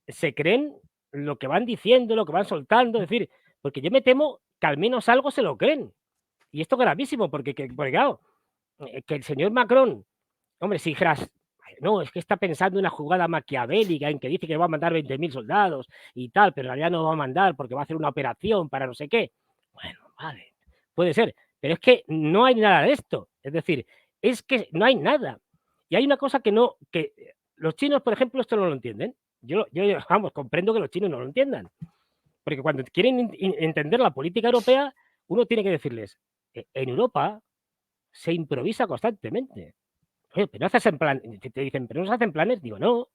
Speaker 2: se creen lo que van diciendo, lo que van soltando, es decir, porque yo me temo que al menos algo se lo creen. Y esto es gravísimo, porque claro, que el señor Macron, hombre, si dijeras, no, es que está pensando en una jugada maquiavélica en que dice que va a mandar 20.000 soldados y tal, pero en realidad no va a mandar porque va a hacer una operación para no sé qué. Bueno, vale, puede ser, pero es que no hay nada de esto. Es decir, es que no hay nada. Y hay una cosa que los chinos, por ejemplo, esto no lo entienden. Yo vamos, comprendo que los chinos no lo entiendan. Porque cuando quieren entender la política europea, uno tiene que decirles, en Europa se improvisa constantemente. Oye, pero no se hacen planes. Te dicen, pero no se hacen planes. Digo, no,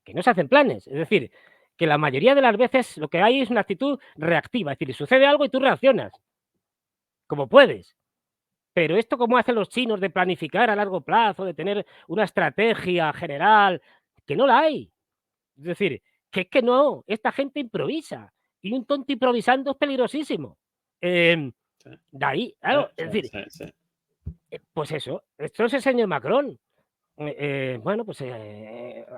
Speaker 2: que no se hacen planes. Es decir, que la mayoría de las veces lo que hay es una actitud reactiva. Es decir, sucede algo y tú reaccionas como puedes. Pero esto, como hacen los chinos de planificar a largo plazo, de tener una estrategia general, que no la hay. Es decir, que es que no, esta gente improvisa. Y un tonto improvisando es peligrosísimo. De ahí, claro, es decir, pues eso, esto es el señor Macron. Bueno, pues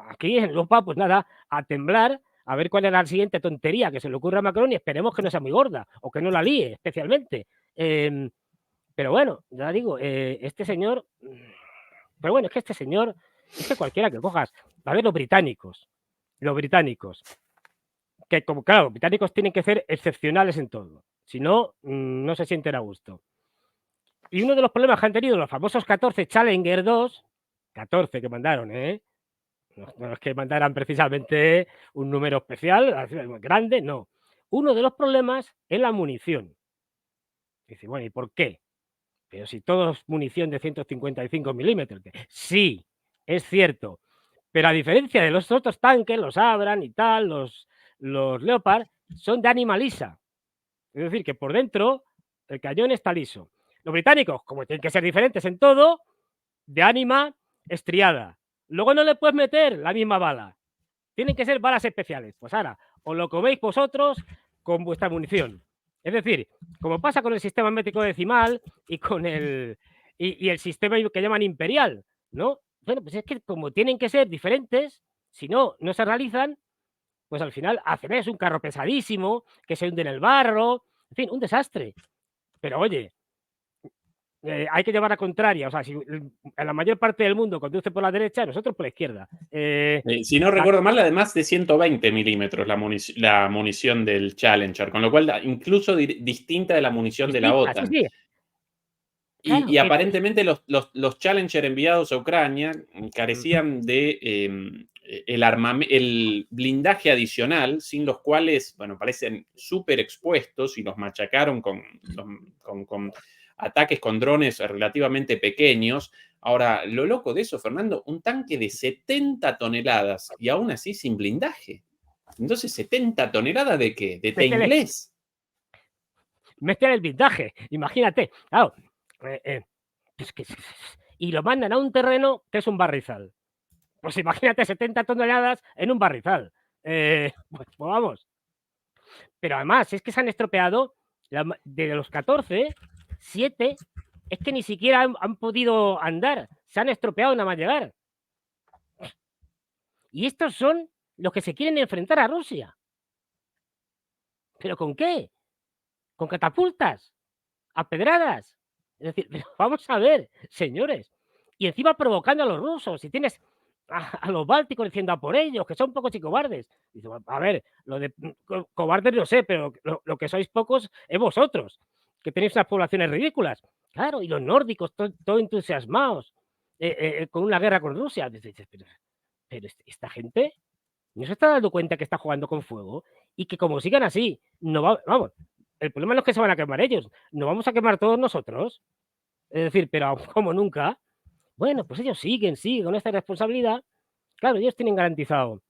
Speaker 2: aquí en Europa, pues nada, a temblar, a ver cuál es la siguiente tontería que se le ocurra a Macron y esperemos que no sea muy gorda o que no la líe especialmente. Pero bueno, ya digo, este señor, pero bueno, es que este señor, es que cualquiera que cojas, a ver, los británicos, que como claro, los británicos tienen que ser excepcionales en todo, si no, no se sienten a gusto. Y uno de los problemas que han tenido los famosos 14 Challenger 2, 14 que mandaron, no es que mandaran precisamente un número especial, grande, no. Uno de los problemas es la munición. Dice, bueno, ¿y por qué? Pero si todo es munición de 155 milímetros. Sí, es cierto. Pero a diferencia de los otros tanques, los Abrams y tal, los Leopard, son de ánima lisa. Es decir, que por dentro el cañón está liso. Los británicos, como tienen que ser diferentes en todo, de ánima estriada. Luego no le puedes meter la misma bala. Tienen que ser balas especiales. Pues ahora, os lo coméis vosotros con vuestra munición. Es decir, como pasa con el sistema métrico decimal y con el sistema que llaman imperial, ¿no? Bueno, pues es que como tienen que ser diferentes, si no, no se realizan, pues al final hacen un carro pesadísimo, que se hunde en el barro, en fin, un desastre. Pero oye, hay que llevar a contraria. O sea, si en la mayor parte del mundo conduce por la derecha, nosotros por la izquierda.
Speaker 1: Si no recuerdo mal, además de 120 milímetros la munición del Challenger, con lo cual incluso distinta de la munición de la OTAN.
Speaker 2: Sí. Claro,
Speaker 1: y aparentemente los Challenger enviados a Ucrania carecían de el blindaje adicional, sin los cuales, bueno, parecen súper expuestos y los machacaron con ataques con drones relativamente pequeños. Ahora, lo loco de eso, Fernando, un tanque de 70 toneladas y aún así sin blindaje. Entonces, ¿70 toneladas de qué? ¿De té inglés?
Speaker 2: Meten el blindaje, imagínate. Claro, y lo mandan a un terreno que es un barrizal. Pues imagínate 70 toneladas en un barrizal. Pues vamos. Pero además, es que se han estropeado, de los 14, 7, es que ni siquiera han podido andar, se han estropeado nada más llegar. Y estos son los que se quieren enfrentar a Rusia. ¿Pero con qué? ¿Con catapultas? ¿A pedradas? Es decir, pero vamos a ver, señores. Y encima provocando a los rusos. Si tienes a los bálticos diciendo a por ellos, que son pocos y cobardes. Dice, a ver, lo de cobardes no sé, pero lo que sois pocos es vosotros, que tenéis unas poblaciones ridículas. Claro, y los nórdicos, todo entusiasmados con una guerra con Rusia. Dice, pero esta gente no se está dando cuenta que está jugando con fuego y que como sigan así, no vamos, el problema no es que se van a quemar ellos, nos vamos a quemar todos nosotros. Es decir, pero como nunca, bueno, pues ellos siguen con esta responsabilidad. Claro, ellos tienen garantizado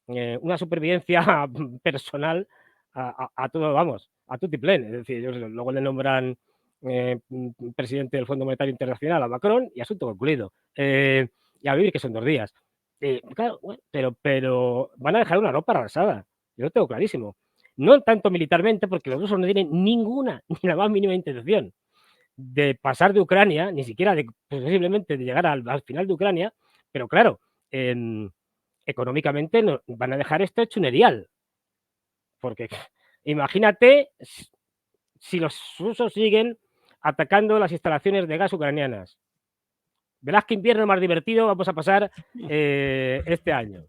Speaker 2: una supervivencia personal a todo, vamos, a tutiplén. Es decir, ellos luego le nombran presidente del Fondo Monetario Internacional a Macron y asunto concluido. Y a vivir que son 2 días. Claro, bueno, pero van a dejar una ropa arrasada. Yo lo tengo clarísimo. No tanto militarmente, porque los rusos no tienen ninguna, ni la más mínima intención de pasar de Ucrania, ni siquiera posiblemente de llegar al final de Ucrania, pero claro, económicamente van a dejar esto hecho un erial. Porque imagínate si los rusos siguen atacando las instalaciones de gas ucranianas. Verás qué invierno más divertido vamos a pasar este año.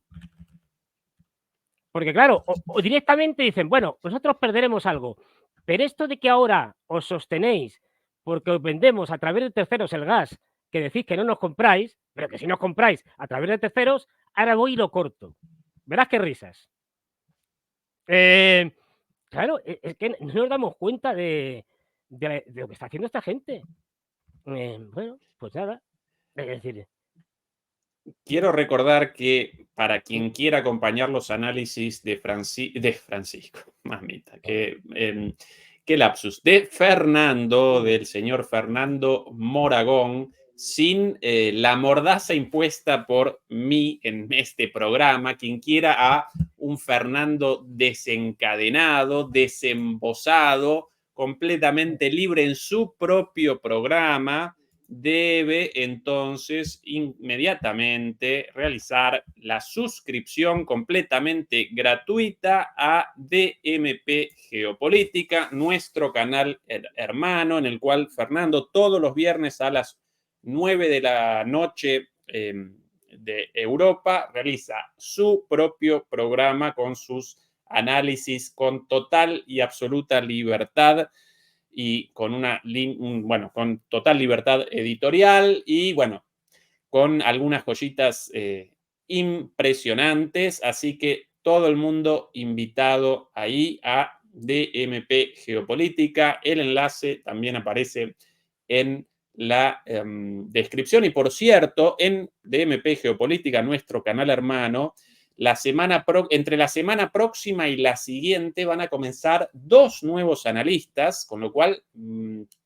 Speaker 2: Porque claro, o directamente dicen, bueno, nosotros perderemos algo, pero esto de que ahora os sostenéis porque os vendemos a través de terceros el gas, que decís que no nos compráis, pero que si nos compráis a través de terceros, ahora voy y lo corto. Verás qué risas. Claro, es que no nos damos cuenta de lo que está haciendo esta gente. Bueno, pues nada. Es decir,
Speaker 1: Quiero recordar que para quien quiera acompañar los análisis de Francisco, mamita, qué lapsus, de Fernando, del señor Fernando Moragón, sin la mordaza impuesta por mí en este programa, quien quiera a un Fernando desencadenado, desembosado, completamente libre en su propio programa, debe entonces inmediatamente realizar la suscripción completamente gratuita a DMP Geopolítica, nuestro canal hermano, en el cual Fernando todos los viernes a las 9 de la noche de Europa realiza su propio programa con sus análisis con total y absoluta libertad y con con total libertad editorial y bueno, con algunas joyitas impresionantes, así que todo el mundo invitado ahí a DMP Geopolítica. El enlace también aparece en la descripción y por cierto, en DMP Geopolítica, nuestro canal hermano, entre la semana próxima y la siguiente van a comenzar 2 nuevos analistas, con lo cual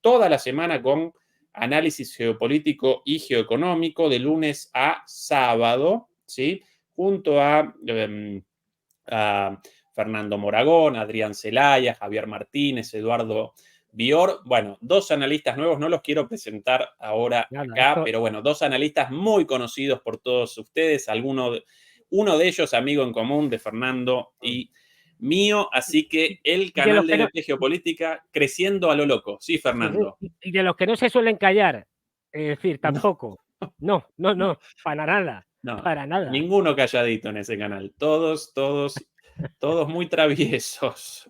Speaker 1: toda la semana con análisis geopolítico y geoeconómico de lunes a sábado, ¿sí? Junto a Fernando Moragón, Adrián Celaya, Javier Martínez, Eduardo Bior. Bueno, 2 analistas nuevos, no los quiero presentar ahora acá, pero bueno, 2 analistas muy conocidos por todos ustedes, uno de ellos amigo en común de Fernando y mío, así que el canal de DMP Geopolítica creciendo a lo loco. Sí, Fernando.
Speaker 2: Y de los que no se suelen callar, es decir, tampoco. No, para nada.
Speaker 1: No,
Speaker 2: para nada.
Speaker 1: Ninguno calladito en ese canal. Todos muy traviesos.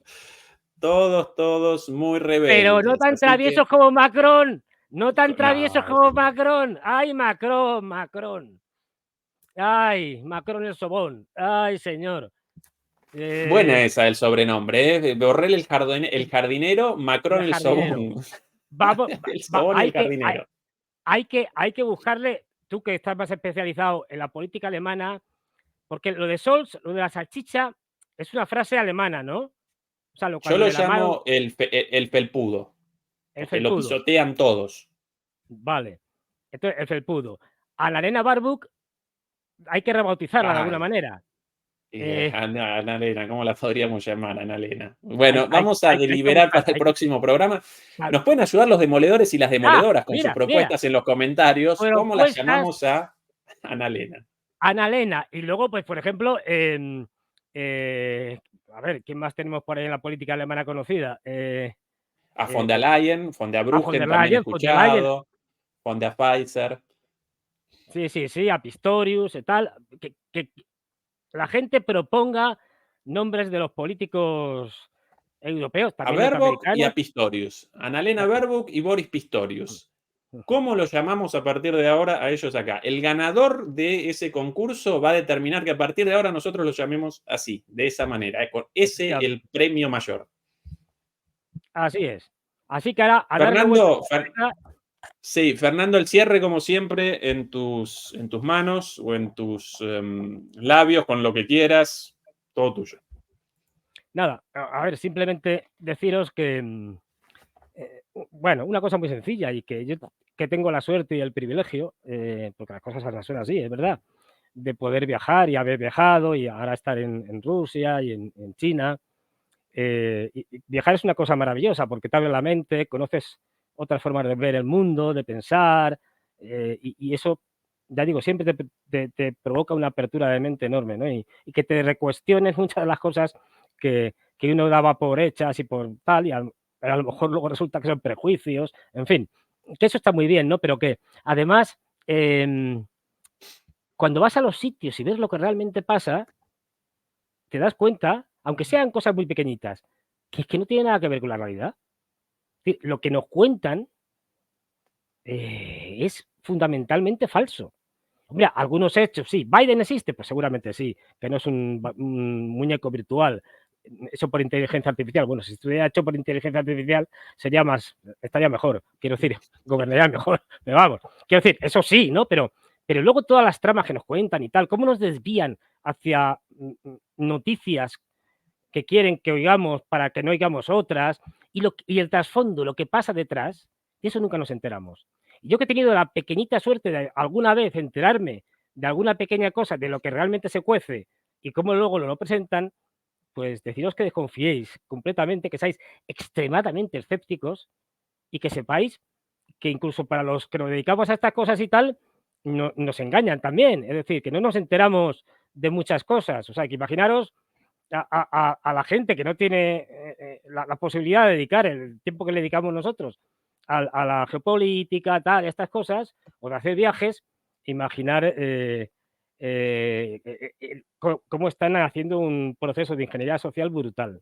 Speaker 1: Todos muy rebeldes.
Speaker 2: Pero no tan traviesos como Macron. No tan traviesos como Macron. ¡Ay, Macron! ¡Ay, Macron el sobón! ¡Ay, señor!
Speaker 1: Buena esa el sobrenombre, ¿eh? Borrell el jardinero, Macron el sobón.
Speaker 2: Vamos,
Speaker 1: el sobón y el jardinero.
Speaker 2: Hay que buscarle, tú que estás más especializado en la política alemana, porque lo de Scholz, lo de la salchicha, es una frase alemana, ¿no? O sea,
Speaker 1: yo lo llamo el felpudo. El felpudo. Lo pisotean todos.
Speaker 2: Vale. Entonces, el felpudo. A la Lena Baerbock hay que rebautizarla de alguna manera.
Speaker 1: Ana Elena, ¿cómo la podríamos llamar, Ana Elena? Bueno,
Speaker 2: hay
Speaker 1: vamos a
Speaker 2: hay que
Speaker 1: deliberar
Speaker 2: buscar,
Speaker 1: para el
Speaker 2: hay que
Speaker 1: próximo programa.
Speaker 2: claro.
Speaker 1: Nos pueden ayudar los demoledores y las demoledoras con sus
Speaker 2: Mira, mira,
Speaker 1: propuestas en los comentarios. ¿Cómo las
Speaker 2: propuestas
Speaker 1: llamamos a Ana Elena?
Speaker 2: Ana Elena. Y luego, pues, por ejemplo, a ver, ¿quién más tenemos por ahí en la política alemana conocida?
Speaker 1: A von der Leyen, von der
Speaker 2: A von
Speaker 1: Bruggen
Speaker 2: der
Speaker 1: también he
Speaker 2: Leyen, von der Leyen.
Speaker 1: escuchado, von der Pfizer.
Speaker 2: Sí, a Pistorius y tal. Que la gente proponga nombres de los políticos europeos,
Speaker 1: A
Speaker 2: también
Speaker 1: Baerbock y
Speaker 2: norteamericanos.
Speaker 1: a Pistorius. Annalena Baerbock y Boris Pistorius. ¿Cómo los llamamos a partir de ahora a ellos acá? El ganador de ese concurso va a determinar que a partir de ahora nosotros los llamemos así, de esa manera, con ese el premio mayor.
Speaker 2: Así es. Así que ahora, a darle vuelta
Speaker 1: Fernando,
Speaker 2: a la cabeza.
Speaker 1: sí, Fernando, el cierre como siempre en tus manos o en tus labios, con lo que quieras, todo tuyo.
Speaker 2: Nada, a ver, simplemente deciros que, bueno, una cosa muy sencilla y que yo que tengo la suerte y el privilegio, porque las cosas son así, es verdad, de poder viajar y haber viajado y ahora estar en Rusia y en China. Y viajar es una cosa maravillosa porque te abre la mente, conoces otras formas de ver el mundo, de pensar, y eso, ya digo, siempre te provoca una apertura de mente enorme, ¿no? Y que te recuestiones muchas de las cosas que uno daba por hechas y por tal, y a lo mejor luego resulta que son prejuicios, en fin, que eso está muy bien, ¿no? Pero que además, cuando vas a los sitios y ves lo que realmente pasa, te das cuenta, aunque sean cosas muy pequeñitas, que es que no tiene nada que ver con la realidad. Es decir, lo que nos cuentan es fundamentalmente falso. Hombre, algunos hechos, sí. ¿Biden existe? Pues seguramente sí, que no es un muñeco virtual hecho por inteligencia artificial. Bueno, si estuviera hecho por inteligencia artificial estaría mejor, quiero decir, gobernaría mejor, pero vamos, quiero decir, eso sí, ¿no? Pero luego todas las tramas que nos cuentan y tal, cómo nos desvían hacia noticias que quieren que oigamos para que no oigamos otras, y el trasfondo, lo que pasa detrás, de eso nunca nos enteramos. Y yo que he tenido la pequeñita suerte de alguna vez enterarme de alguna pequeña cosa de lo que realmente se cuece y cómo luego lo presentan, pues deciros que desconfiéis completamente, que seáis extremadamente escépticos y que sepáis que incluso para los que nos dedicamos a estas cosas y tal, nos engañan también. Es decir, que no nos enteramos de muchas cosas. O sea, que imaginaros a la gente que no tiene la posibilidad de dedicar el tiempo que le dedicamos nosotros a la geopolítica, tal, estas cosas, o de hacer viajes, imaginar cómo están haciendo un proceso de ingeniería social brutal.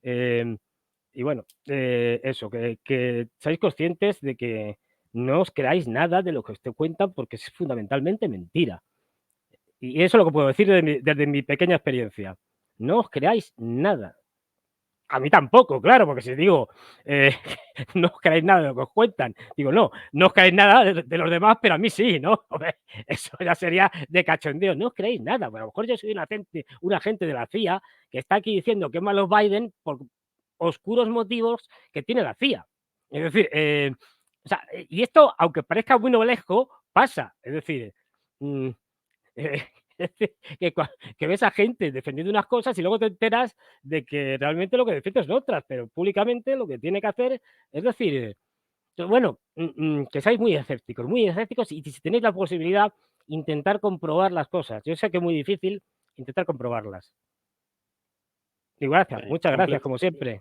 Speaker 2: Y bueno, eso, que seáis conscientes de que no os creáis nada de lo que os te cuentan porque es fundamentalmente mentira. Y eso es lo que puedo decir desde mi pequeña experiencia. No os creáis nada. A mí tampoco, claro, porque si digo, no os creáis nada de lo que os cuentan, digo, no os creáis nada de los demás, pero a mí sí, ¿no? Eso ya sería de cachondeo. No os creáis nada. Bueno, a lo mejor yo soy un agente de la CIA que está aquí diciendo que es malo Biden por oscuros motivos que tiene la CIA. Es decir, o sea, y esto, aunque parezca muy novelesco, pasa. Es decir, que ves a gente defendiendo unas cosas y luego te enteras de que realmente lo que defiende son otras, pero públicamente lo que tiene que hacer es decir, bueno, que seáis muy escépticos y si tenéis la posibilidad, intentar comprobar las cosas. Yo sé que es muy difícil intentar comprobarlas. Y gracias, muchas gracias, como siempre.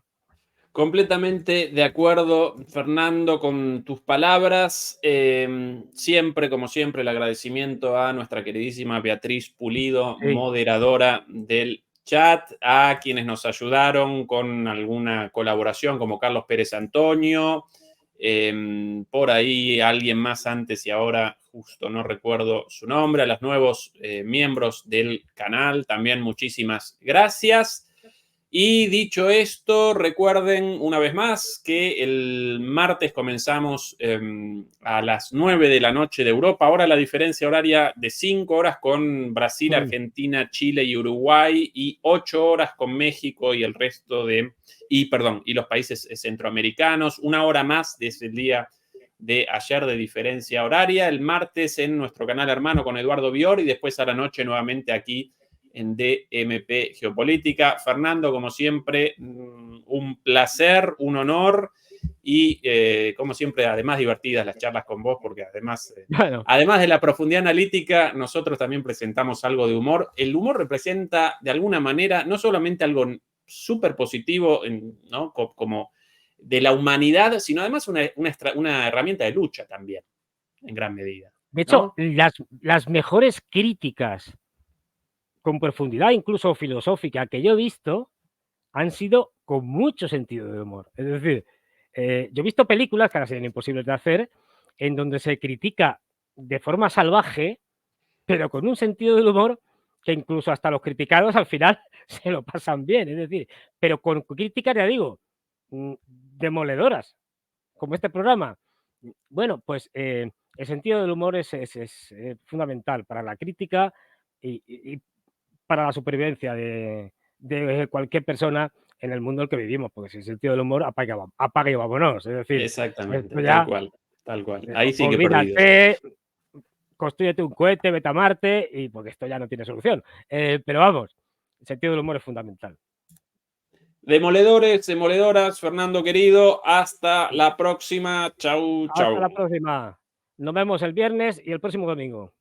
Speaker 1: Completamente de acuerdo, Fernando, con tus palabras. Siempre, como siempre, el agradecimiento a nuestra queridísima Beatriz Pulido,
Speaker 2: Sí.
Speaker 1: moderadora del chat, a quienes nos ayudaron con alguna colaboración, como Carlos Pérez Antonio, por ahí alguien más antes y ahora justo no recuerdo su nombre, a los nuevos miembros del canal, también muchísimas gracias. Y dicho esto, recuerden una vez más que el martes comenzamos a las 9 de la noche de Europa. Ahora la diferencia horaria de 5 horas con Brasil, Argentina, Chile y Uruguay, y 8 horas con México y el resto y los países centroamericanos. 1 hora más desde el día de ayer de diferencia horaria. El martes en nuestro canal hermano con Eduardo Bior y después a la noche nuevamente aquí en DMP Geopolítica. Fernando, como siempre, un placer, un honor y, como siempre, además divertidas las charlas con vos, porque además,
Speaker 2: Bueno,
Speaker 1: además de la profundidad analítica, nosotros también presentamos algo de humor. El humor representa, de alguna manera, no solamente algo súper positivo, ¿no? Como de la humanidad, sino además una herramienta de lucha también, en gran medida.
Speaker 2: de hecho,
Speaker 1: ¿no?
Speaker 2: las mejores críticas con profundidad, incluso filosófica, que yo he visto, han sido con mucho sentido de humor. Es decir, yo he visto películas que ahora serían imposibles de hacer, en donde se critica de forma salvaje, pero con un sentido del humor que incluso hasta los criticados al final se lo pasan bien. Es decir, pero con críticas, ya digo, demoledoras, como este programa. Bueno, pues el sentido del humor es fundamental para la crítica y para la supervivencia de cualquier persona en el mundo en el que vivimos, porque sin sentido del humor apaga y vámonos. Es decir,
Speaker 1: Exactamente,
Speaker 2: esto ya,
Speaker 1: tal cual. Ahí sí que perdidos.
Speaker 2: olvídate, construyete un cohete, vete a Marte, y porque esto ya no tiene solución. Pero vamos, el sentido del humor es fundamental.
Speaker 1: Demoledores, demoledoras, Fernando querido, hasta la próxima. Chau,
Speaker 2: Hasta la
Speaker 1: chau.
Speaker 2: próxima. Nos vemos el viernes y el próximo domingo.